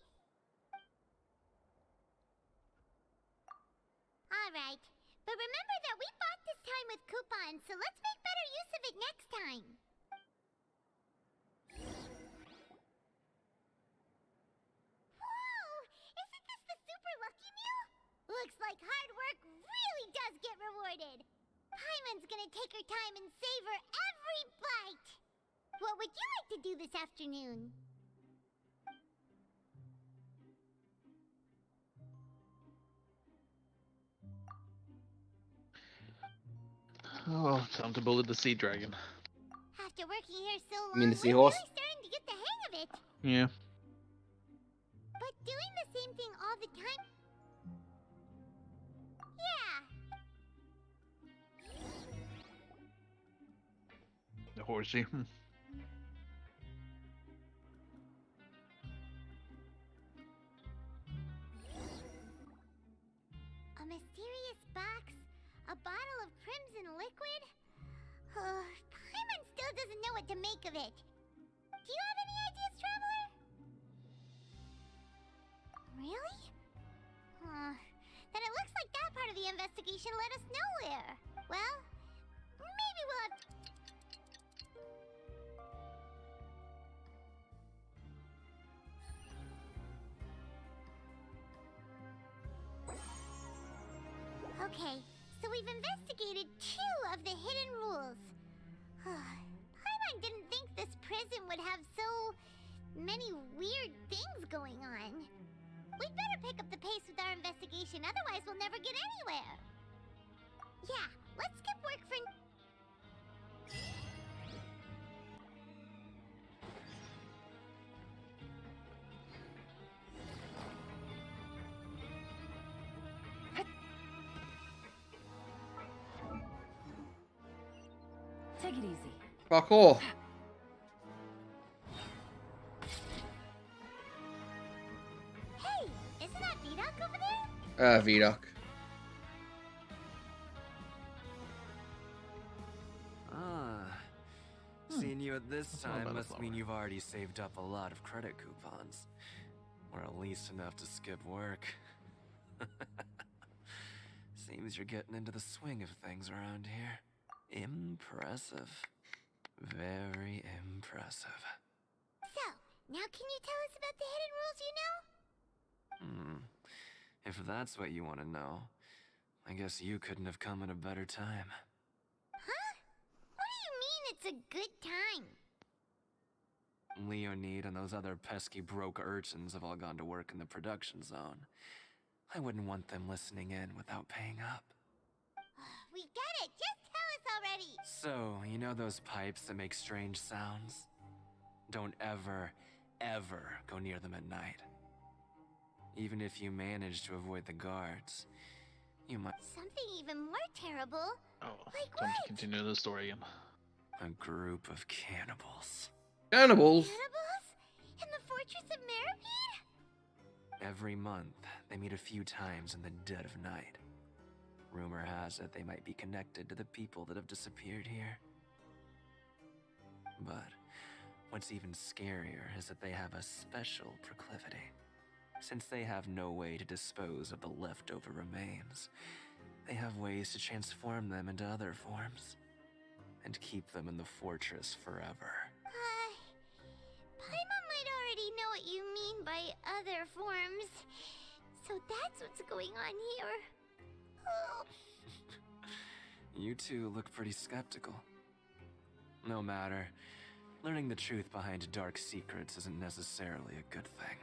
Alright, but remember that we bought this time with coupons, so let's make better use of it next time. Whoa! Isn't this the super lucky meal? Looks like hard work really does get rewarded. Paimon's gonna take her time and savor every bite. What would you like to do this afternoon? Oh, time to bullet the sea dragon. After working here so long, You mean the we're seahorse? really starting to get the hang of it. Yeah. But doing the same thing all the time? Yeah. The horsey. A mysterious box? A bottle of crimson liquid? Paimon still doesn't know what to make of it. Do you have any ideas, Traveler? Really? Then it looks like that part of the investigation led us nowhere. Well, maybe we'll have... Okay, so we've investigated 2 of the hidden rules. Paimon didn't think this prison would have so many weird things going on. We'd better pick up the pace with our investigation, otherwise we'll never get anywhere. Yeah, let's skip work for... Take it easy. Parkour. Hey, isn't that VOD over there? VOD. Seeing you at this That's not time bad must flower. mean you've already saved up a lot of credit coupons. Or at least enough to skip work. Seems you're getting into the swing of things around here. Impressive. Very impressive. So, now can you tell us about the hidden rules you know? If that's what you want to know, I guess you couldn't have come at a better time. Huh? What do you mean it's a good time? Leonid and those other pesky broke urchins have all gone to work in the production zone. I wouldn't want them listening in without paying up. We get it! Just tell us already! So, you know those pipes that make strange sounds? Don't ever, ever go near them at night. Even if you manage to avoid the guards, you might... Something even more terrible? Oh, like time what? to continue the story again. A group of cannibals. Cannibals? Cannibals? In the Fortress of Meripede? Every month, they meet a few times in the dead of night. Rumor has it they might be connected to the people that have disappeared here. But what's even scarier is that they have a special proclivity. Since they have no way to dispose of the leftover remains, they have ways to transform them into other forms and keep them in the fortress forever. Paimon might already know what you mean by other forms. So that's what's going on here. Oh. You two look pretty skeptical. No matter, learning the truth behind dark secrets isn't necessarily a good thing.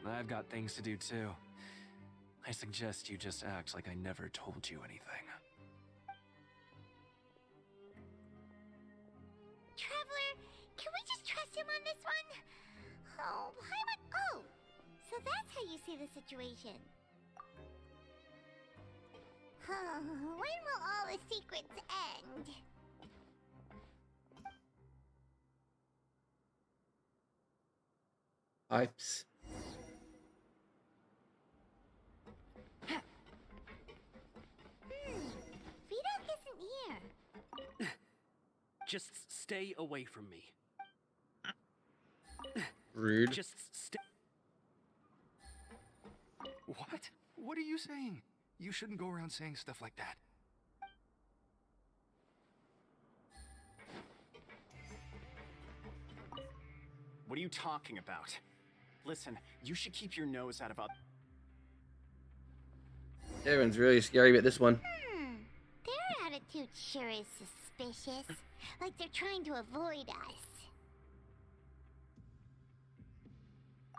I've got things to do too. I suggest you just act like I never told you anything. Traveler, can we just trust him on this one? Oh, Paimon. Oh, so that's how you see the situation. When will all the secrets end? Pipes. Vidok isn't here. Just stay away from me. Rude. Just stay. What? What are you saying? You shouldn't go around saying stuff like that. What are you talking about? Listen, you should keep your nose out of Everyone's really scary about this one. Their attitude sure is suspicious. Like they're trying to avoid us.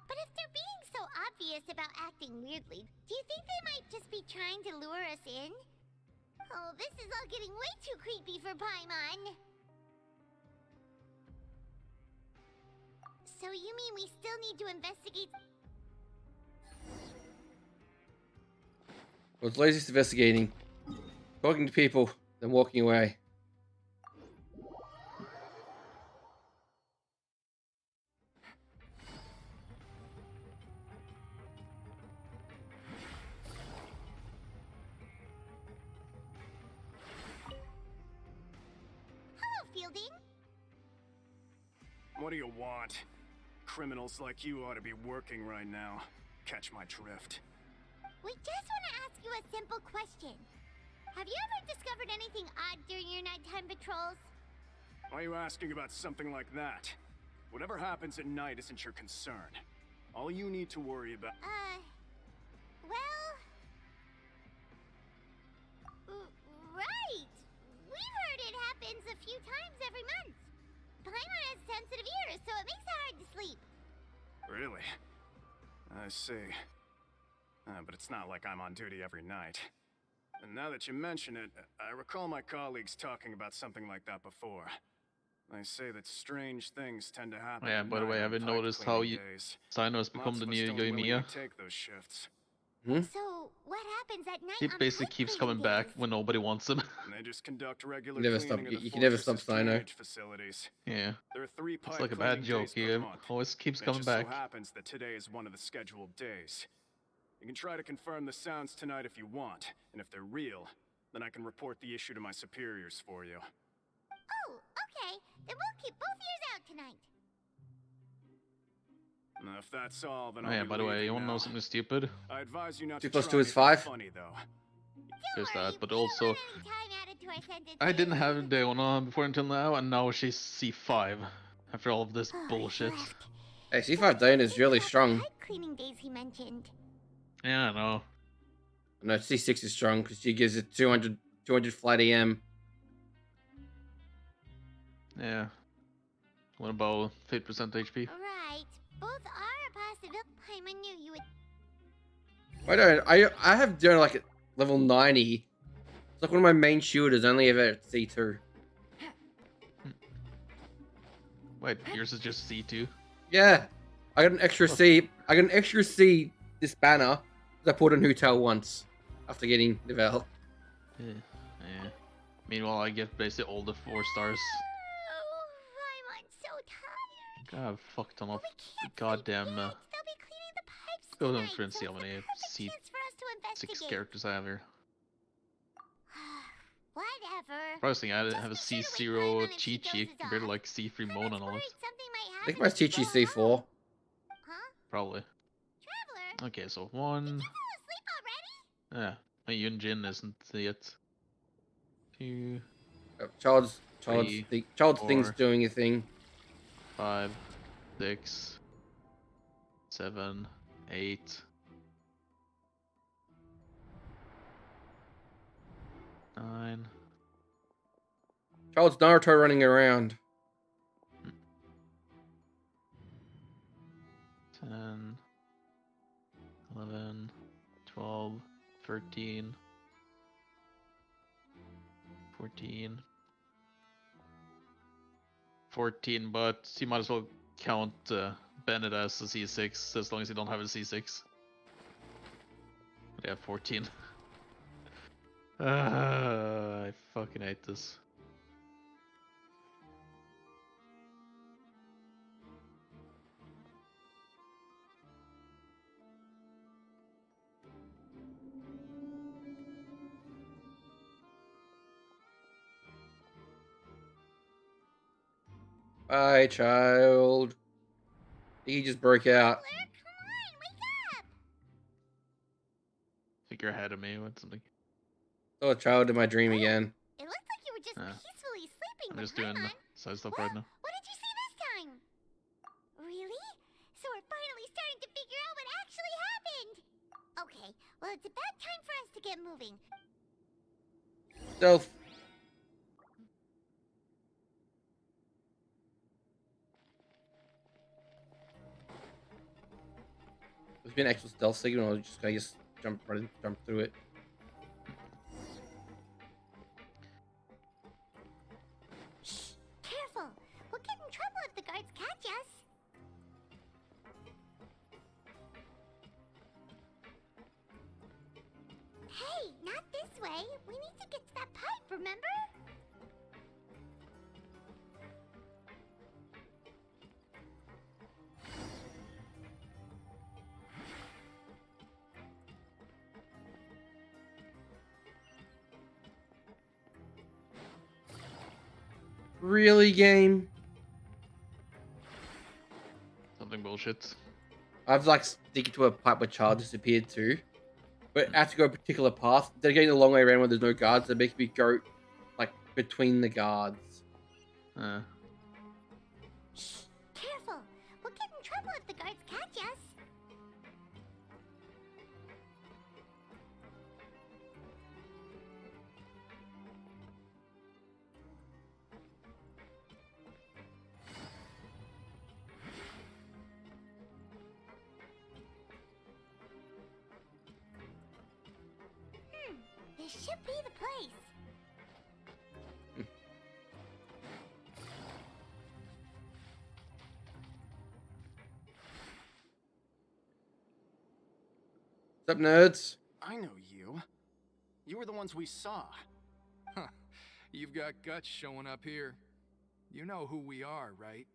But if they're being so obvious about acting weirdly, do you think they might just be trying to lure us in? Oh, this is all getting way too creepy for Paimon. So you mean we still need to investigate? Well, it's laziest investigating. Talking to people, then walking away. Hello, Fielding. What do you want? Criminals like you ought to be working right now. Catch my drift. We just want to ask you a simple question. Have you ever discovered anything odd during your nighttime patrols? Why are you asking about something like that? Whatever happens at night isn't your concern. All you need to worry about... Well... right! We've heard it happens a few times every month. Paimon has sensitive ears, so it makes it hard to sleep. Really? I see. But it's not like I'm on duty every night. And now that you mention it, I recall my colleagues talking about something like that before. They say that strange things tend to happen. Yeah, by the way, I haven't noticed how Sino has become the new Yoimiya. Take those shifts. So, what happens at night? He basically keeps coming back when nobody wants him. And they just conduct regular You can never stop Sino. Facilities. Yeah. There are 3 It's like a bad joke. He always keeps coming back. It just so happens that today is one of the scheduled days. You can try to confirm the sounds tonight if you want, and if they're real, then I can report the issue to my superiors for you. Oh, okay. Then we'll keep both ears out tonight. Now, if that's all, then Oh yeah, by the way, you wanna know something stupid? I advise you not 2 to plus try 2 is anything 5. funny, though. there's that, but also I didn't have Deona before until now, and now she's C5 after all of this bullshit. Hey, C5 Deona is really strong. Cleaning days he mentioned. Yeah, I know. No, C6 is strong because she gives it 200 flat EM. Yeah. What about 50% HP? Right. Both are a possibility. I knew you would. I don't. I have Deona like at level 90. It's like one of my main shooters, only ever at C2. Wait, yours is just C2? Yeah. I got an extra C. I got an extra C this banner that I put on Hotel once after getting developed. Yeah. Yeah. Meanwhile, I get basically all the 4 stars. Oh, I'm so tired. God, fuck ton of goddamn. Go down and see how many C6 characters I have here. Whatever. Surprising, I have a C0 Chi-Chi compared to like C3 Mona and all that. I think my Chi-Chi C4. Probably. Okay, so 1. Yeah, my Yunjin isn't yet. 2. Child's 3, thing's 4, doing a thing. 5, 6, 7, 8. 9. Child's Naruto running around. 10, 11, 12, 13, 14. 14, but you might as well count Bennett as a C6 as long as you don't have a C6. Yeah, 14. I fucking hate this. Bye, child. He just broke out. I think you're ahead of me with something. Saw a child in my dream again. It looks like you were just peacefully sleeping. I'm just doing side stuff right now. What did you see this time? Really? So we're finally starting to figure out what actually happened. Okay, well it's about time for us to get moving. Stealth. There's been an actual stealth signal. I was just gonna jump through it. Shh! Careful! We'll get in trouble if the guards catch us. Hey, not this way. We need to get to that pipe, remember? Really, game? Something bullshit. I've like sticking to a pipe where child disappeared too. But I have to go a particular path. They're getting a long way around where there's no guards. That makes me go like between the guards. Shh! Careful! We'll get in trouble if the guards catch us. This should be the place. What's up, nerds? I know you. You were the ones we saw. Huh. You've got guts showing up here. You know who we are, right?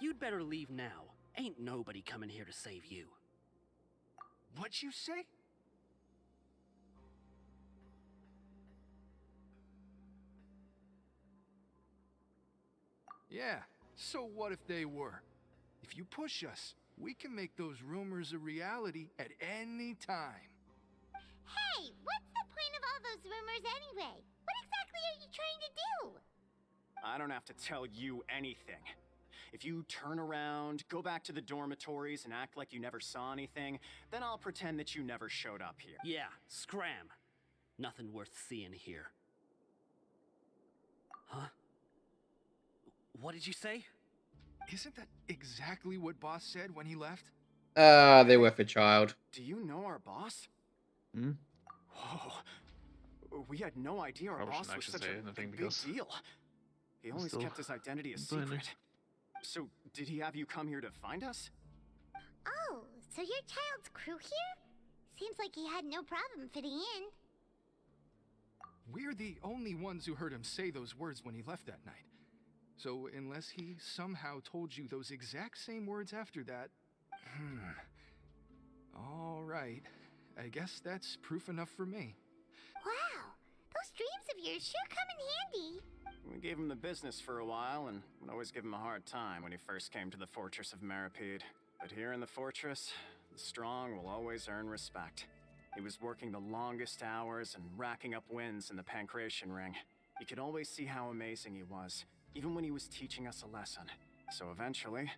You'd better leave now. Ain't nobody coming here to save you. What'd you say? Yeah, so what if they were? If you push us, we can make those rumors a reality at any time. Hey, what's the point of all these rumors anyway? What exactly are you trying to do? I don't have to tell you anything. If you turn around, go back to the dormitories, and act like you never saw anything, then I'll pretend that you never showed up here. Yeah, scram. Nothing worth seeing here. Huh? What did you say? Isn't that exactly what Boss said when he left? They were for child. Do you know our boss? Hmm? Oh, we had no idea our Probably boss shouldn't was actually such say a anything big because deal. He always still kept his identity a doing it. secret. So, did he have you come here to find us? Oh, so your child's crew here? Seems like he had no problem fitting in. We're the only ones who heard him say those words when he left that night. So unless he somehow told you those exact same words after that... All right. I guess that's proof enough for me. Wow, those dreams of yours sure come in handy. We gave him the business for a while, and would always give him a hard time when he first came to the Fortress of Meripede. But here in the fortress, the strong will always earn respect. He was working the longest hours and racking up wins in the Pancration Ring. You could always see how amazing he was, even when he was teaching us a lesson. So eventually,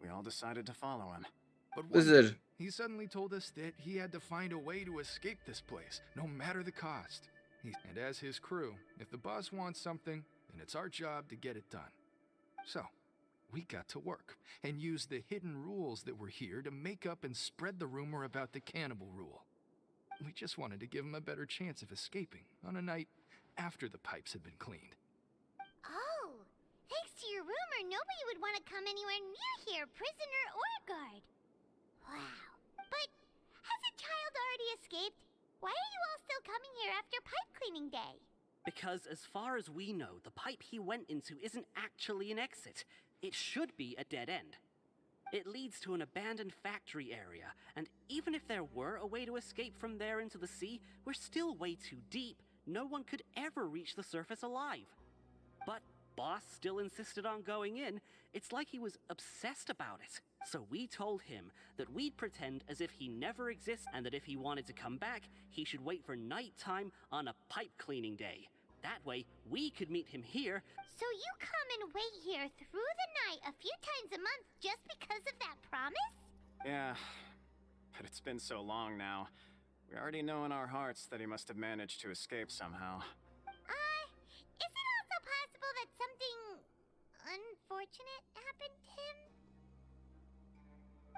we all decided to follow him. But Wizard. He suddenly told us that he had to find a way to escape this place, no matter the cost. And as his crew, if the boss wants something, then it's our job to get it done. So, we got to work, and used the hidden rules that were here to make up and spread the rumor about the cannibal rule. We just wanted to give him a better chance of escaping on a night after the pipes had been cleaned. Oh, thanks to your rumor, nobody would want to come anywhere near here, prisoner or guard. Wow. But has a child already escaped? Why are you all still coming here after pipe cleaning day? Because as far as we know, the pipe he went into isn't actually an exit. It should be a dead end. It leads to an abandoned factory area, and even if there were a way to escape from there into the sea, we're still way too deep. No one could ever reach the surface alive. But Boss still insisted on going in. It's like he was obsessed about it. So we told him that we'd pretend as if he never exists, and that if he wanted to come back, he should wait for nighttime on a pipe cleaning day. That way, we could meet him here. So you come and wait here through the night a few times a month just because of that promise? Yeah, but it's been so long now. We already know in our hearts that he must have managed to escape somehow. Is it also possible that something unfortunate happened to him?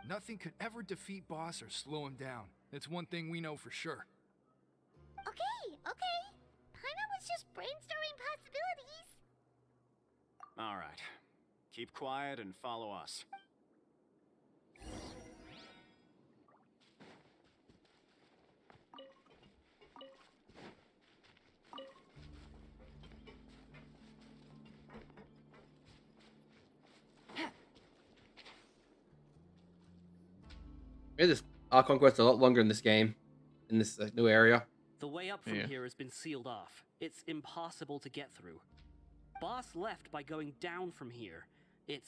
Nothing could ever defeat Boss or slow him down. That's one thing we know for sure. Okay. Paimon was just brainstorming possibilities. All right. Keep quiet and follow us. This conquest a lot longer in this game, in this new area. The way up from here has been sealed off. It's impossible to get through. Boss left by going down from here. It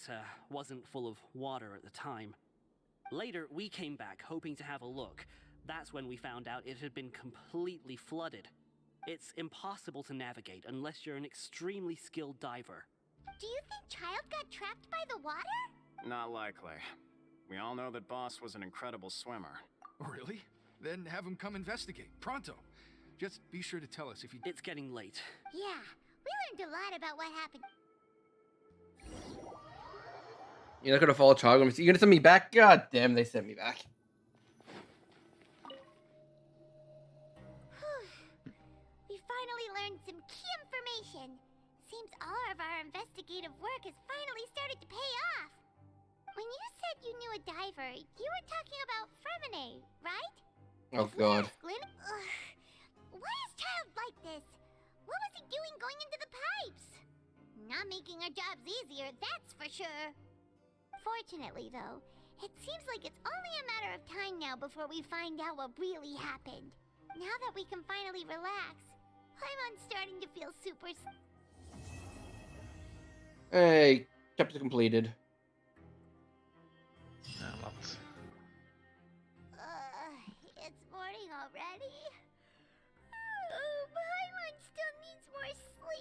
wasn't full of water at the time. Later, we came back hoping to have a look. That's when we found out it had been completely flooded. It's impossible to navigate unless you're an extremely skilled diver. Do you think Child got trapped by the water? Not likely. We all know that Boss was an incredible swimmer. Really? Then have him come investigate. Pronto. Just be sure to tell us if you... It's getting late. Yeah, we learned a lot about what happened. You're not gonna follow Child. You're gonna send me back? God damn, they sent me back. We finally learned some key information. Seems all of our investigative work has finally started to pay off. When you said you knew a diver, you were talking about Fremine, right? Oh god. Why is Child like this? What was he doing going into the pipes? Not making our jobs easier, that's for sure. Fortunately, though, it seems like it's only a matter of time now before we find out what really happened. Now that we can finally relax, I'm starting to feel super... Hey, chapter completed. It's morning already? Oh,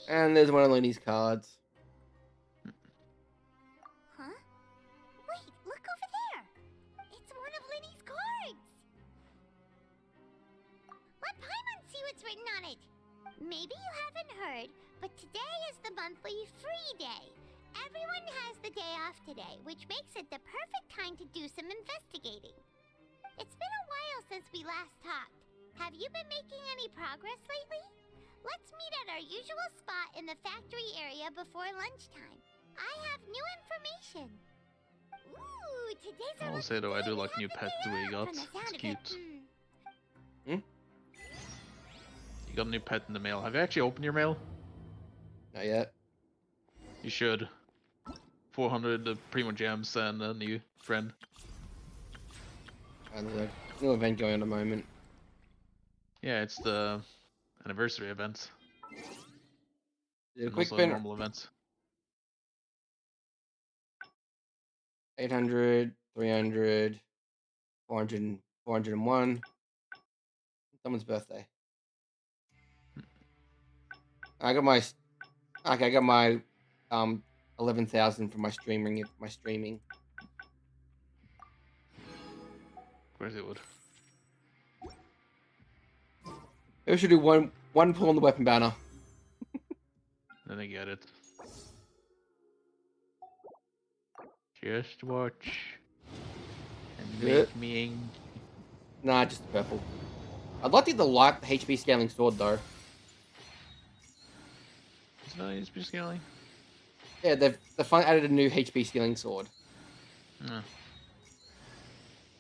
And there's one of Lenny's cards. Huh? Wait, look over there. It's one of Lenny's cards. Let Paimon see what's written on it. Maybe you haven't heard, but today is the monthly free day. Everyone has the day off today, which makes it the perfect time to do some investigating. It's been a while since we last talked. Have you been making any progress lately? Let's meet at our usual spot in the factory area before lunchtime. I have new information. Ooh, today's I'll say though, I do like new pet the way you got. It's cute. Hmm? You got a new pet in the mail. Have you actually opened your mail? Not yet. You should. 400 Primo Gems and a new friend. And there's a new event going on at the moment. Yeah, it's the anniversary event. Yeah, And quick also bin. normal events. 800, 300, 400, 401. Someone's birthday. I got my 11,000 from my streaming. Of course it would. We should do one pull on the weapon banner. Then I get it. Just watch. And make me angry. Nah, just the purple. I'd like to get the light HP scaling sword though. It's not HP scaling. Yeah, they've finally added a new HP scaling sword. No.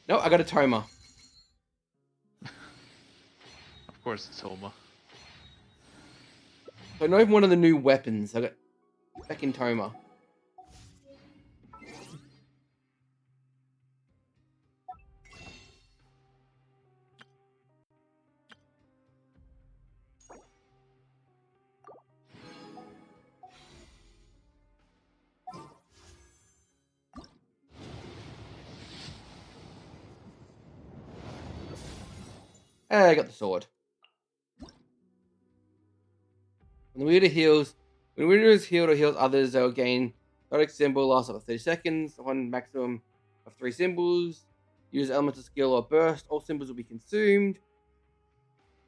No, I got a Toma. Of course it's Homa. So not even one of the new weapons. I got back in Toma. I got the sword. When the leader heals, when the leader is healed or heals others, they'll gain Zodiac symbol lasts up to 30 seconds, one maximum of 3 symbols. Use elemental skill or burst, all symbols will be consumed.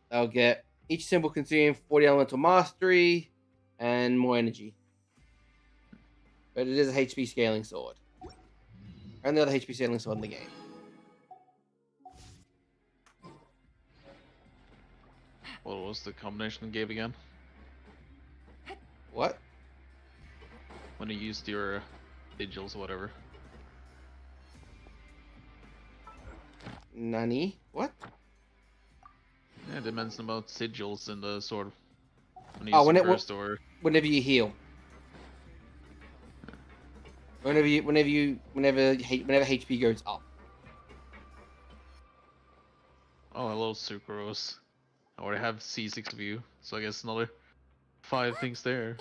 They'll get each symbol consumed 40 elemental mastery and more energy. But it is a HP scaling sword. And the other HP scaling sword in the game. What was the combination you gave again? What? When you used your sigils or whatever. Nani? What? Yeah, they mentioned about sigils in the sword. When you use burst or... Whenever you heal. Whenever HP goes up. Oh, hello, Sucrose. I already have C6 of you, so I guess another 5 things there.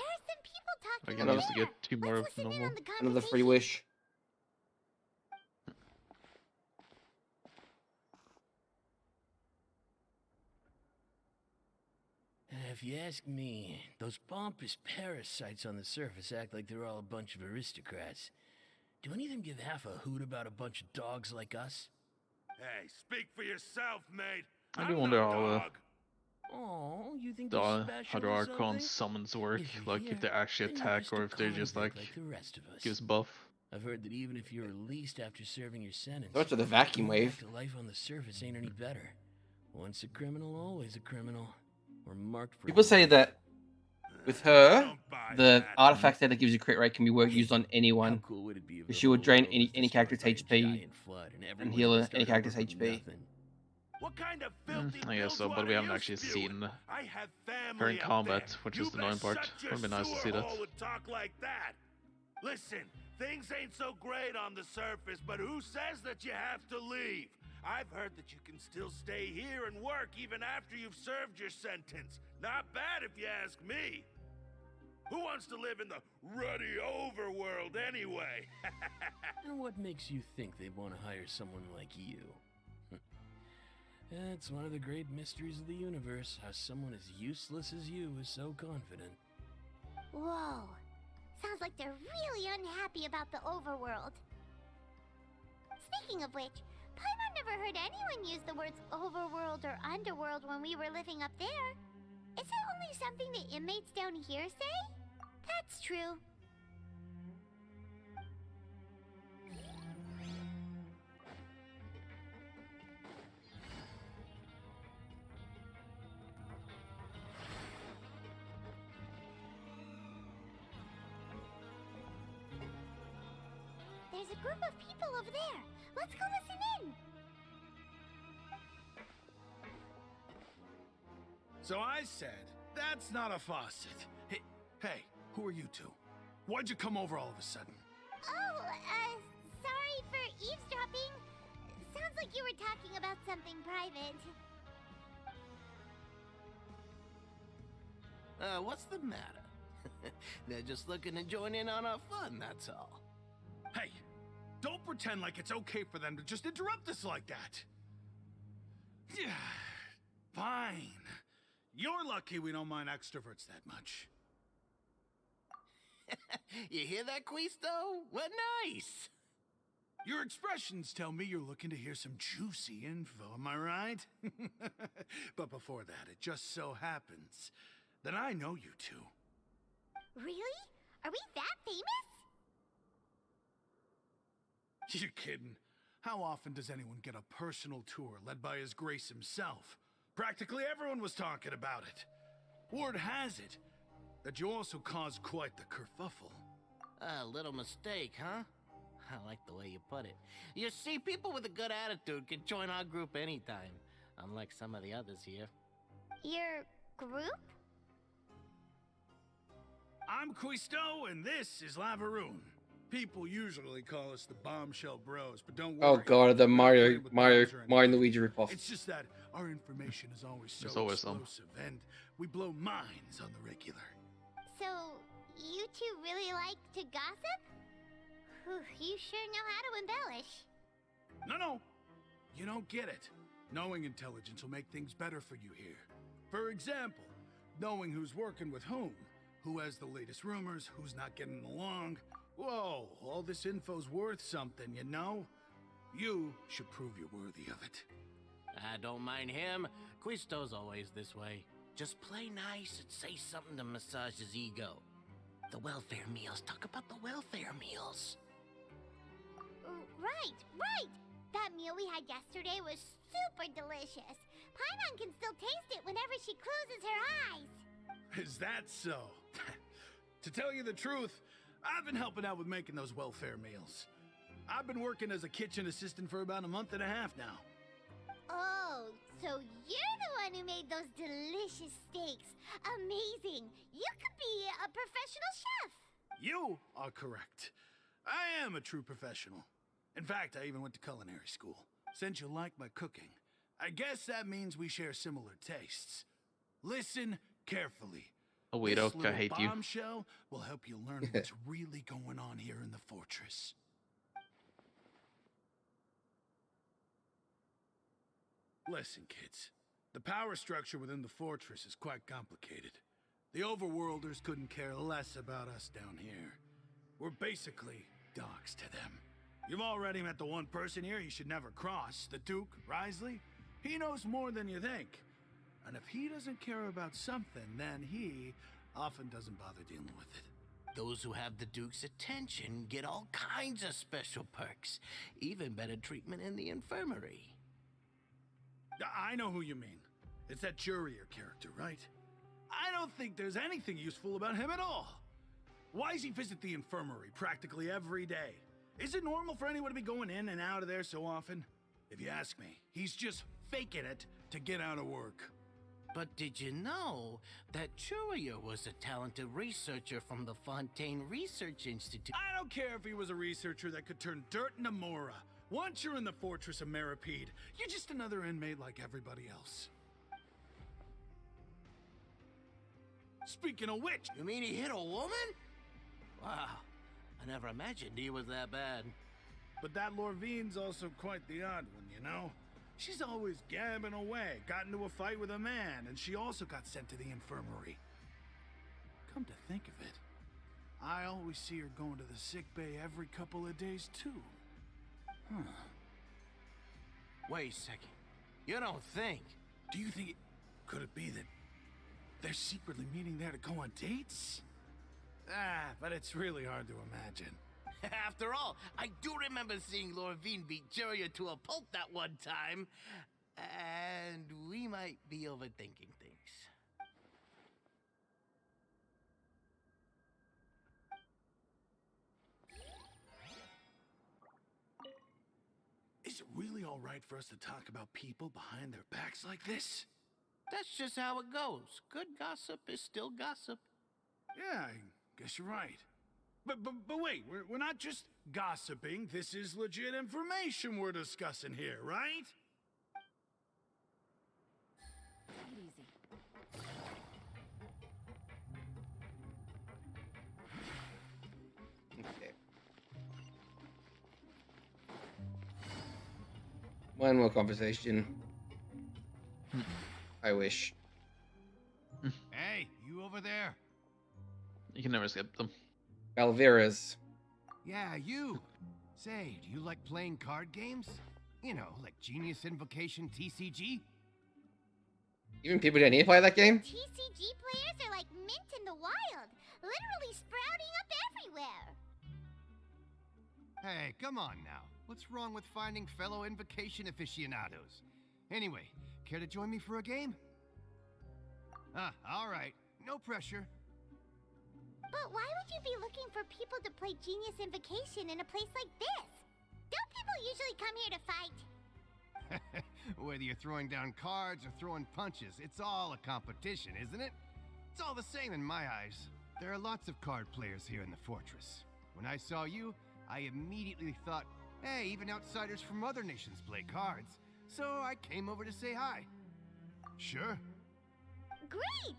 I can use to get 2 more of normal. Another free wish. If you ask me, those pompous parasites on the surface act like they're all a bunch of aristocrats. Do any of them give half a hoot about a bunch of dogs like us? Hey, speak for yourself, mate. I do wonder how Oh, you think the they're special how the or Archon something? summons work, If you're like here, if they actually then you're attack just or a if they're just like the rest of us. gives buff. I've heard that even if you're released after serving your sentence, Go to the vacuum going wave. back to life on the surface ain't any better. Once a criminal, always a criminal. We're marked for People say that with her, the artifact that gives you crit rate can be used on anyone. She will drain any character's HP and heal any character's HP. What kind of filthy I guess so, but we haven't actually seen her in combat, which is the annoying part. Would be nice to see that. Talk like that. Listen, things ain't so great on the surface, but who says that you have to leave? I've heard that you can still stay here and work even after you've served your sentence. Not bad if you ask me. Who wants to live in the ruddy overworld anyway? And what makes you think they'd want to hire someone like you? It's one of the great mysteries of the universe, how someone as useless as you is so confident. Whoa. Sounds like they're really unhappy about the overworld. Speaking of which, Paimon never heard anyone use the words overworld or underworld when we were living up there. Is it only something the inmates down here say? That's true. There's a group of people over there. Let's go listen in. So I said, that's not a faucet. Hey, who are you two? Why'd you come over all of a sudden? Oh, sorry for eavesdropping. Sounds like you were talking about something private. What's the matter? They're just looking to join in on our fun, that's all. Hey, don't pretend like it's okay for them to just interrupt us like that. Yeah, fine. You're lucky we don't mind extroverts that much. You hear that, Quisto? What nice! Your expressions tell me you're looking to hear some juicy info, am I right? But before that, it just so happens that I know you two. Really? Are we that famous? You're kidding. How often does anyone get a personal tour led by His Grace himself? Practically everyone was talking about it. Word has it that you also caused quite the kerfuffle. A little mistake, huh? I like the way you put it. You see, people with a good attitude can join our group anytime, unlike some of the others here. Your group? I'm Quisto, and this is Lavaroon. People usually call us the Bombshell Bros, but don't worry. Oh god, the Mario and Luigi ripoff. It's just that our information is always so always some. explosive, and we blow minds on the regular. So, you two really like to gossip? Whew, you sure know how to embellish. No. You don't get it. Knowing intelligence will make things better for you here. For example, knowing who's working with whom, who has the latest rumors, who's not getting along. Whoa, all this info's worth something, you know? You should prove you're worthy of it. I don't mind him. Quisto's always this way. Just play nice and say something to massage his ego. The welfare meals. Talk about the welfare meals. Right. That meal we had yesterday was super delicious. Paimon can still taste it whenever she closes her eyes. Is that so? To tell you the truth, I've been helping out with making those welfare meals. I've been working as a kitchen assistant for about a month and a half now. Oh, so you're the one who made those delicious steaks. Amazing. You could be a professional chef. You are correct. I am a true professional. In fact, I even went to culinary school. Since you like my cooking, I guess that means we share similar tastes. Listen carefully. Oh wait, This okay, I little hate you. bombshell will help you learn what's really going on here in the fortress. Listen, kids. The power structure within the fortress is quite complicated. The overworlders couldn't care less about us down here. We're basically dogs to them. You've already met the one person here you should never cross, the Duke, Risley. He knows more than you think. And if he doesn't care about something, then he often doesn't bother dealing with it. Those who have the Duke's attention get all kinds of special perks. Even better treatment in the infirmary. I know who you mean. It's that Jurier character, right? I don't think there's anything useful about him at all. Why does he visit the infirmary practically every day? Is it normal for anyone to be going in and out of there so often? If you ask me, he's just faking it to get out of work. But did you know that Jurier was a talented researcher from the Fontaine Research Institute? I don't care if he was a researcher that could turn dirt into Mora. Once you're in the fortress of Meripede, you're just another inmate like everybody else. Speaking of which... You mean he hit a woman? Wow, I never imagined he was that bad. But that Lorvine's also quite the odd one, you know? She's always gabbing away, got into a fight with a man, and she also got sent to the infirmary. Come to think of it, I always see her going to the sick bay every couple of days, too. Huh. Wait a second. You don't think? Do you think could it be that they're secretly meeting there to go on dates? But it's really hard to imagine. After all, I do remember seeing Lorvine beat Juria to a pulp that one time. And we might be overthinking things. Is it really all right for us to talk about people behind their backs like this? That's just how it goes. Good gossip is still gossip. Yeah, I guess you're right. But wait, we're not just gossiping. This is legit information we're discussing here, right? Take it easy. Okay. One more conversation. I wish. Hey, you over there? You can never skip them. Valvera's. Yeah, you. Say, do you like playing card games? You know, like Genius Invocation TCG? Even people down here play that game? TCG players are like mint in the wild, literally sprouting up everywhere. Hey, come on now. What's wrong with finding fellow Invocation aficionados? Anyway, care to join me for a game? All right. No pressure. But why would you be looking for people to play Genius Invocation in a place like this? Don't people usually come here to fight? Whether you're throwing down cards or throwing punches, it's all a competition, isn't it? It's all the same in my eyes. There are lots of card players here in the fortress. When I saw you, I immediately thought, hey, even outsiders from other nations play cards. So I came over to say hi. Sure. Great!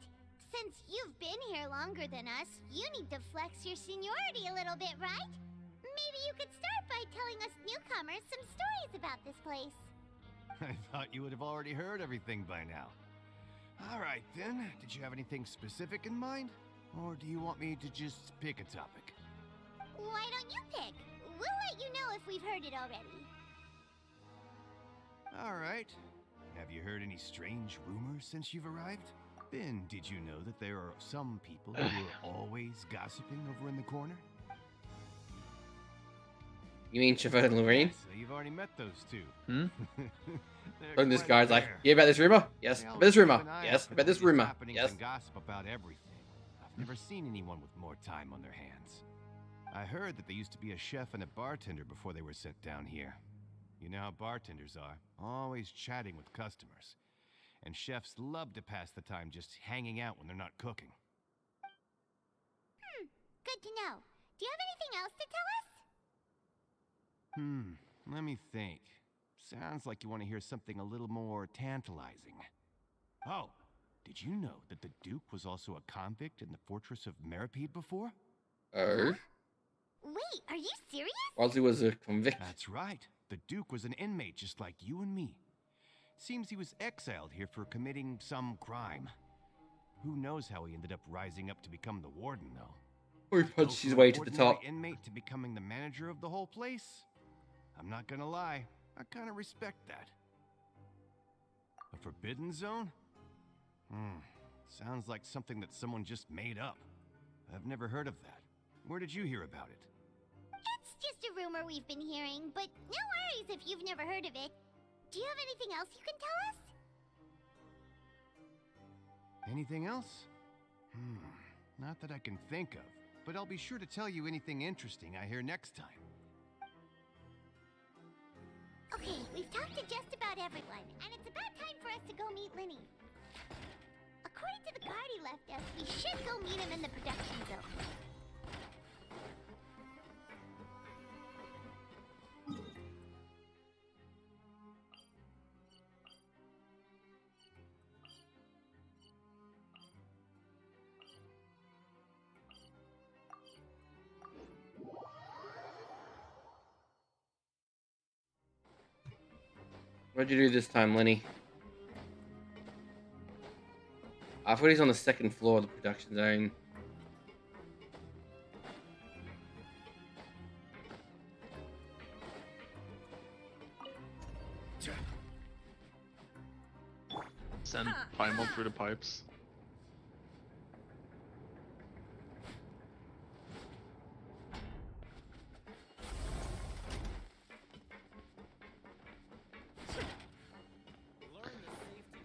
Since you've been here longer than us, you need to flex your seniority a little bit, right? Maybe you could start by telling us newcomers some stories about this place. I thought you would have already heard everything by now. All right, then. Did you have anything specific in mind? Or do you want me to just pick a topic? Why don't you pick? We'll let you know if we've heard it already. All right. Have you heard any strange rumors since you've arrived? Ben, did you know that there are some people who are always gossiping over in the corner? You mean Chauffeur and Lorraine? So you've already met those two. And this guy's like, you about this rumor? Yes. About this rumor? Yes. About this rumor? Yes. And gossip about everything. I've never seen anyone with more time on their hands. I heard that they used to be a chef and a bartender before they were sent down here. You know how bartenders are, always chatting with customers. And chefs love to pass the time just hanging out when they're not cooking. Good to know. Do you have anything else to tell us? Let me think. Sounds like you want to hear something a little more tantalizing. Oh, did you know that the Duke was also a convict in the fortress of Meripede before? Oh? Wait, are you serious? Ozzy was a convict. That's right. The Duke was an inmate just like you and me. Seems he was exiled here for committing some crime. Who knows how he ended up rising up to become the warden, though. Or he punched his way to the top. Inmate to becoming the manager of the whole place? I'm not gonna lie, I kind of respect that. A forbidden zone? Sounds like something that someone just made up. I've never heard of that. Where did you hear about it? It's just a rumor we've been hearing, but no worries if you've never heard of it. Do you have anything else you can tell us? Anything else? Not that I can think of, but I'll be sure to tell you anything interesting I hear next time. Okay, we've talked to just about everyone, and it's about time for us to go meet Linny. According to the guard he left us, we should go meet him in the production zone. What'd you do this time, Lenny? I thought he's on the second floor of the production zone. Send Paimon through the pipes.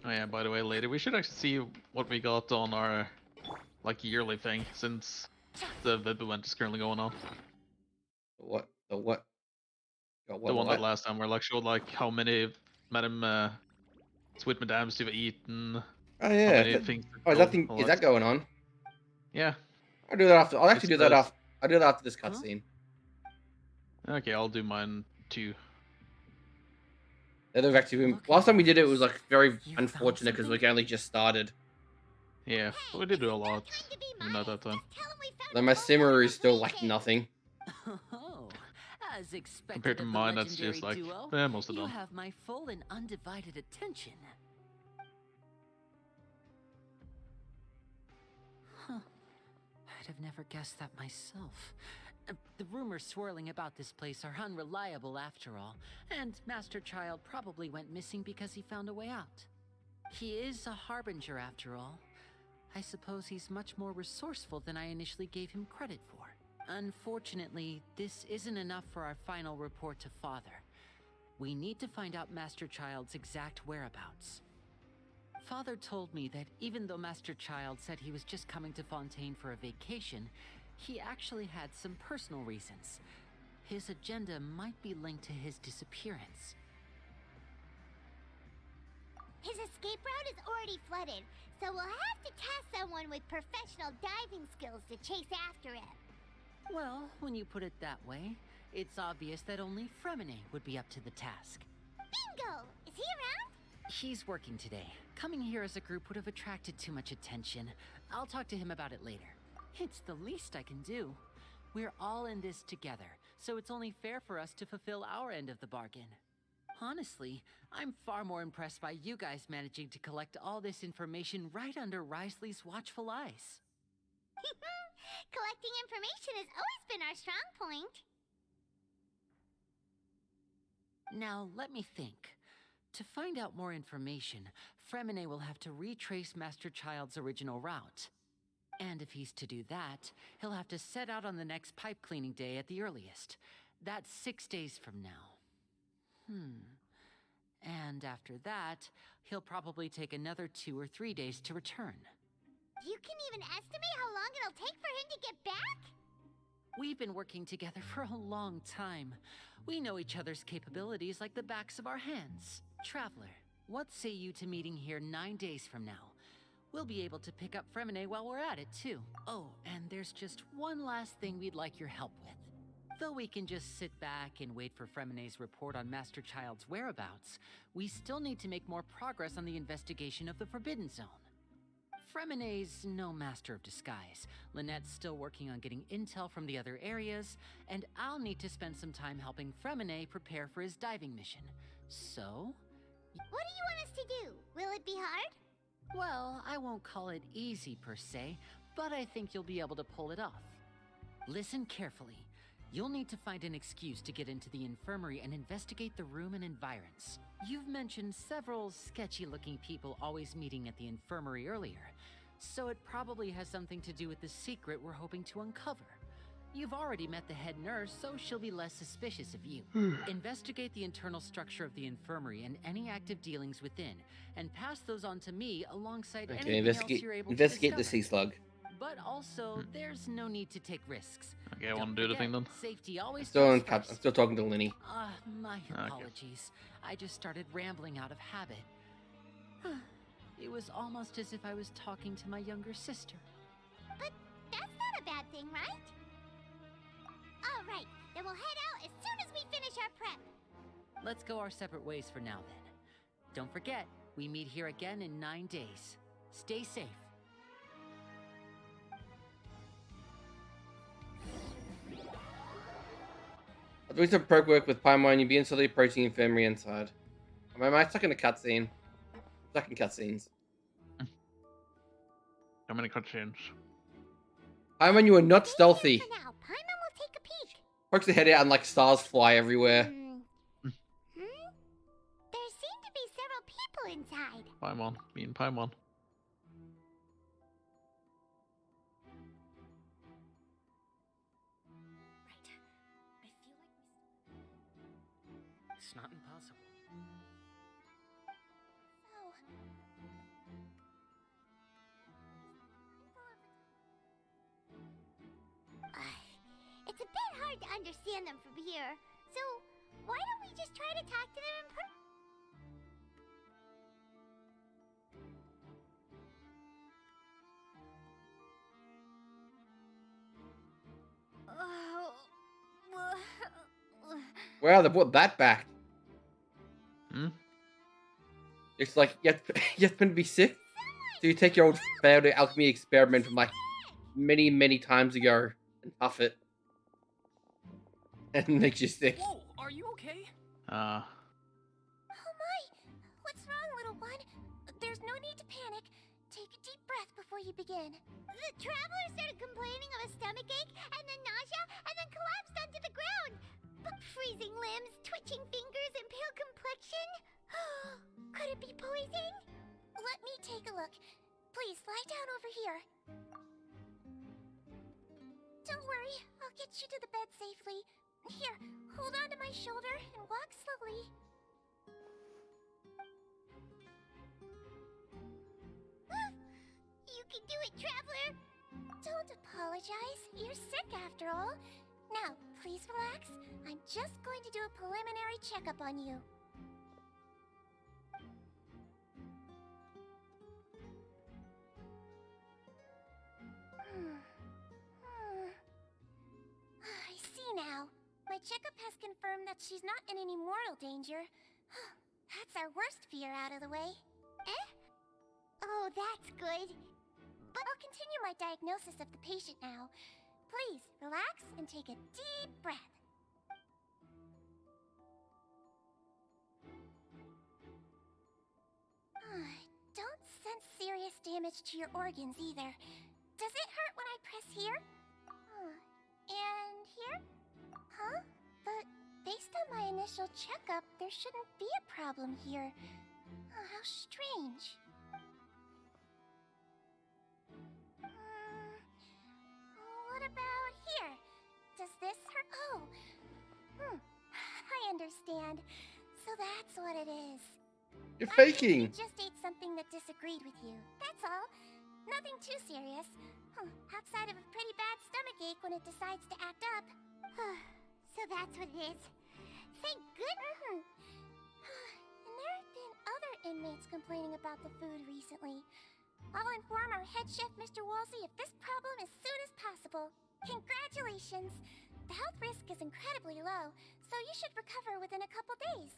Oh yeah, by the way, later we should actually see what we got on our like yearly thing, since the VOD event is currently going on. What? The what? The one that last time where like showed like how many sweet madams you've eaten. Oh How yeah. many things Is that thing? Is that going on? Yeah. I'll do that after. I'll actually It's do that the- after. I'll do that after this cutscene. Okay, I'll do mine too. Yeah, they've actually been. Last time we did it was like very unfortunate because we only just started. Yeah, but we did do a lot. Even at that time. Then my simmer is still like nothing. Oh, as expected Compared to of the mine, that's legendary just like duo, most of you them. have my full and undivided attention. Huh. I'd have never guessed that myself. The rumors swirling about this place are unreliable after all, and Master Child probably went missing because he found a way out. He is a harbinger after all. I suppose he's much more resourceful than I initially gave him credit for. Unfortunately, this isn't enough for our final report to Father. We need to find out Master Child's exact whereabouts. Father told me that even though Master Child said he was just coming to Fontaine for a vacation, he actually had some personal reasons. His agenda might be linked to his disappearance. His escape route is already flooded, so we'll have to task someone with professional diving skills to chase after him. Well, when you put it that way, it's obvious that only Fremine would be up to the task. Bingo! Is he around? He's working today. Coming here as a group would have attracted too much attention. I'll talk to him about it later. It's the least I can do. We're all in this together, so it's only fair for us to fulfill our end of the bargain. Honestly, I'm far more impressed by you guys managing to collect all this information right under Risley's watchful eyes. Collecting information has always been our strong point. Now, let me think. To find out more information, Fremine will have to retrace Master Child's original route. And if he's to do that, he'll have to set out on the next pipe cleaning day at the earliest. That's 6 days from now. And after that, he'll probably take another 2 or 3 days to return. You can even estimate how long it'll take for him to get back? We've been working together for a long time. We know each other's capabilities like the backs of our hands. Traveler, what say you to meeting here 9 days from now? We'll be able to pick up Fremine while we're at it, too. Oh, and there's just one last thing we'd like your help with. Though we can just sit back and wait for Fremine's report on Master Child's whereabouts, we still need to make more progress on the investigation of the Forbidden Zone. Fremine's no master of disguise. Lynette's still working on getting intel from the other areas, and I'll need to spend some time helping Fremine prepare for his diving mission. So... What do you want us to do? Will it be hard? Well, I won't call it easy per se, but I think you'll be able to pull it off. Listen carefully. You'll need to find an excuse to get into the infirmary and investigate the room and environs. You've mentioned several sketchy-looking people always meeting at the infirmary earlier, so it probably has something to do with the secret we're hoping to uncover. You've already met the head nurse, so she'll be less suspicious of you. Investigate the internal structure of the infirmary and any active dealings within, and pass those on to me alongside anything else you're able to Investigate the discover. sea slug. But also, there's no need to take risks. Okay, I want to do the thing then. Safety always I'm comes first. still talking to Linny. My apologies. I just started rambling out of habit. It was almost as if I was talking to my younger sister. But that's not a bad thing, right? All right, then we'll head out as soon as we finish our prep. Let's go our separate ways for now, then. Don't forget, we meet here again in 9 days. Stay safe. Doing some prep work with Paimon, you begin slowly approaching the infirmary inside. Am I stuck in a cutscene? Stuck in cutscenes. How many cutscenes? Paimon, you are not stealthy. For now, Paimon will take a peek. Pokes the head out and like stars fly everywhere. There seem to be several people inside. Paimon. Me and Paimon. It's not impossible. It's a bit hard to understand them from here, so why don't we just try to talk to them in person? Wow, they brought that back. Hmm? It's like you have to be sick. So you take your old failed alchemy experiment from like many times ago and puff it, and makes you sick. Whoa, are you okay? Oh my! What's wrong, little one? There's no need to panic. Take a deep breath before you begin. The traveler started complaining of a stomach ache, and then nausea, and then collapsed onto the ground. Freezing limbs, twitching fingers, and pale complexion. Could it be poison? Let me take a look. Please lie down over here. Don't worry, I'll get you to the bed safely. Here, hold on to my shoulder and walk slowly. You can do it, traveler. Don't apologize. You're sick after all. Now, please relax. I'm just going to do a preliminary checkup on you. I see now. My checkup has confirmed that she's not in any mortal danger. That's our worst fear out of the way. Eh? Oh, that's good. But I'll continue my diagnosis of the patient now. Please, relax and take a deep breath. Don't sense serious damage to your organs either. Does it hurt when I press here? And here? Huh? But based on my initial checkup, there shouldn't be a problem here. How strange. What about here? Does this hurt? Oh! I understand. So that's what it is. You're faking. You just ate something that disagreed with you. That's all. Nothing too serious. Outside of a pretty bad stomachache when it decides to act up. So that's what it is. Thank goodness. And there have been other inmates complaining about the food recently. I'll inform our head chef, Mr. Wolsey, of this problem as soon as possible. Congratulations! The health risk is incredibly low, so you should recover within a couple days.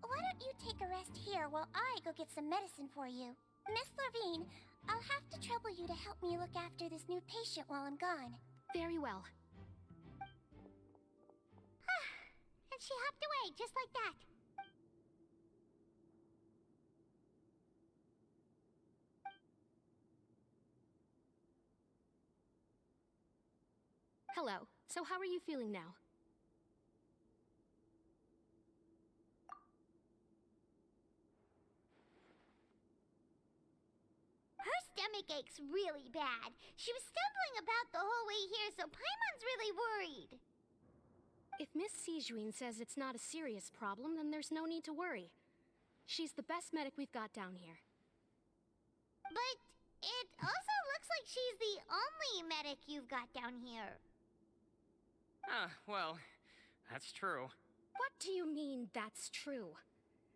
Why don't you take a rest here while I go get some medicine for you? Miss Levine, I'll have to trouble you to help me look after this new patient while I'm gone. Very well. And she hopped away just like that. Hello. So how are you feeling now? Her stomach ache's really bad. She was stumbling about the whole way here, so Paimon's really worried. If Miss Sijuin says it's not a serious problem, then there's no need to worry. She's the best medic we've got down here. But it also looks like she's the only medic you've got down here. Well, that's true. What do you mean, that's true?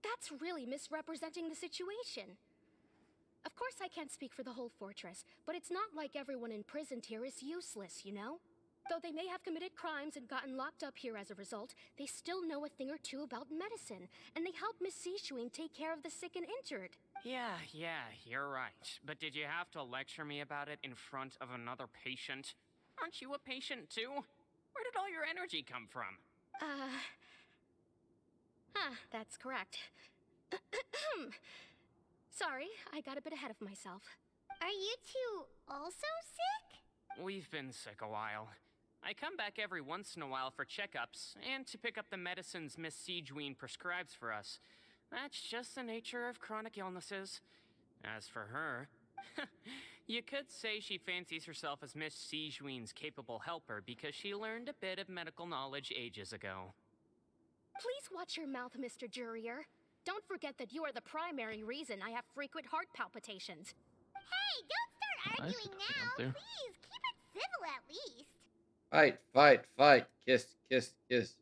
That's really misrepresenting the situation. Of course I can't speak for the whole fortress, but it's not like everyone imprisoned here is useless, you know? Though they may have committed crimes and gotten locked up here as a result, they still know a thing or two about medicine, and they help Miss Sishuin take care of the sick and injured. Yeah, you're right. But did you have to lecture me about it in front of another patient? Aren't you a patient too? Where did all your energy come from? That's correct. Sorry, I got a bit ahead of myself. Are you two also sick? We've been sick a while. I come back every once in a while for checkups, and to pick up the medicines Miss Sijuin prescribes for us. That's just the nature of chronic illnesses. As for her, you could say she fancies herself as Miss Sijuin's capable helper because she learned a bit of medical knowledge ages ago. Please watch your mouth, Mr. Jurier. Don't forget that you are the primary reason I have frequent heart palpitations. Hey, don't start arguing now. Please, keep it civil at least. Fight, fight, fight. Kiss, kiss, kiss.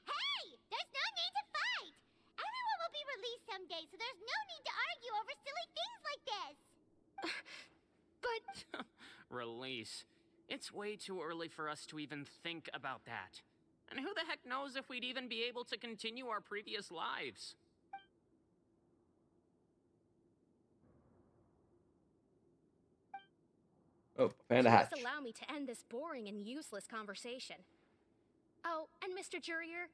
Hey! There's no need to fight! Everyone will be released someday, so there's no need to argue over silly things like this! But... Release. It's way too early for us to even think about that. And who the heck knows if we'd even be able to continue our previous lives? Oh, Panda Please Hatch. allow me to end this boring and useless conversation. Oh, and Mr. Jurier,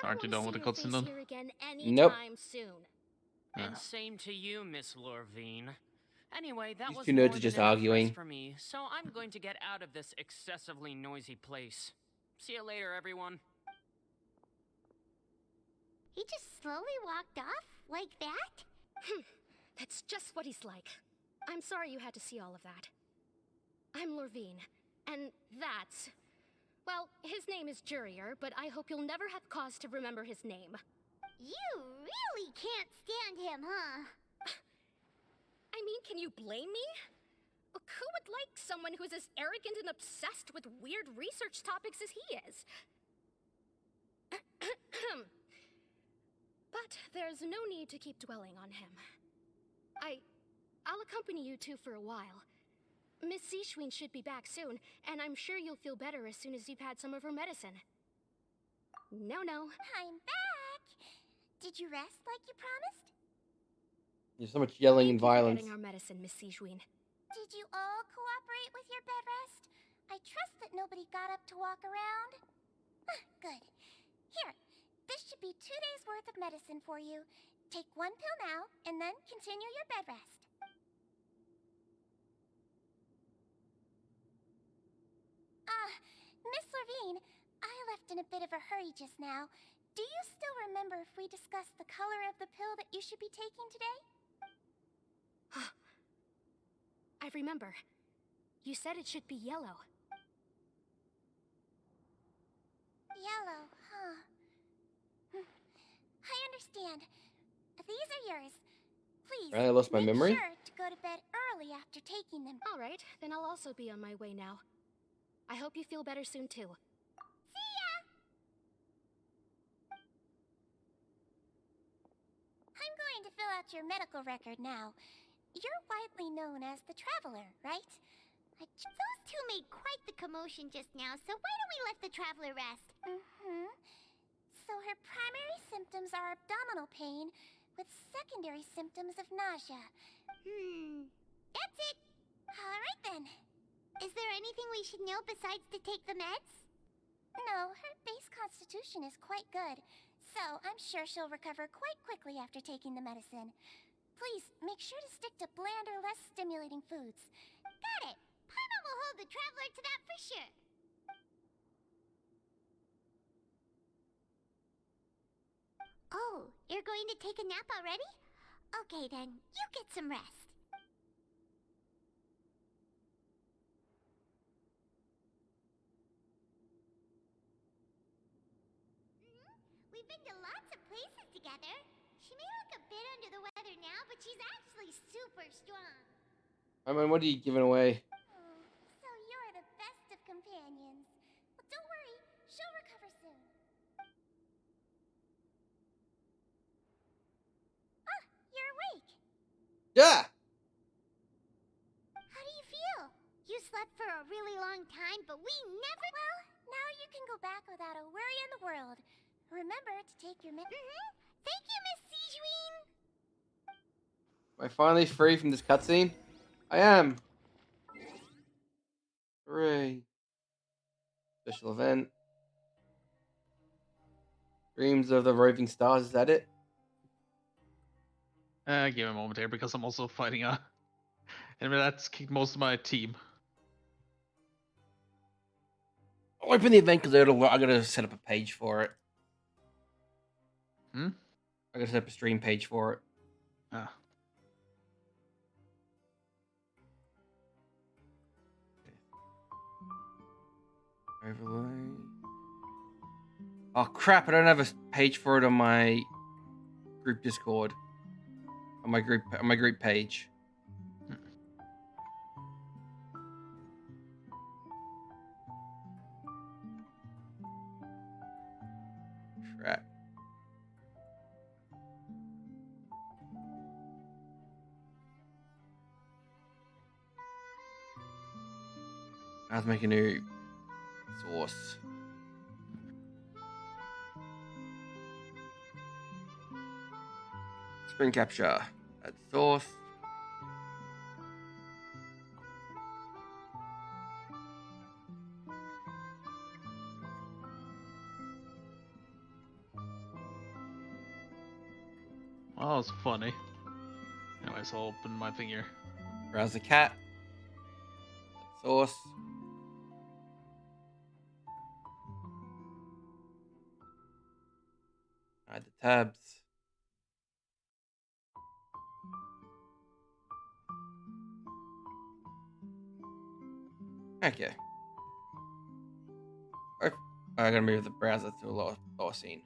Aren't you done with the cutscene then? here again Nope. anytime soon. And same to you, Miss Lorvine. Anyway, that These was two more nerds are than just enough arguing. rest for me, so I'm going to get out of this excessively noisy place. See you later, everyone. He just slowly walked off? Like that? That's just what he's like. I'm sorry you had to see all of that. I'm Lorvine, and that's... Well, his name is Jurier, but I hope you'll never have cause to remember his name. You really can't stand him, huh? I mean, can you blame me? Who would like someone who's as arrogant and obsessed with weird research topics as he is? But there's no need to keep dwelling on him. I'll accompany you two for a while. Miss Sijuin should be back soon, and I'm sure you'll feel better as soon as you've had some of her medicine. No. I'm back! Did you rest like you promised? There's so much yelling and violence. Getting our medicine, Miss Sijuin. Did you all cooperate with your bed rest? I trust that nobody got up to walk around. Good. Here, this should be 2 days' worth of medicine for you. Take 1 pill now, and then continue your bed rest. Miss Lorvine, I left in a bit of a hurry just now. Do you still remember if we discussed the color of the pill that you should be taking today? I remember. You said it should be yellow. Yellow, huh? I understand. These are yours. Please, I lost my memory. Make sure to go to bed early after taking them. All right, then I'll also be on my way now. I hope you feel better soon, too. See ya! I'm going to fill out your medical record now. You're widely known as the Traveler, right? Those two made quite the commotion just now, so why don't we let the Traveler rest? So her primary symptoms are abdominal pain, with secondary symptoms of nausea. That's it. Alright then. Is there anything we should know besides to take the meds? No, her base constitution is quite good, so I'm sure she'll recover quite quickly after taking the medicine. Please, make sure to stick to bland or less stimulating foods. Got it. Paimon will hold the Traveler to that for sure. Oh, you're going to take a nap already? Okay then, you get some rest. We've been to lots of places together. She may look a bit under the weather now, but she's actually super strong. I mean, what are you giving away? So you're the best of companions. Well, don't worry, she'll recover soon. You're awake. Yeah! How do you feel? You slept for a really long time, but we never... Well, now you can go back without a worry in the world. Remember to take your Thank you, Miss Sijuin! Am I finally free from this cutscene? I am. Hooray. Special event. Dreams of the Roving Stars, is that it? Give me a moment here because I'm also fighting a enemy that's kicked most of my team. I'll open the event because I gotta set up a page for it. Hmm? I gotta set up a stream page for it. Ah. Overlay. Oh crap! I don't have a page for it on my group Discord. On my group page. Crap. I have to make a new source. Screen capture. Add source. Oh, it's funny. Anyways, I'll open my thing here. Browse the cat. Source. Add the tabs. Okay. I gotta move the browser to a lower scene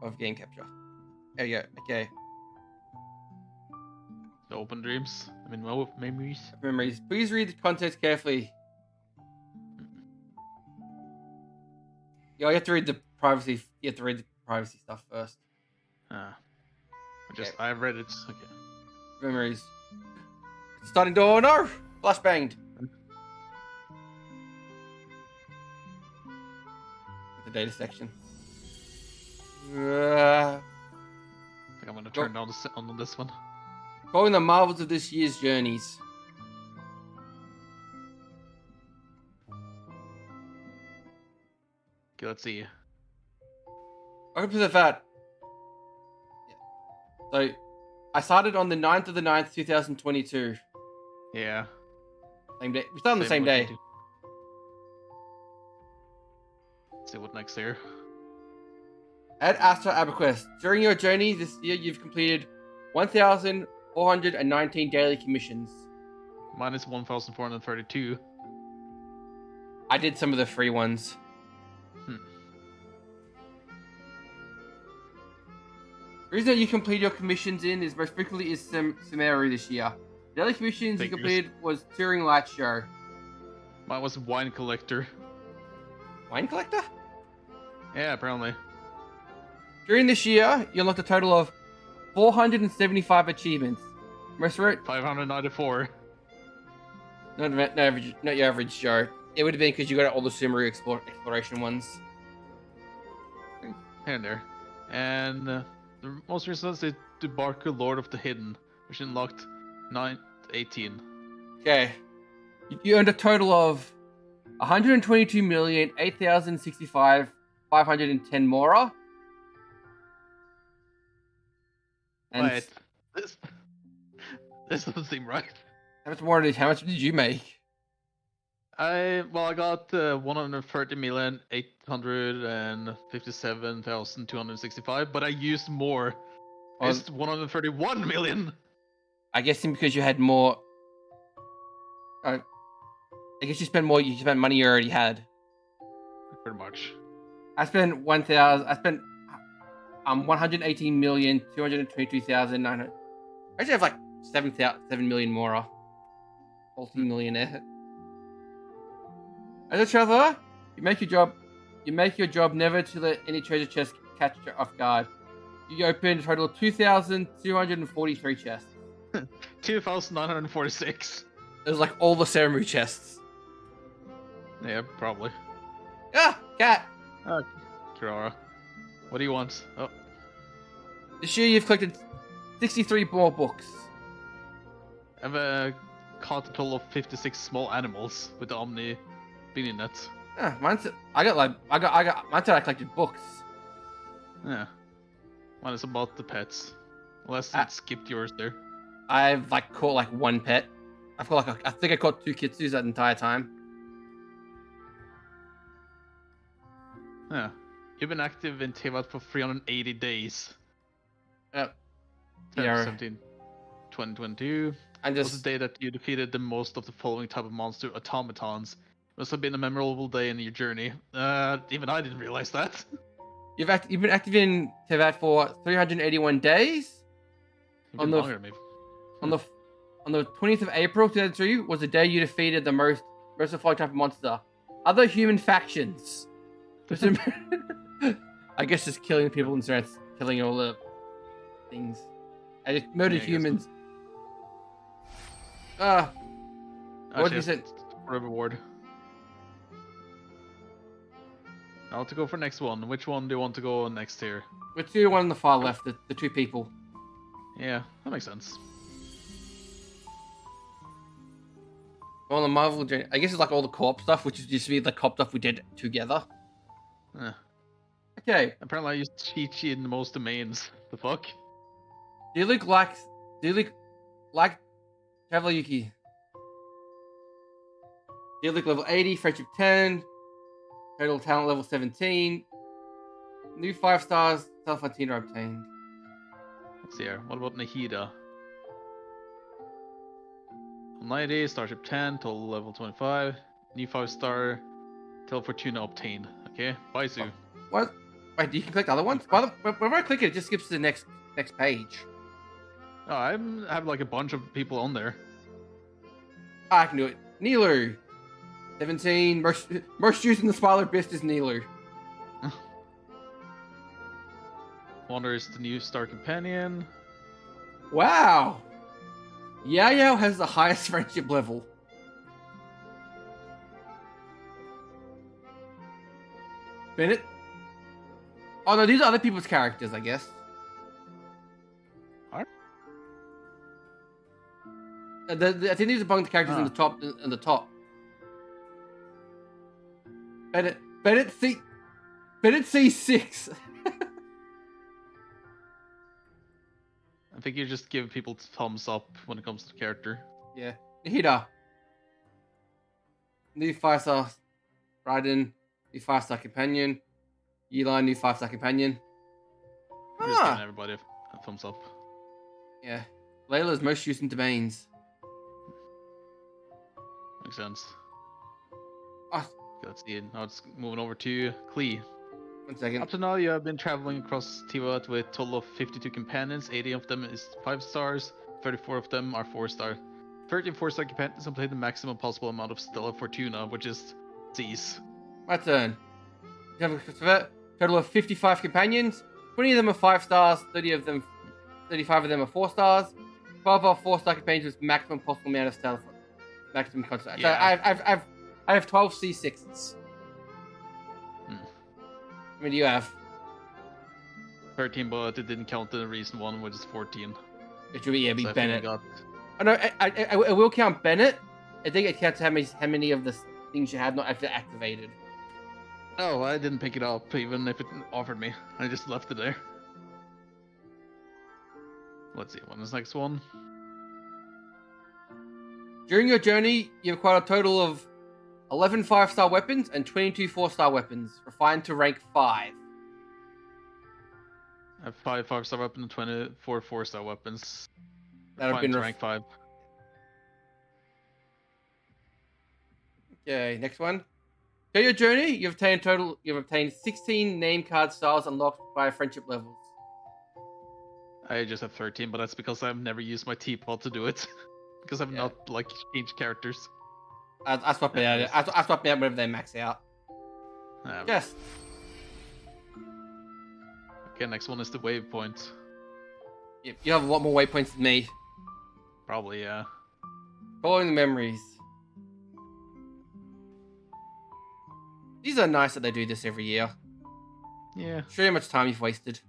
of game capture. There you go. Okay. The open dreams. I mean, memories. Memories. Please read the context carefully. Yeah, you have to read the privacy. You have to read the privacy stuff first. Ah. I've read it. Okay. Memories. Starting door. No! Flashbanged. The data section. I think I'm gonna turn down on this one. Calling the marvels of this year's journeys. Okay, let's see. Welcome to the VAT. So, I started on the 9th of the 9th, 2022. Yeah. Same day. We started on the same day. Let's see what next here. At Astro Aberquest, during your journey this year, you've completed 1,419 daily commissions. Mine is 1,432. I did some of the free ones. The reason that you complete your commissions in is most frequently is Sumeru this year. The daily commissions you completed was Touring Light Show. Mine was Wine Collector. Wine Collector? Yeah, apparently. During this year, you unlocked a total of 475 achievements. Most of it 594. Not your average Joe. It would have been because you got all the Sumeru exploration ones. Here and there. And the most recent is the Barker Lord of the Hidden, which unlocked 918. Okay. You earned a total of 122,008,065,510 Mora. And Wait, this doesn't seem right. How much did you make? I got 130,857,265, but I used more. It's 131 million. I guess because you had more. I guess you spent more. You spent money you already had. Pretty much. I spent 1,000. I spent 118,222,900. I actually have like 7 million more. Multi-millionaire. As a traveler, you make your job never to let any treasure chest catch you off guard. You opened a total of 2,243 chests. 2,946. It was like all the Sumeru chests. Yeah, probably. Ah, cat. Kirara. What do you want? Oh. This year you've collected 63 more books. I've caught a total of 56 small animals with the Omni Beanie Net. Yeah, mine's I got mine said I collected books. Yeah. Mine is about the pets. Unless it skipped yours there. I've like caught like one pet. I've caught like I think I caught 2 kitsus that entire time. Yeah. You've been active in Tevat for 380 days. Yep. 17, 2022. And was just the day that you defeated the most of the following type of monster automatons. Must have been a memorable day in your journey. Even I didn't realize that. You've been active in Tevat for 381 days. Even longer, maybe. On the 20th of April 2003 was the day you defeated the most merciful type of monster. Other human factions. I guess just killing people instead of killing all the things. I just murdered humans. What did you say? Reward. Now to go for next one. Which one do you want to go next here? Let's do the one on the far left, the 2 people. Yeah, that makes sense. On the Marvel, I guess it's like all the co-op stuff, which is just be the co-op stuff we did together. Okay. Apparently I used cheat sheet in most domains. The fuck? Do you look like Traveler Yuki? Do you look level 80, friendship 10, total talent level 17, new 5 stars, Self-Latina obtained. Let's see here. What about Nahida? 90, starship 10, total level 25, new 5-star, Fortuna obtained. Okay, Baisu. What? Wait, you can click the other ones? Whenever I click it, it just skips to the next page. Oh, I have like a bunch of people on there. I can do it. Nilu. 17, most used in the spoiler best is Nilu. Wander is the new star companion. Wow! Yao has the highest friendship level. Bennett? Oh no, these are other people's characters, I guess. What? I think these are among the characters in the top. Bennett C6. I think you just give people thumbs up when it comes to the character. Yeah. Nihida. New 5-star Raiden. New 5-star companion. Eli, new 5-star companion. I'm just giving everybody a thumbs up. Yeah. Layla's most used in domains. Makes sense. Oh. Let's see. Now it's moving over to Klee. 1 second. Up to now, you have been traveling across Tiwat with a total of 52 companions. 80 of them is 5 stars. 34 of them are 4-star. 13 4-star companions obtain the maximum possible amount of Stellar Fortuna, which is C's. My turn. You have a total of 55 companions. 20 of them are 5 stars. 35 of them are 4 stars. 12 are 4-star companions with maximum possible amount of Stellar maximum constant. Yeah. So I have 12 C6s. How many do you have? 13, but it didn't count the recent one, which is 14. It should be So Bennett. Got... Oh no, I will count Bennett. I think it counts how many of the things you have not actually activated. Oh, I didn't pick it up, even if it offered me. I just left it there. Let's see, when is the next one? During your journey, you've acquired a total of 11 5-star weapons and 22 4-star weapons, refined to rank 5. I have 5 5-star weapons and 24 4-star weapons. That have been to rank 5. Okay, next one. During your journey, you've obtained 16 name card styles unlocked by friendship levels. I just have 13, but that's because I've never used my teapot to do it. Because I've not like changed characters. I swap it out. I swap it out whenever they max out. Yes. Okay, next one is the waypoint. Yep, you have a lot more waypoints than me. Probably, yeah. Following the memories. These are nice that they do this every year. Yeah. Show you how much time you've wasted.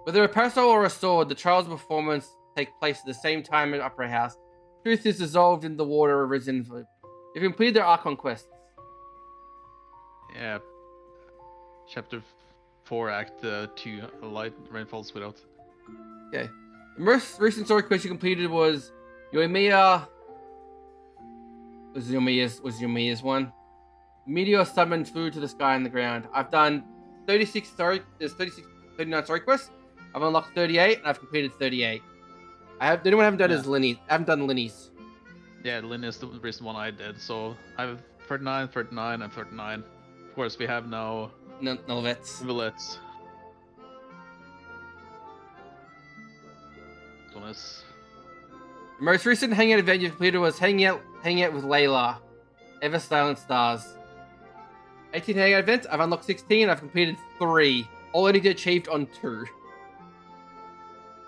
Whether a parasol or a sword, the trials of performance take place at the same time at Opera House. Truth is dissolved in the water arisen. You completed their Archon quests. Yeah. Chapter 4, Act 2, Light Rainfalls Without. Okay. The most recent story quest you completed was Yoimiya. Was Yoimiya's one. Meteor summoned food to the sky and the ground. I've done 36 story. There's 39 story quests. I've unlocked 38 and I've completed 38. The only one I haven't done is Linny. I haven't done Linny's. Yeah, Lynn is the recent one I did. So I have 39, 39, and 39. Of course, we have now Nilvets. Nilvets. This one is. The most recent hangout event you completed was hanging out with Layla. Ever Silent Stars. 18 hangout events. I've unlocked 16. I've completed 3. Already achieved on 2.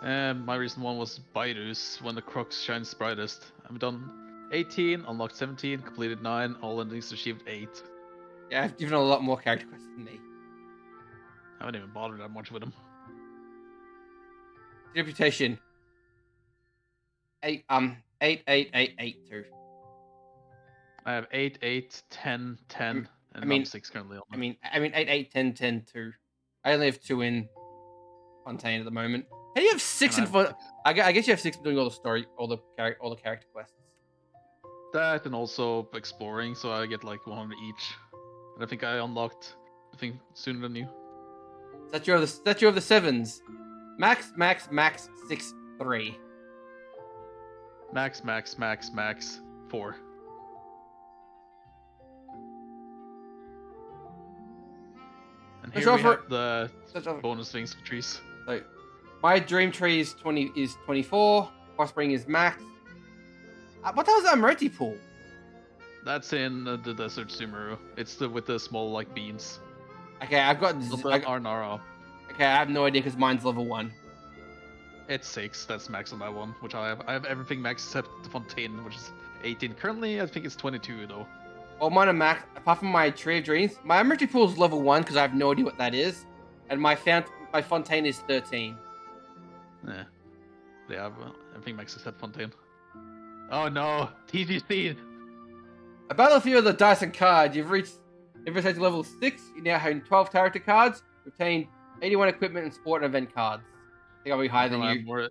My recent one was Baidu's, When the Crux Shines Brightest. I've done 18, unlocked 17, completed 9, all endings achieved 8. Yeah, I've given a lot more character quests than me. I haven't even bothered that much with them. Reputation. 8, 8, 8, 8, 8, 2. I have 8, 8, 10, 10, and I'm 6 currently on. I mean 8, 8, 10, 10, 2. I only have 2 in Fontaine at the moment. How do you have 6 in Fontaine? I guess you have 6 doing all the character quests. That and also exploring, so I get like 100 each. And I think I unlocked sooner than you. Statue of the Sevens. Max 6, 3. Max 4. And here we have the bonus things for trees. So, my dream tree is 24. Prospering is max. What the hell is that Merti pool? That's in the Desert Sumeru. It's with the small like beans. Okay, I've got Arnara. Okay, I have no idea because mine's level 1. It's 6. That's max on that one, which I have. I have everything max except the Fontaine, which is 18. Currently, I think it's 22 though. Well, mine are max. Apart from my Tree of Dreams, my Merti pool is level 1 because I have no idea what that is, and my Fontaine is 13. Yeah, they have everything max except Fontaine. Oh no, TGC. A battlefield of the dice and cards. You've reached level 6. You now have 12 character cards. Obtained 81 equipment and sport and event cards. I think I'll be higher than you.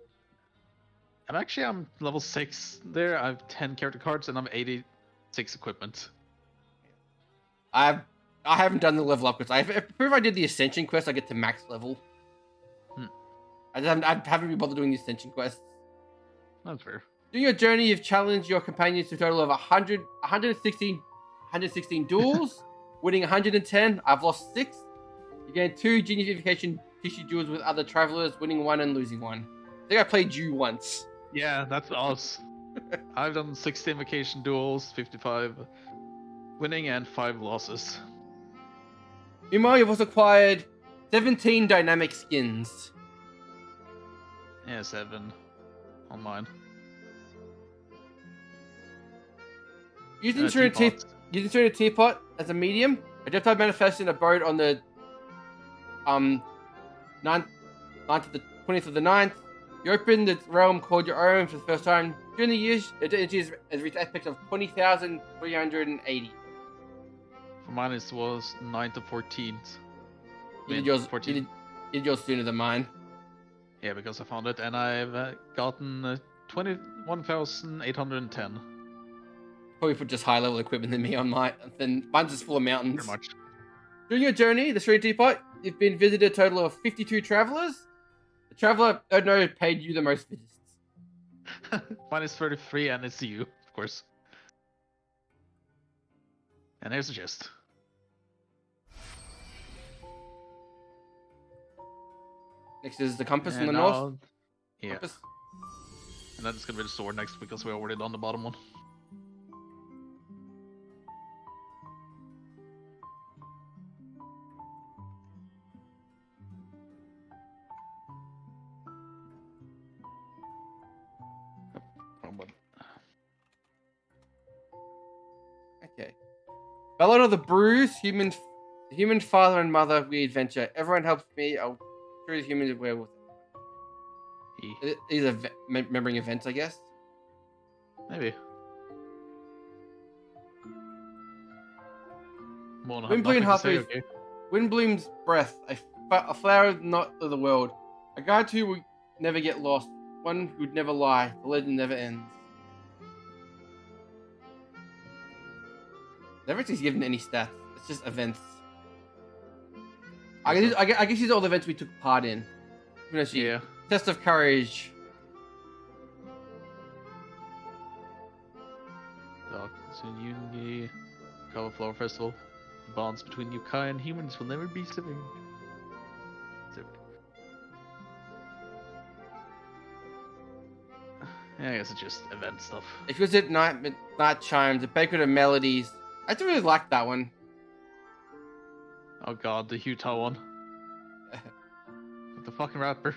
I'm level 6 there. I have 10 character cards and I'm 86 equipment. I haven't done the level up because if I did the Ascension quest, I get to max level. I haven't been bothered doing the Ascension quests. That's fair. During your journey, you've challenged your companions to a total of 116 duels, winning 110. I've lost 6. You gain 2 geniusification tissue duels with other travelers, winning 1 and losing 1. I think I played you once. Yeah, that's us. I've done 16 vacation duels, 55 winning and 5 losses. Meanwhile, you've also acquired 17 dynamic skins. Yeah, 7 on mine. Using a teapot as a medium, a death type manifests in a boat on the 9th to the 20th of the 9th. You open the realm called your own for the first time. During the years, your energy has reached aspects of 20,380. For mine, it was 9th to 14th. You did yours sooner than mine. Yeah, because I found it, and I've gotten 21,810. Probably put just high level equipment than me on mine. Then mine's just full of mountains. Pretty much. During your journey, the Street Teapot, you've been visited a total of 52 travelers. The traveler paid you the most visits. Mine is 33, and it's you, of course. And here's the gist. Next is the compass in the north. Yeah. Compass. And then it's gonna be the sword next because we already done the bottom one. Okay. Ballad of the Bruise, human father and mother, we adventure. Everyone helps me. I'll show the humans where with it. These are remembering events, I guess. Maybe. More Windbloom nothing to Heart say, 3. okay. Windbloom's Breath. A flower not of the world. A guide who would never get lost. One who'd never lie. The legend never ends. Never actually given any stats. It's just events. I guess these are all the events we took part in. Yeah. Test of Courage. Yungi, Color Flower Festival. The bonds between Yukai and humans will never be severed. Yeah, I guess it's just event stuff. If you visit Night Chimes, the Banquet of Melodies. I actually really like that one. Oh god, the Utah one. With the fucking rapper.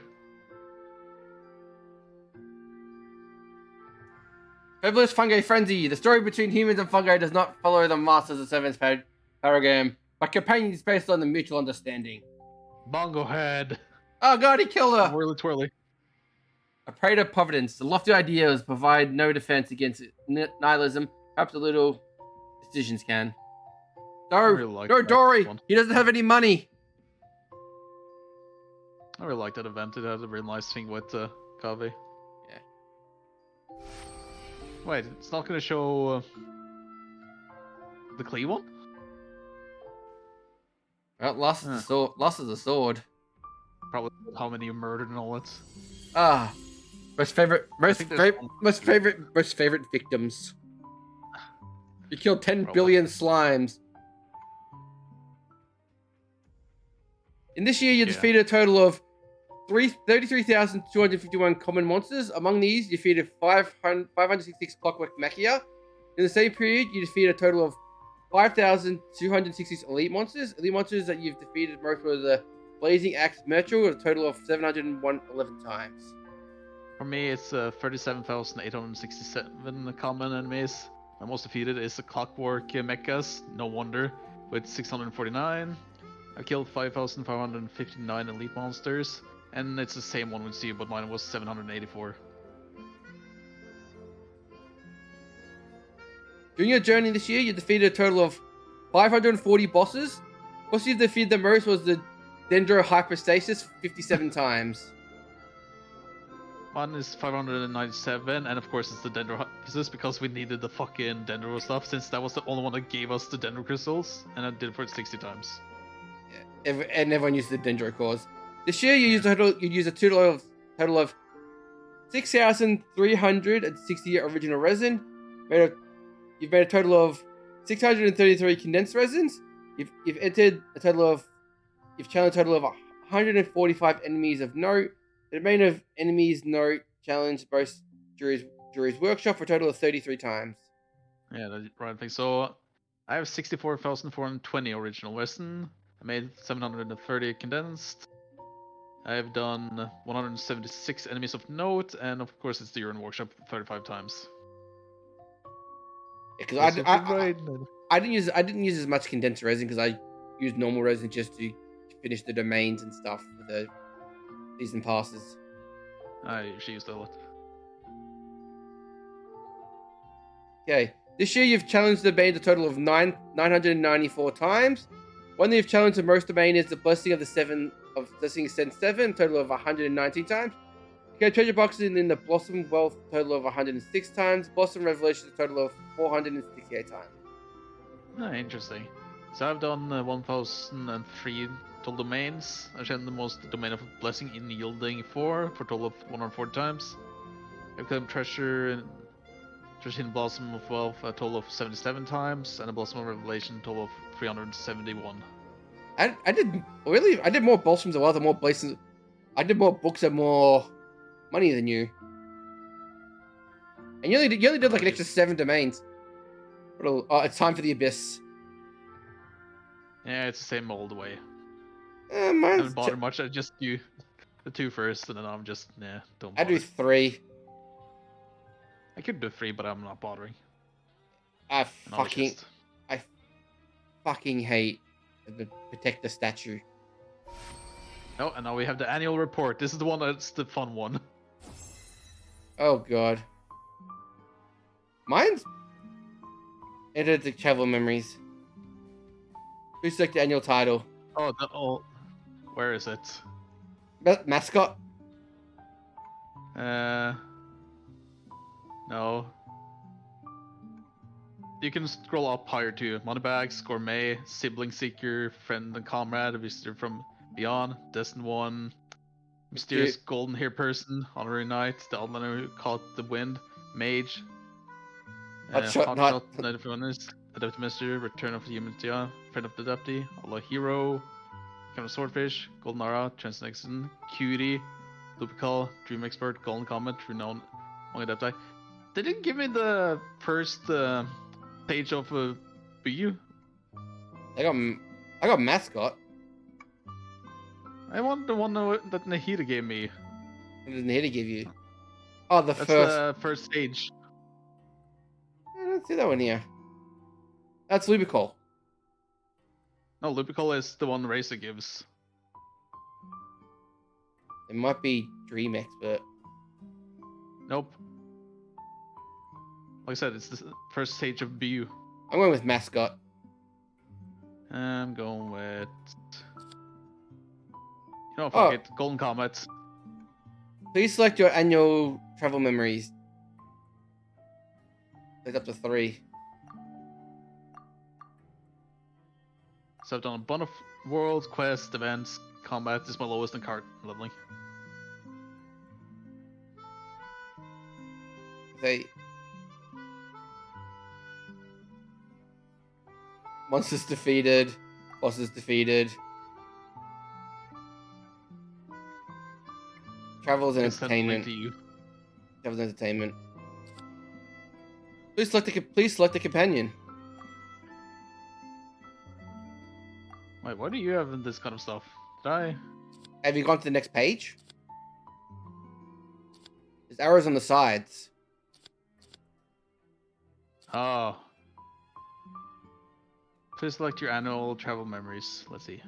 Fabulous Fungi Frenzy. The story between humans and fungi does not follow the Masters of Seven's paradigm, but companions based on the mutual understanding. Bongo Head. Oh god, he killed her. Whirly twirly. A prey to providence. The lofty ideas provide no defense against nihilism. Perhaps a little decisions can. No, Dory. He doesn't have any money. I really like that event. It had a really nice thing with Kave. Yeah. Wait, it's not going to show the Klee one? Well, lost is the sword. Lost is the sword. Probably how many you murdered and all that. Ah, most favorite victims. You killed 10 billion slimes. In this year, you defeated a total of 33,251 common monsters. Among these, you defeated 566 Clockwork Machia. In the same period, you defeated a total of 5,266 elite monsters. Elite monsters that you've defeated most were the Blazing Axe Merchel, a total of 711 times. For me, it's 37,867 common enemies. My most defeated is the Clockwork Mechas, no wonder, with 649. I killed 5,559 elite monsters, and it's the same one with you, but mine was 784. During your journey this year, you defeated a total of 540 bosses. Boss you defeated the most was the Dendro Hyperstasis 57 times. Mine is 597, and of course it's the Dendro Hyperstasis because we needed the fucking Dendro stuff, since that was the only one that gave us the Dendro crystals, and I did it for 60 times. And everyone used the Dendro cores. This year, you use a total of 6,360 original resin. You've made a total of 633 condensed resins. You've challenged a total of 145 enemies of note. The domain of enemies note challenged both Jury's workshop for a total of 33 times. Yeah, that's right thing. So I have 64,420 original resin. I made 730 condensed. I've done 176 enemies of note, and of course it's the urine workshop 35 times. Because I didn't use as much condensed resin because I used normal resin just to finish the domains and stuff for the season passes. I usually use that a lot. Okay, this year you've challenged the domain a total of 994 times. One that you've challenged the most domain is the Blessing of the Seven of Blessing Ascent 7, a total of 119 times. Okay, treasure boxes in the Blossom Wealth, total of 106 times. Blossom Revelation, a total of 468 times. Ah, interesting. So I've done 1,003 total domains. I've done the most domain of Blessing in Yielding 4 for a total of 140 times. I've claimed treasure in Blossom of Wealth a total of 77 times, and a Blossom of Revelation a total of 371. I did more Blossoms of Wealth and more Blessings. I did more books and more money than you. And you only did like an extra 7 domains. It's time for the Abyss. Yeah, it's the same all the way. I haven't bothered much. I just do the 2 first, and then I'm just don't bother. I do 3. I could do 3, but I'm not bothering. I fucking hate the Protector statue. Oh, and now we have the annual report. This is the one that's the fun one. Oh god. Mine's Edited Travel Memories. Please select the annual title. Where is it? Mascot. No. You can scroll up higher too. Moneybags, Gourmet, Sibling Seeker, Friend and Comrade, Visitor from Beyond, Destined One, Mysterious Golden Hair Person, Honorary Knight, The Outlander Who Caught the Wind, Mage, Hotshot, Night of Runners, Adept Master, Return of the Human Tia, Friend of the Deputy, Allah Hero, Kind of Swordfish, Golden Aura, Transnexon, Cutie, Lupical, Dream Expert, Golden Comet, Renowned Among Adepti. They didn't give me the first page of BU. I got mascot. I want the one that Nahida gave me. What did Nahida give you? Oh, That's the first stage. I don't see that one here. That's Lupical. No, Lupical is the one Racer gives. It might be Dream Expert. Nope. Like I said, it's the first stage of BU. I'm going with mascot. I'm going with... You know, fuck it. Golden Comet. Please select your annual travel memories. It's up to 3. So I've done a bunch of worlds, quests, events, combat. This is my lowest in card. Lovely. Say... Monsters defeated. Bosses defeated. Travels and entertainment. Travels and entertainment. Please select a companion. Wait, why do you have this kind of stuff? Did I? Have you gone to the next page? There's arrows on the sides. Oh. Please select your annual travel memories. Let's see.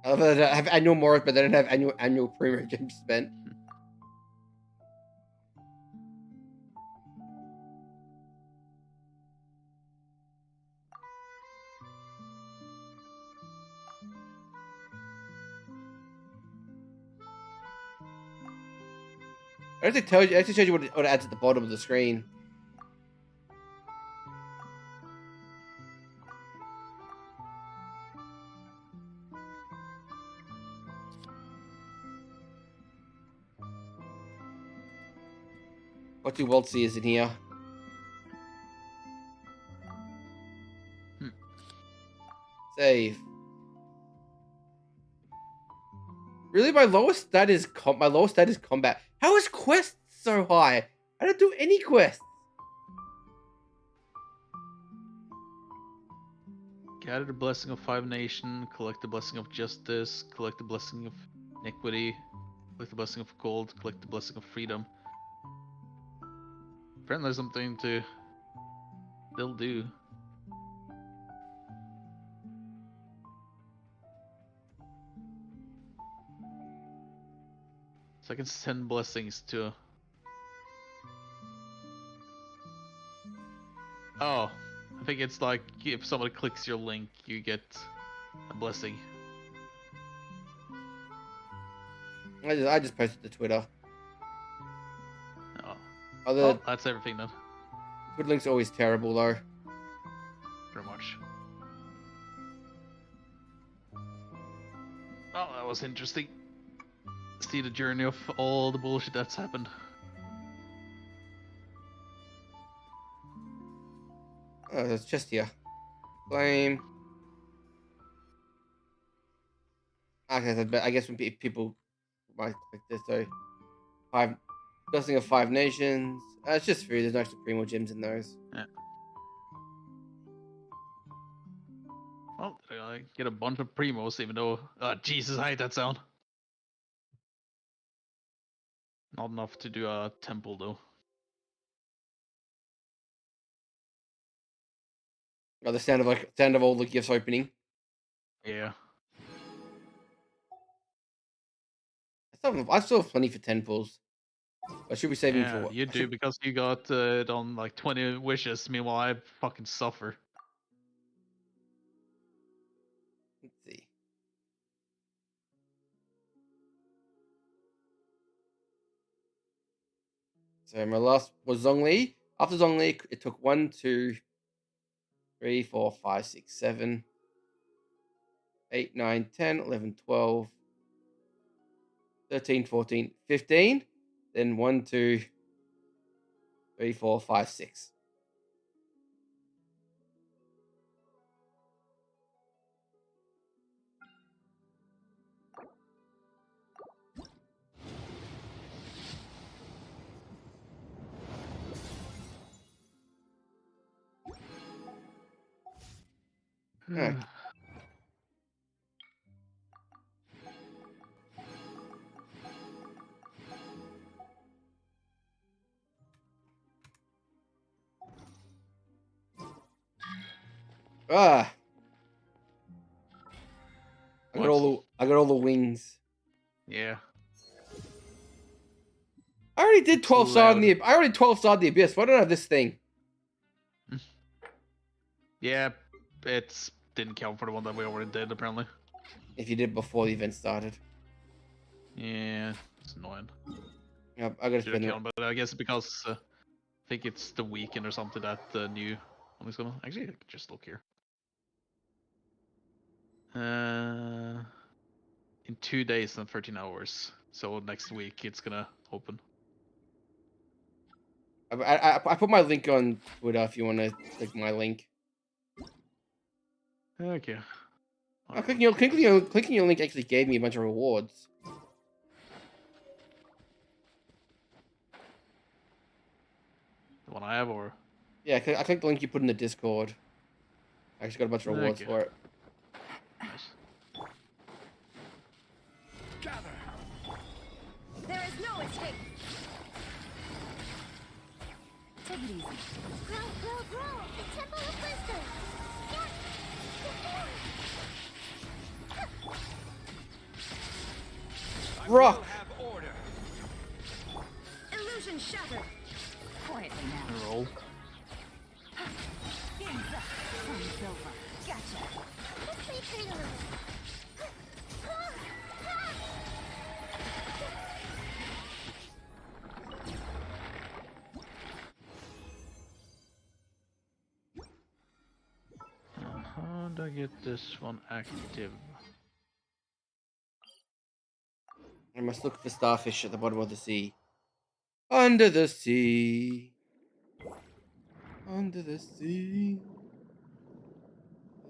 I love that I have annual Morris, but they don't have annual Primo Gems spent. I actually tells you what it adds at the bottom of the screen. What do World is in here? Save. Really, my lowest stat is combat. How is quest so high? I don't do any quests. Gather the blessing of 5 Nation, collect the blessing of justice, collect the blessing of iniquity, collect the blessing of gold, collect the blessing of freedom. Apparently there's something to still do. So I can send blessings to... Oh, I think it's like if somebody clicks your link, you get a blessing. I just posted to Twitter. Oh. Well, that's everything then. Twitter link's always terrible though. Pretty much. Oh, that was interesting. See the journey of all the bullshit that's happened. Oh, it's just here. Flame. Okay, I guess when people might click this, so 5 blessing of 5 nations. It's just food. There's no extra Primo Gems in those. Yeah. Well, I get a bunch of Primos, even though... Jesus, I hate that sound. Not enough to do a temple, though. Oh, the sound of all the gifts opening. Yeah. I still have plenty for 10 pulls. I should be saving for Yeah, what? you do because you got it on like 20 wishes. Meanwhile, I fucking suffer. Let's see. So my last was Zhongli. After Zhongli, it took 1, 2, 3, 4, 5, 6, 7, 8, 9, 10, 11, 12, 13, 14, 15. Then 1, 2, 3, 4, 5, 6. Okay. Ah, I got all the wings. Yeah. I already did 12 star in the. I already 12 starred the abyss. Why don't I have this thing? Yeah, it's didn't count for the one that we already did apparently. If you did before the event started. Yeah, it's annoying. Yep, I gotta Should spend count, but I guess because I think it's the weekend or something that the new one is gonna. Actually, I could just look here. In 2 days and 13 hours. So next week it's gonna open. I put my link on Twitter if you want to click my link. Okay. Oh, clicking your link actually gave me a bunch of rewards. The one I have, or Yeah, I clicked the link you put in the Discord. I actually got a bunch of rewards Okay. for it. Nice. There is no escape. Take it easy. Grow! The Temple of Wisdom! Yes! Rock! Illusion shattered. Quietly now. Roll. Game's up. Time's over. Gotcha. Let's retreat a little. How do I get this one active? I must look for starfish at the bottom of the sea. Under the sea. Under the sea.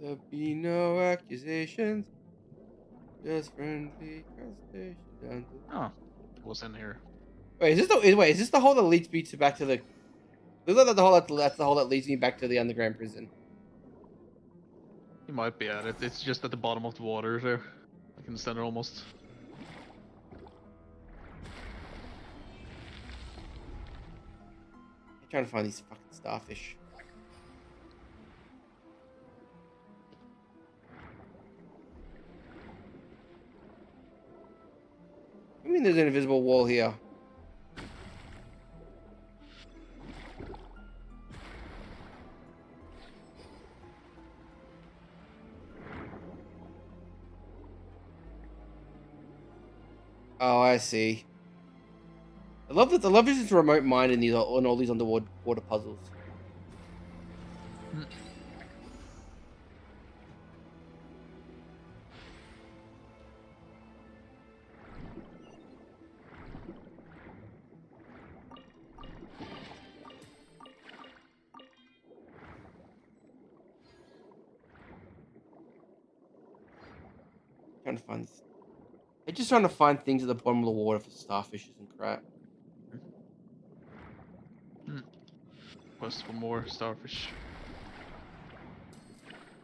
There'll be no accusations. Just friendly conversation down to. Oh, what's in here? Wait, is this the hole that leads me to back to the? Looks like that's the hole that leads me back to the underground prison. You might be at it. It's just at the bottom of the water there. Like in the center almost. I'm trying to find these fucking starfish. I mean, there's an invisible wall here. Oh, I see. I love this remote mind in all these underwater puzzles. Trying to find. I'm just trying to find things at the bottom of the water for starfishes and crap. Quest for more starfish.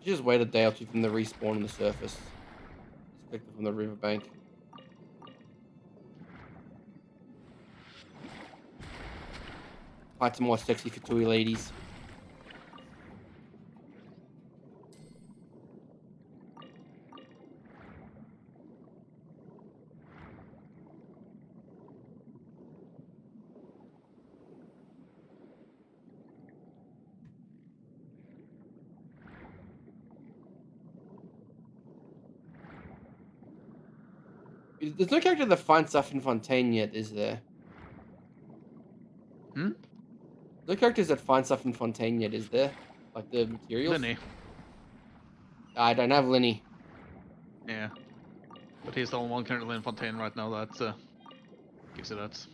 Just wait a day or two from the respawn on the surface. Expect it from the riverbank. Find some more sexy Fatui ladies. There's no character that finds stuff in Fontaine yet, is there? No characters that find stuff in Fontaine yet, is there? Like the materials? Lenny. I don't have Lenny. Yeah. But he's the only one currently in Fontaine right now that gives you that.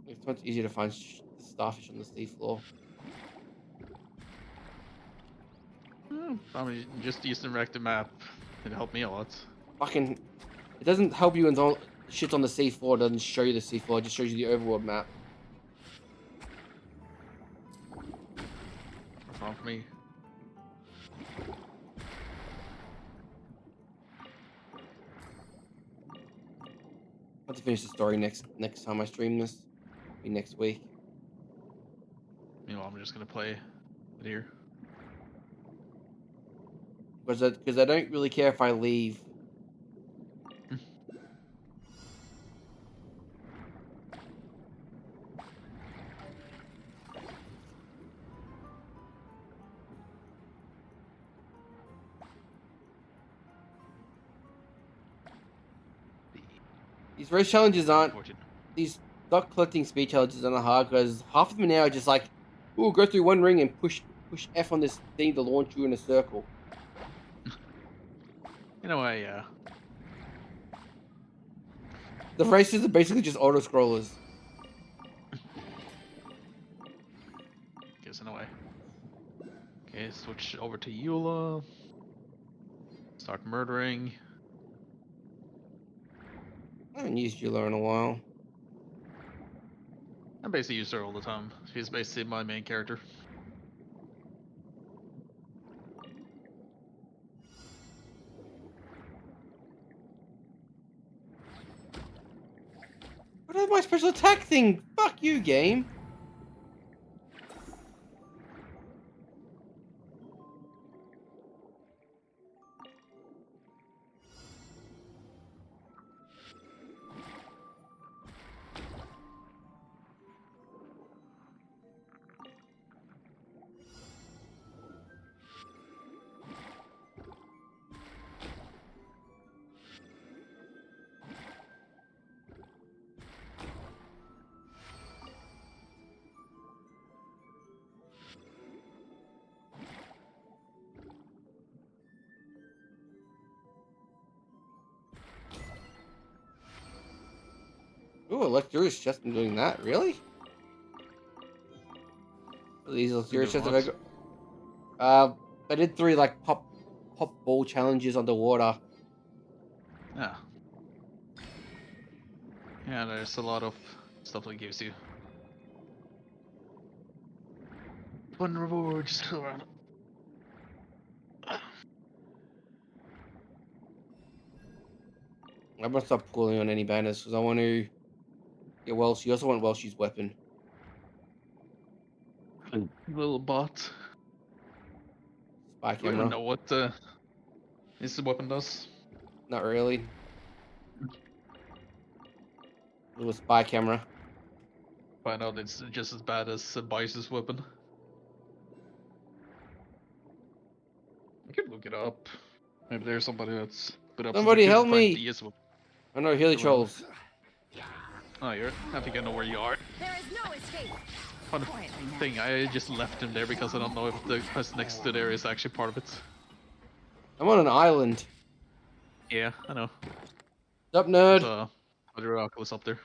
It's much easier to find starfish on the seafloor. I mean, just use the interactive map. It helped me a lot. Fucking, it doesn't help you until shit's on the seafloor. It doesn't show you the seafloor. It just shows you the overworld map. What's wrong for me? I have to finish the story next time I stream this. Be next week. Meanwhile, I'm just gonna play it here. Because I don't really care if I leave. These race challenges aren't. These stock collecting speed challenges aren't hard because half of them now are just like, ooh, go through one ring and push F on this thing to launch you in a circle. In a way, yeah. The races are basically just auto scrollers. Guess in a way. Okay, switch over to Eula. Start murdering. I haven't used Eula in a while. I basically use her all the time. She's basically my main character. What is my special attack thing? Fuck you, game. Ooh, Electro's just been doing that, really? These Electro's just have I did 3 like pop ball challenges underwater. Yeah. Yeah, there's a lot of stuff that gives you fun rewards around. I'm gonna stop pulling on any banners because I want to get Welsh. You also want Welsh's weapon. Little bot. Spy Do you even camera. know what this weapon does? Not really. Little spy camera. Find out it's just as bad as Bice's weapon. I could look it up. Maybe there's somebody that's put up. Somebody help find me! DS weapon. I know Hilly Trolls. Oh, I think I know where you are. There is no escape. Fun thing, I just left him there because I don't know if the person next to there is actually part of it. I'm on an island. Yeah, I know. What's up, nerd? There's other Oculus up there.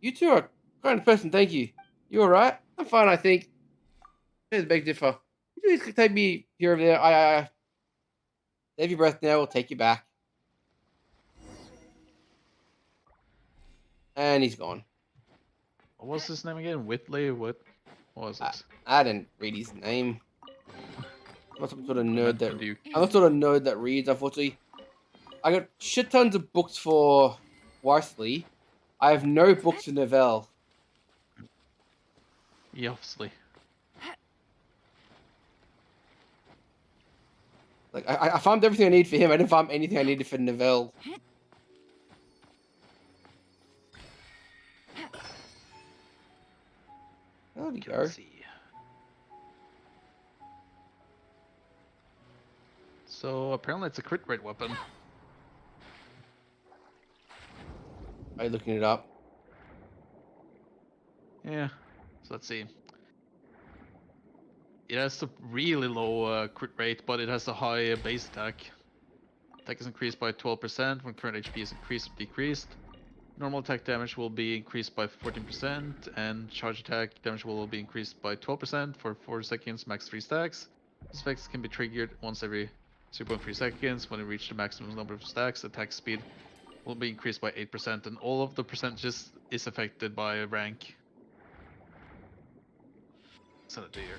You two are kind of person, thank you. You alright? I'm fine, I think. There's a big differ. You please take me here or there. I. Save your breath now, we'll take you back. And he's gone. What was his name again? Whitley? What was it? I didn't read his name. I'm not some sort of nerd that Duke. I'm not sort of nerd that reads, unfortunately. I got shit tons of books for Worsley. I have no books for Novell. Yeah, obviously. Like I farmed everything I need for him. I didn't farm anything I needed for Novell. There we go. So apparently it's a crit rate weapon. Are you looking it up? Yeah. So let's see. It has a really low crit rate, but it has a high base attack. Attack is increased by 12% when current HP is increased or decreased. Normal attack damage will be increased by 14%, and charge attack damage will be increased by 12% for 4 seconds, max 3 stacks. These effects can be triggered once every 0.3 seconds. When you reach the maximum number of stacks, attack speed will be increased by 8%, and all of the percentages is affected by rank. Send it to here.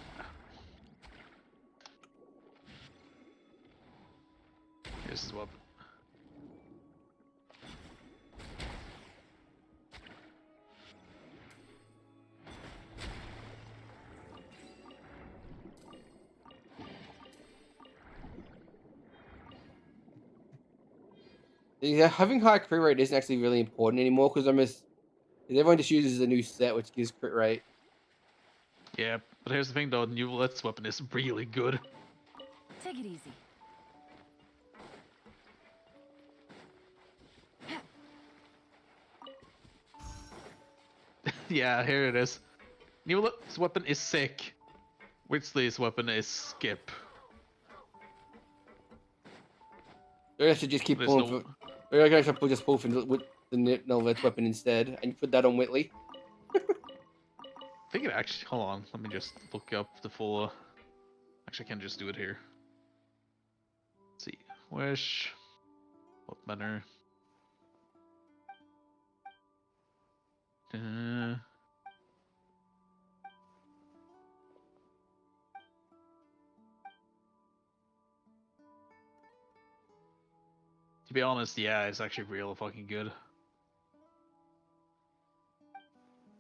Here's his weapon. Yeah, having high crit rate isn't actually really important anymore because everyone just uses a new set which gives crit rate. Yeah, but here's the thing though, New Let's weapon is really good. Take it easy. Yeah, here it is. New Let's weapon is sick. Whitsley's weapon is skip. Maybe I should just keep pulling for. Maybe I should just pull for with the Novet's weapon instead and put that on Whitley. I think it actually. Hold on, let me just look up the full. Actually, I can just do it here. Let's see. Wish. What manner? To be honest, yeah, it's actually real fucking good.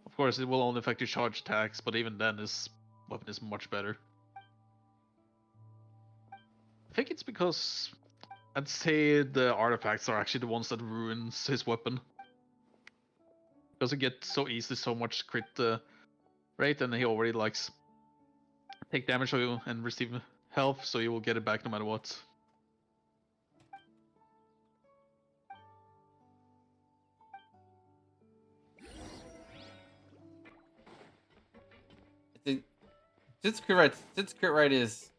Of course, it will only affect your charge attacks, but even then, this weapon is much better. I think it's because I'd say the artifacts are actually the ones that ruins his weapon. Because he gets so easily so much crit rate, and he already likes take damage and receive health, so you will get it back no matter what. Since crit rate is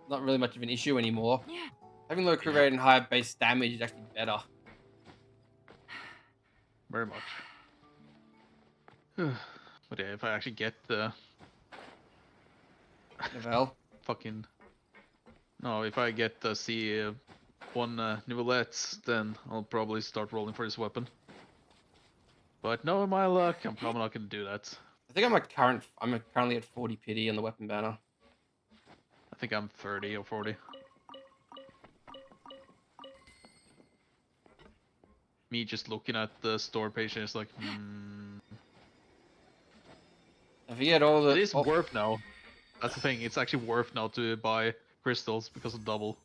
not really much of an issue anymore, having low crit rate and higher base damage is actually better. Very much. But yeah, if I actually get the Novel. Fucking no, if I get the one Novelette, then I'll probably start rolling for his weapon. But knowing my luck, I'm probably not gonna do that. I think I'm currently at 40 pity on the weapon banner. I think I'm 30 or 40. Me just looking at the store page is like, If you get all the, it is worth now. That's the thing. It's actually worth now to buy crystals because of double.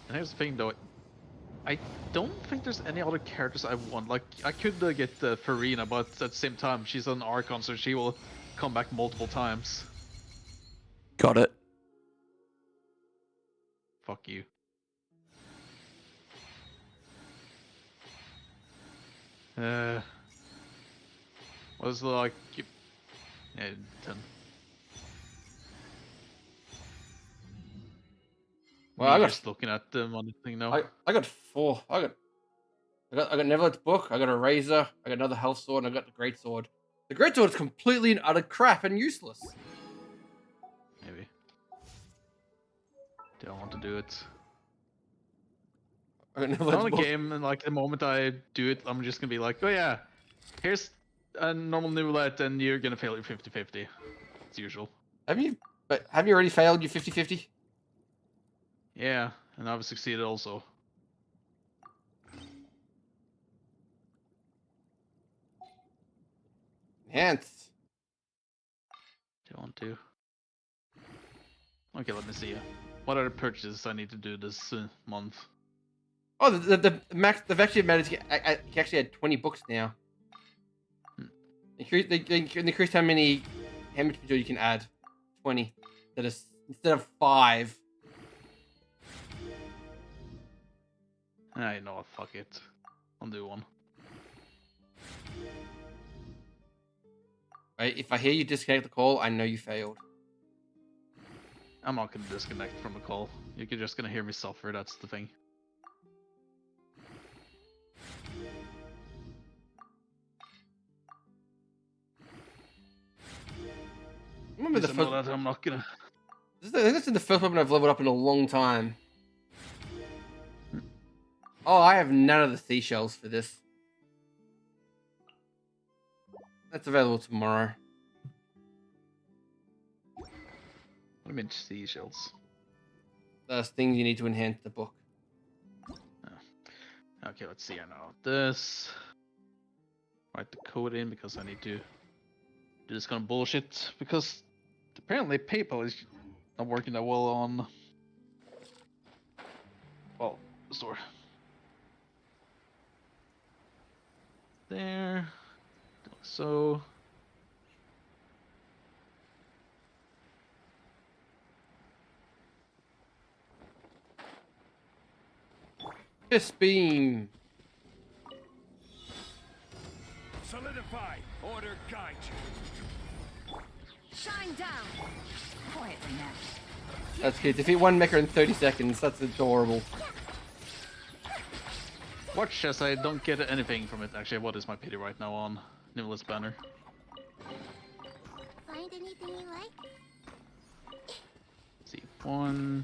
And here's the thing, though. I don't think there's any other characters I want. Like, I could get Farina, but at the same time, she's an Archon, so she will come back multiple times. Got it. Fuck you. Was like, yeah, 10. Well, I got just looking at them on the thing now. I got 4. I got Neverlet's book. I got a razor. I got another health sword. And I got the great sword. The great sword is completely and utter crap and useless. Maybe. Don't want to do it. On the game, and like the moment I do it, I'm just gonna be like, oh yeah, here's a normal Novelette, and you're gonna fail your 50-50. It's usual. Have you already failed your 50-50? Yeah, and I've succeeded also. Enhance. Do you want to? Okay, let me see. What are the purchases I need to do this month? Oh, the max. They've actually managed to get. You actually had 20 books now. They increased how much material you can add. 20. Instead of 5. I know what, fuck it. I'll do one. Right, if I hear you disconnect the call, I know you failed. I'm not gonna disconnect from the call. You're just gonna hear me suffer, that's the thing. Remember the first... that I'm not gonna... This is the first weapon I've leveled up in a long time. Oh, I have none of the seashells for this. That's available tomorrow. What do you mean seashells? Those things you need to enhance the book. Oh. Okay, let's see here now. This... Write the code in because I need to do this kind of bullshit. Because apparently PayPal is not working that well on... Well, the store. There. Like so. Fist beam. Solidify. Order guide you. Shine down. Quietly now. That's good. Defeat one mecha in 30 seconds. That's adorable. Watch as I don't get anything from it. Actually, what is my pity right now on Nimble's banner? Find anything you like? Let's see. 1,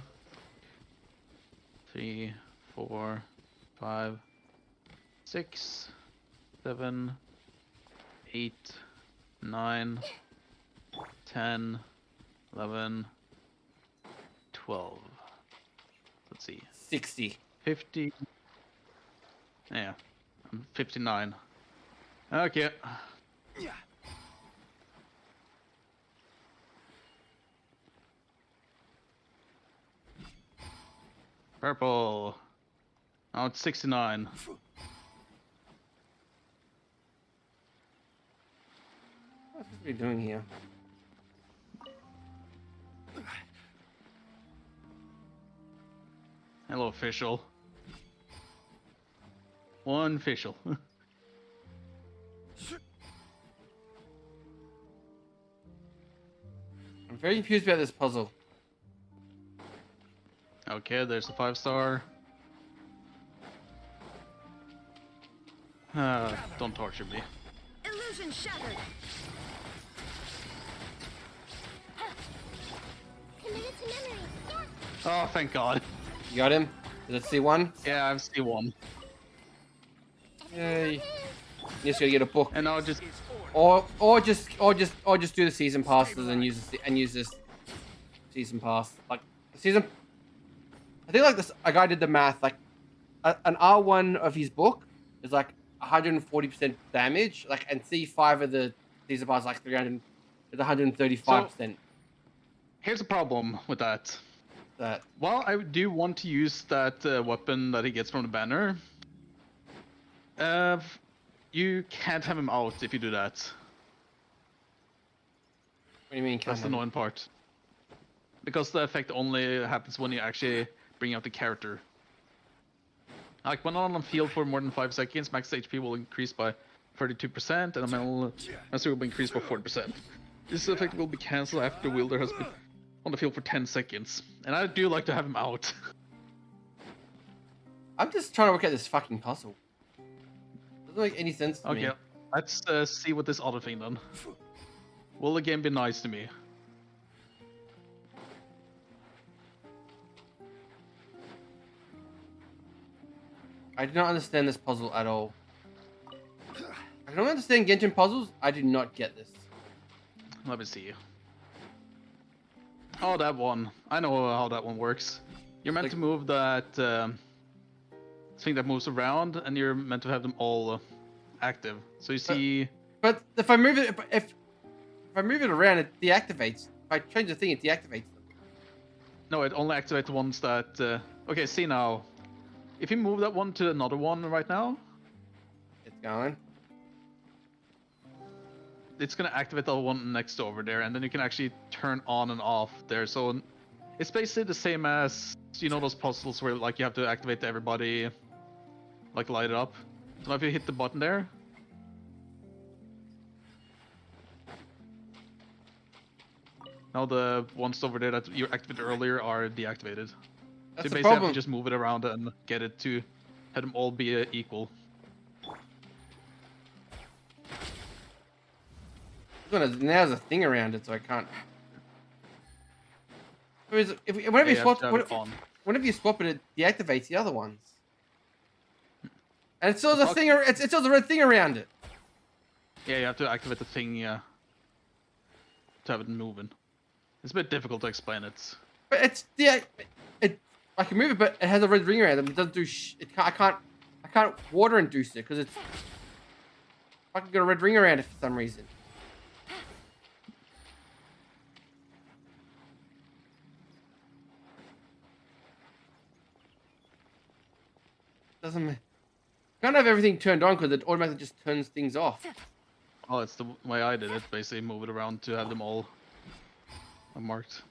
3, 4, 5, 6, 7, 8, 9, 10, 11, 12. Let's see. 60. 50. Yeah. I'm 59. Okay. Yeah. Purple. Now it's 69. What's he doing here? Hello, official. One official. I'm very confused about this puzzle. Okay, there's a 5-star. Don't torture me. Illusion shattered. Committed to memory. Yeah. Oh, thank God. You got him? Is it C1? Yeah, I have C1. Yay. You just gotta get a book. And I'll just... Or just do the season passes and use this season pass. Like the season, I think like this. A guy did the math. Like an R1 of his book is like 140% damage. Like and C5 of the season pass is like 300. Is 135%. Here's a problem with that. While I do want to use that weapon that he gets from the banner, you can't have him out if you do that. What do you mean? That's the annoying part. Because the effect only happens when you actually bring out the character. Like when on the field for more than 5 seconds, max HP will increase by 32%, and the mental mastery will be increased by 40%. This effect will be cancelled after the wielder has been on the field for 10 seconds. And I do like to have him out. I'm just trying to work out this fucking puzzle. Doesn't make any sense to me. Okay, let's see what this other thing done. Will the game be nice to me? I do not understand this puzzle at all. I don't understand Genshin puzzles. I do not get this. Let me see. Oh, that one. I know how that one works. You're meant to move that thing that moves around, and you're meant to have them all active. So you see. But if I move it, if I move it around, it deactivates. If I change the thing, it deactivates them. No, it only activates the ones that. Okay, see now. If you move that one to another one right now, it's going. It's gonna activate the one next over there, and then you can actually turn on and off there. So it's basically the same as those puzzles where like you have to activate everybody like light it up. So now if you hit the button there, now the ones over there that you activated earlier are deactivated. That's so you the basically problem. have to just move it around and get it to have them all be equal. Now there's a thing around it, so I can't. Whenever you swap, whenever you swap it, it deactivates the other ones. And it still has a thing. It still has a red thing around it. Yeah, you have to activate the thing, yeah, to have it moving. It's a bit difficult to explain it. But it's I can move it, but it has a red ring around it. It doesn't do I can't water induce it because it's fucking got a red ring around it for some reason. Doesn't. Can't have everything turned on because it automatically just turns things off. Oh, it's the way I did it. Basically, move it around to have them all marked.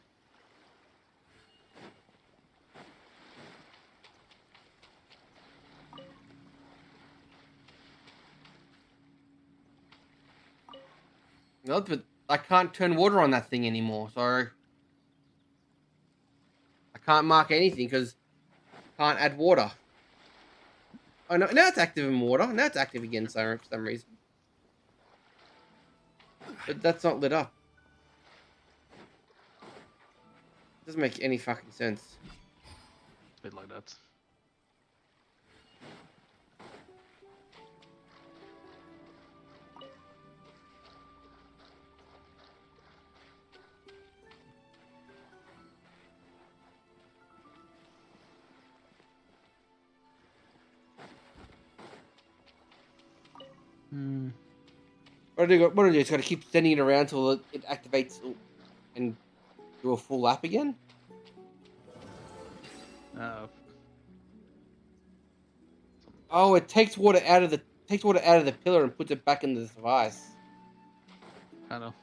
No, but I can't turn water on that thing anymore, so I can't mark anything because I can't add water. Oh no! Now it's active in water. Now it's active again for some reason. But that's not lit up. Doesn't make any fucking sense. A bit like that. What do I do? Just gotta keep sending it around till it activates and do a full lap again. Oh, it takes water out of the pillar and puts it back in the device. I know.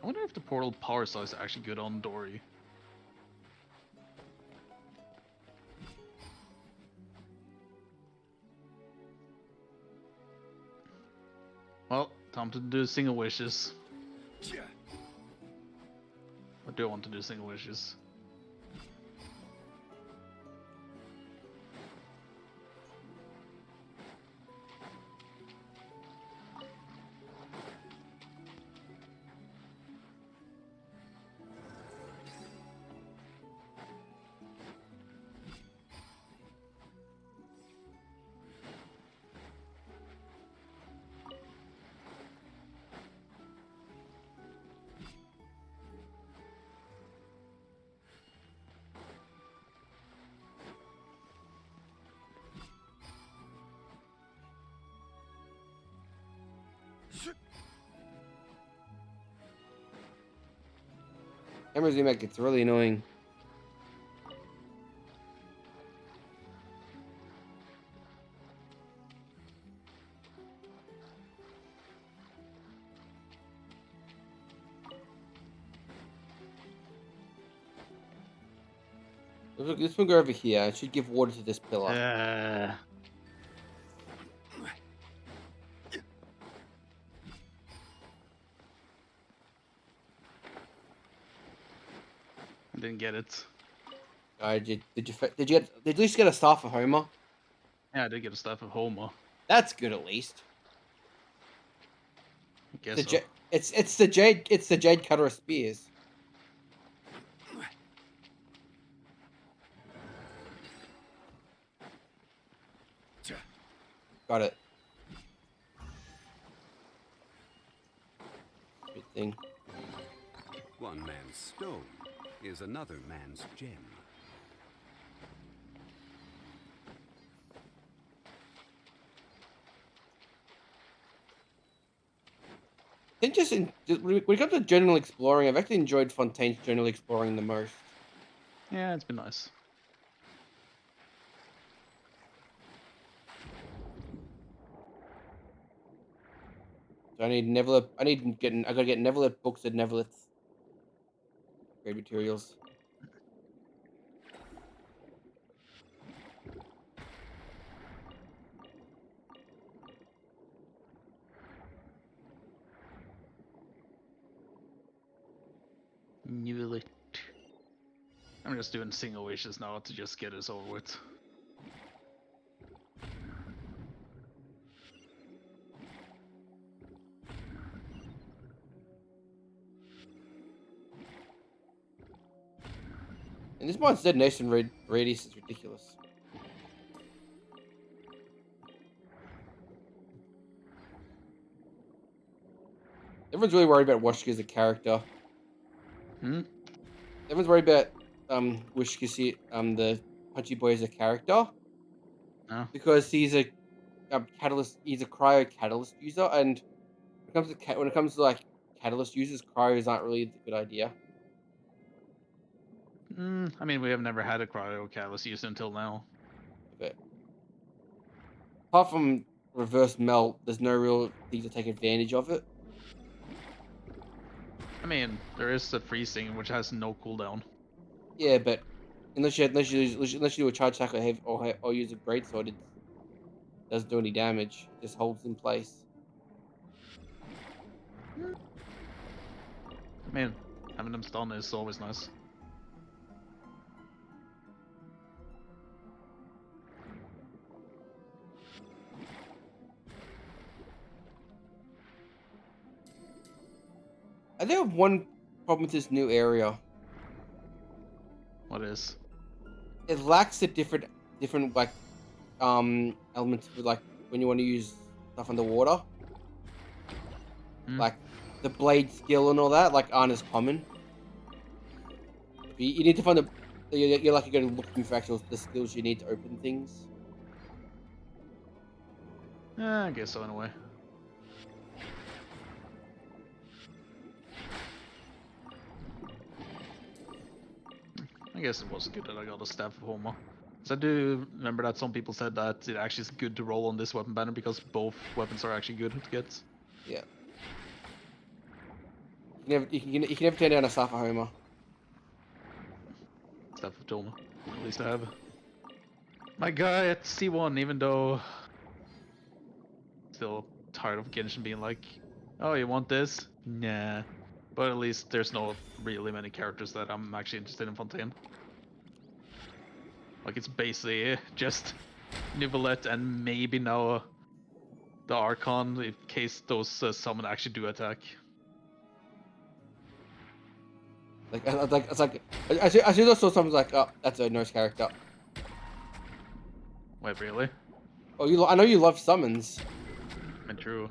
I wonder if the portal power size is actually good on Dory. Well, time to do single wishes. I do want to do single wishes. Hammer's Remake gets really annoying. Look, this one go over here. It should give water to this pillar. I didn't get it. Did you at least get a star for Homer? Yeah, I did get a star for Homer. That's good at least. I guess so. It's the Jade Cutter of Spears. Got it. Good thing. One man's stone is another man's gem. I think when it comes to general exploring, I've actually enjoyed Fontaine's general exploring the most. Yeah, it's been nice. So I need Neverlet. I gotta get Neverlet books and Neverlet grade materials. Knew it. I'm just doing single wishes now to just get this over with. And this one's dead nation radius is ridiculous. Everyone's really worried about Washka as a character. Everyone's worried about Wishkasi, the Punchy Boy as a character. Because he's a catalyst. He's a cryo catalyst user, and when it comes to like catalyst users, cryos aren't really a good idea. I mean, we have never had a cryo catalyst used until now. But apart from reverse melt, there's no real thing to take advantage of it. I mean, there is the freezing, which has no cooldown. Yeah, but unless you do a charge attack or use a greatsword, it doesn't do any damage. It just holds in place. I mean, having them stun is always nice. I do have one problem with this new area. What is? It lacks the different like elements for like when you want to use stuff underwater. Like the blade skill and all that, like aren't as common. You need to find you're like going looking for the skills you need to open things. I guess so in a way. I guess it was good that I got a Staff of Homer. So I do remember that some people said that it actually is good to roll on this weapon banner because both weapons are actually good to get. Yeah. You can never turn down a Staff of Homer. Staff of Homer. At least I have. My guy at C1, even though still tired of Genshin being like, oh, you want this? Nah. But at least there's no really many characters that I'm actually interested in Fontaine. Like it's basically just Nivelette and maybe now the Archon in case those summon actually do attack. It's like I see those sometimes like, oh, that's a nurse character. Wait, really? Oh, I know you love summons. I mean, true.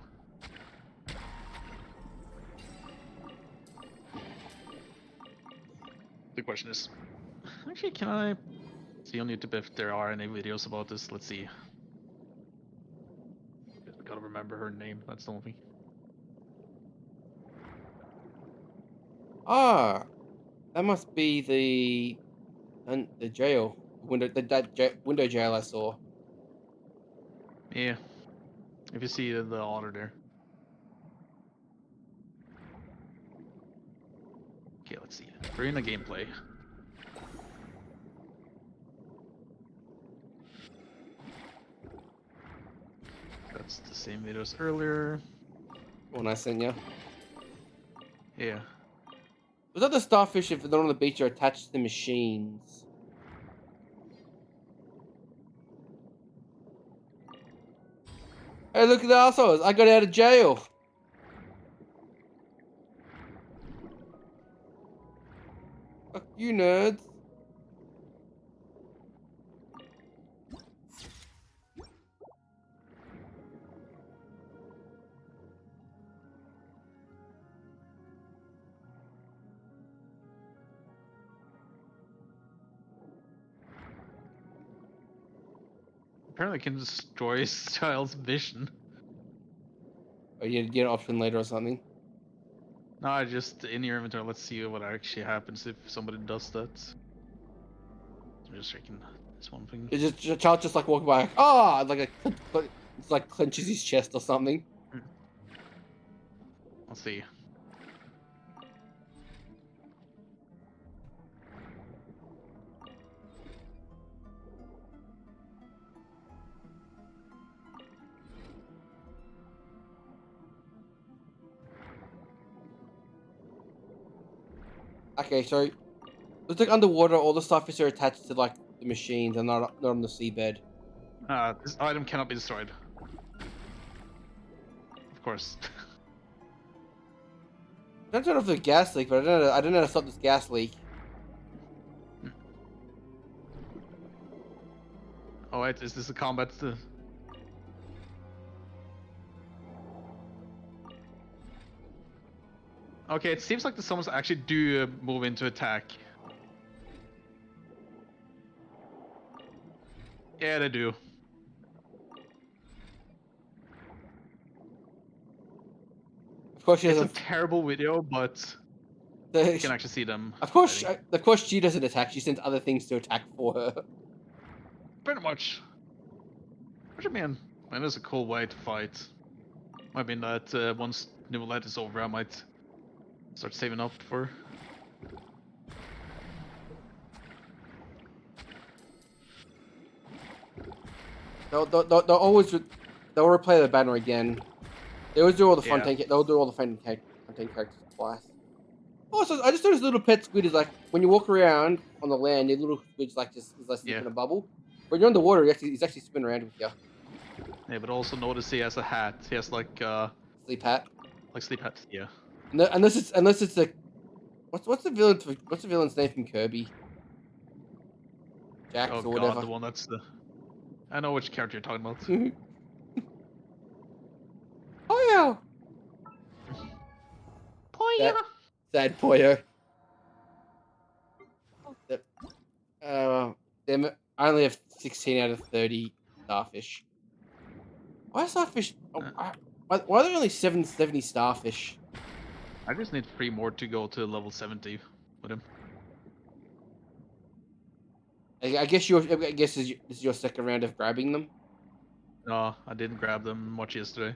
The question is, actually, can I see on YouTube if there are any videos about this? Let's see. I gotta remember her name. That's the only thing. Ah, that must be the jail window. Window jail I saw. Yeah. If you see the otter there. Okay, let's see. We're in the gameplay. That's the same video as earlier. When I sent you. Yeah. Was that the starfish if they're on the beach are attached to the machines? Hey, look at the assholes! I got out of jail! Fuck you, nerds. Apparently it can destroy his child's vision. Oh, you get an option later or something? No, I just in your inventory. Let's see what actually happens if somebody does that. I'm just checking this one thing. It's just a child just like walking by, like, it's like clenches his chest or something. Let's see. Okay, so looks like underwater, all the starfish are attached to like the machines and not on the seabed. This item cannot be destroyed. Of course. I don't know if it's a gas leak, but I don't know how to stop this gas leak. Oh wait, is this a combat? Okay, it seems like the summons actually do move into attack. Yeah, they do. Of course, she It's a doesn't. terrible video, but you can actually see them. Of course, she doesn't attack. She sends other things to attack for her. Pretty much. Which I mean, it's a cool way to fight. I mean that once New Light is over, I might start saving up for. They'll always they'll replay the banner again. They always do all the fun Yeah. tank. They'll do all the fun tank characters twice. Also, I just noticed little pet squid is like when you walk around on the land, your little squid's like just is like sleeping in a bubble. When you're underwater, he's actually spinning around with you. Yeah, but also notice he has a hat. He has like sleep hat. Like sleep hat, yeah. Unless it's a what's the villain's name from Kirby? Jax Oh or whatever. god, the one that's the. I know which character you're talking about. Poyo. Poyo. Sad Poyo. Damn it. I only have 16 out of 30 starfish. Why are starfish? Why are there only 770 starfish? I just need 3 more to go to level 70 with him. I guess this is your second round of grabbing them. No, I didn't grab them much yesterday.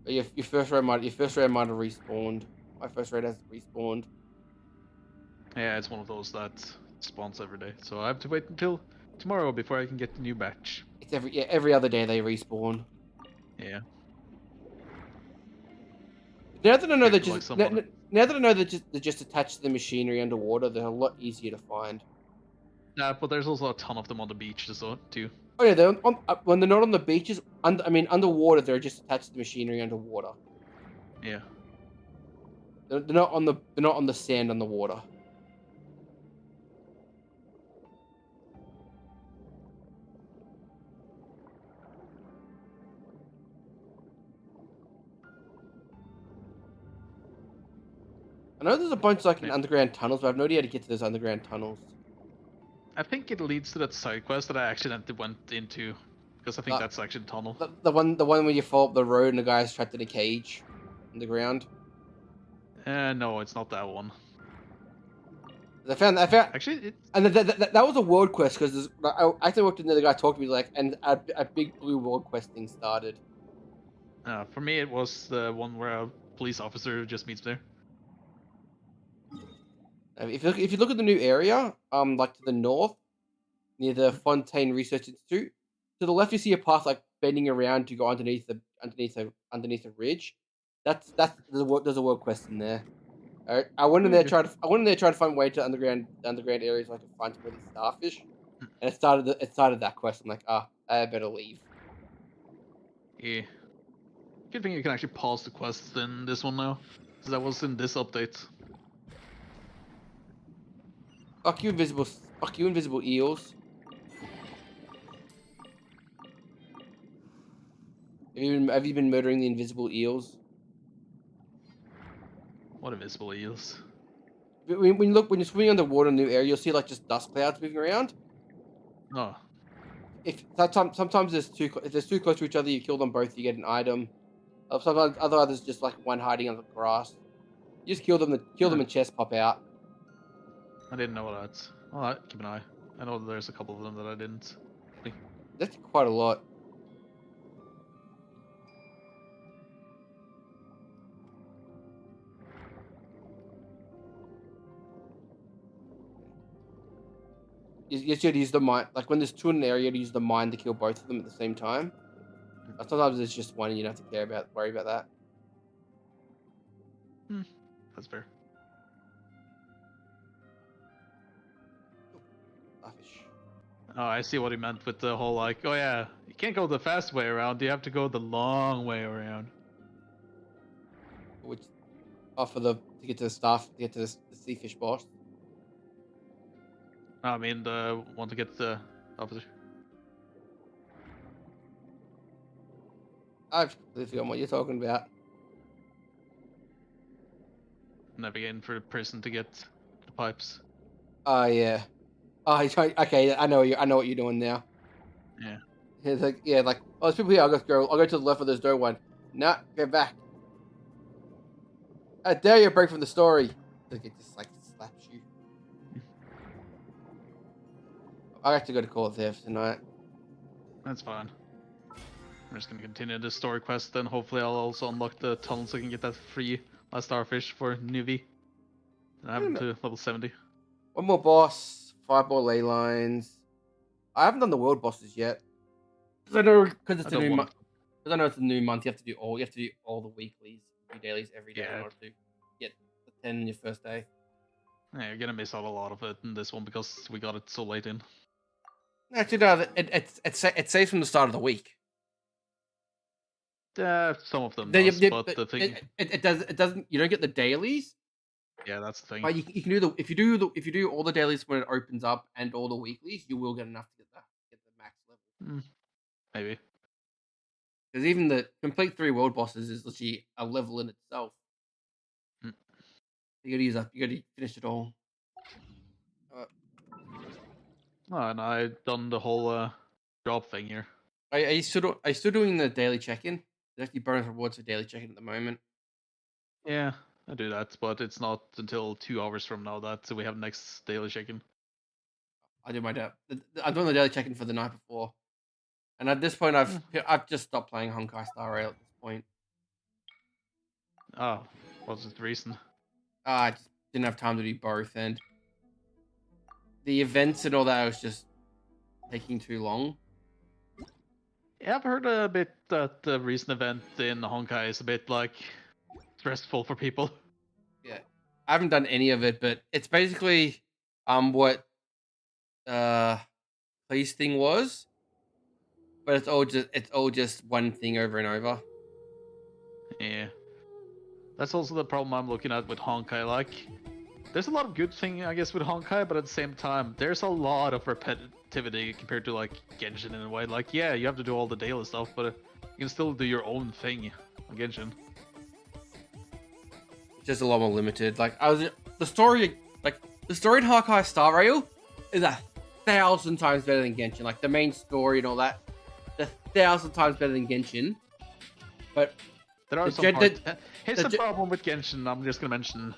Your first round might have respawned. My first round hasn't respawned. Yeah, it's one of those that spawns every day, so I have to wait until tomorrow before I can get the new batch. It's every other day they respawn. Yeah. Now that I know they're just attached to the machinery underwater, they're a lot easier to find. Yeah, but there's also a ton of them on the beach, so too. Oh yeah, they're when they're not on the beaches. Underwater, they're just attached to the machinery underwater. Yeah. They're not on the sand underwater. I know there's a bunch like in underground tunnels, but I've no idea how to get to those underground tunnels. I think it leads to that side quest that I accidentally went into, because I think that's actually the tunnel. The one where you fall up the road and the guy's trapped in a cage, underground. No, it's not that one. I found actually, and that was a world quest because I actually walked in there. The guy talked to me like, and a big blue world quest thing started. For me, it was the one where a police officer just meets there. If you look at the new area, like to the north, near the Fontaine Research Institute, to the left you see a path like bending around to go underneath a ridge. There's a world quest in there. I went in there trying to find a way to underground areas so I could find some of these starfish, and it started that quest. I'm like, I better leave. Yeah. Good thing you can actually pause the quest in this one now, because that was in this update. Fuck you, invisible eels. Have you been murdering the invisible eels? What invisible eels? When you're swimming underwater in a new area, you'll see like just dust clouds moving around. Oh. If sometimes if there's too close to each other, you kill them both, you get an item. Sometimes others just like one hiding on the grass. You just kill them and chests pop out. I didn't know that. Well, keep an eye. I know there's a couple of them that I didn't. That's quite a lot. you should use the mine. Like when there's two in an area, you use the mine to kill both of them at the same time. But sometimes it's just one, and you don't have to worry about that. That's fair. Starfish. Oh, I see what he meant with the whole like, oh yeah, you can't go the fast way around. You have to go the long way around. Which, to get to the sea fish boss. I mean, the one to get the officer. I've completely forgotten what you're talking about. Navigating for the prison to get the pipes. Oh yeah. Oh, okay. I know what you're doing now. Yeah. It's like oh, there's people here. I'll go to the left of this door one. Nah, go back. How dare you break from the story? Like it just like slaps you. I have to go to Call of Theft tonight. That's fine. I'm just gonna continue this story quest, then hopefully I'll also unlock the tunnel so I can get that free last starfish for newbie. And I have him to level 70. One more boss, 5 more ley lines. I haven't done the world bosses yet. Because I know it's a new month. Because I know it's a new month, you have to do all the weeklies, do dailies every day in order to get the 10 in your first day. Yeah, you're gonna miss out a lot of it in this one because we got it so late in. Actually, no, it saves from the start of the week. Some of them does, but the thing it doesn't. You don't get the dailies. Yeah, that's the thing. But you can do if you do all the dailies when it opens up and all the weeklies, you will get enough to get the max level. Maybe. Because even the complete 3 world bosses is literally a level in itself. You gotta finish it all. Oh, and I've done the whole job thing here. Are you still doing the daily check-in? There's actually bonus rewards for daily check-in at the moment. Yeah, I do that, but it's not until 2 hours from now that we have next daily check-in. I do my I'm doing the daily check-in for the night before, and at this point, I've just stopped playing Honkai Star Rail at this point. Oh, what's the reason? I just didn't have time to do both, and the events and all that was just taking too long. Yeah, I've heard a bit that the recent event in Honkai is a bit like stressful for people. Yeah, I haven't done any of it, but it's basically what police thing was, but it's all just one thing over and over. Yeah, that's also the problem I'm looking at with Honkai. Like, there's a lot of good thing, I guess, with Honkai, but at the same time, there's a lot of repetitivity compared to like Genshin in a way. Like, yeah, you have to do all the daily stuff, but you can still do your own thing on Genshin. It's just a lot more limited. Like the story in Honkai Star Rail is 1,000 times better than Genshin. Like the main story and all that, 1,000 times better than Genshin. But there are some parts. Here's the problem with Genshin. I'm just gonna mention.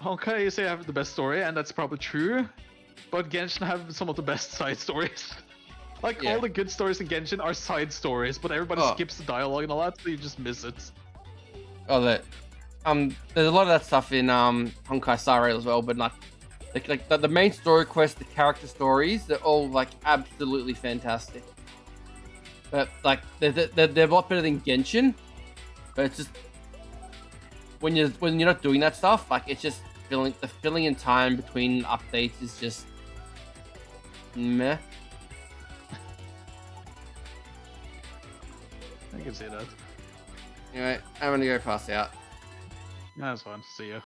Honkai, you say have the best story, and that's probably true. But Genshin have some of the best side stories. Like all the good stories in Genshin are side stories, but everybody skips the dialogue and all that, so you just miss it. Oh, there's a lot of that stuff in Honkai Star Rail as well, but like the main story quest, the character stories, they're all like absolutely fantastic. But like they're a lot better than Genshin. But it's just when you're not doing that stuff, like it's just filling in time between updates is just meh. I can see that. Anyway, I'm gonna go pass out. That's fine. See ya.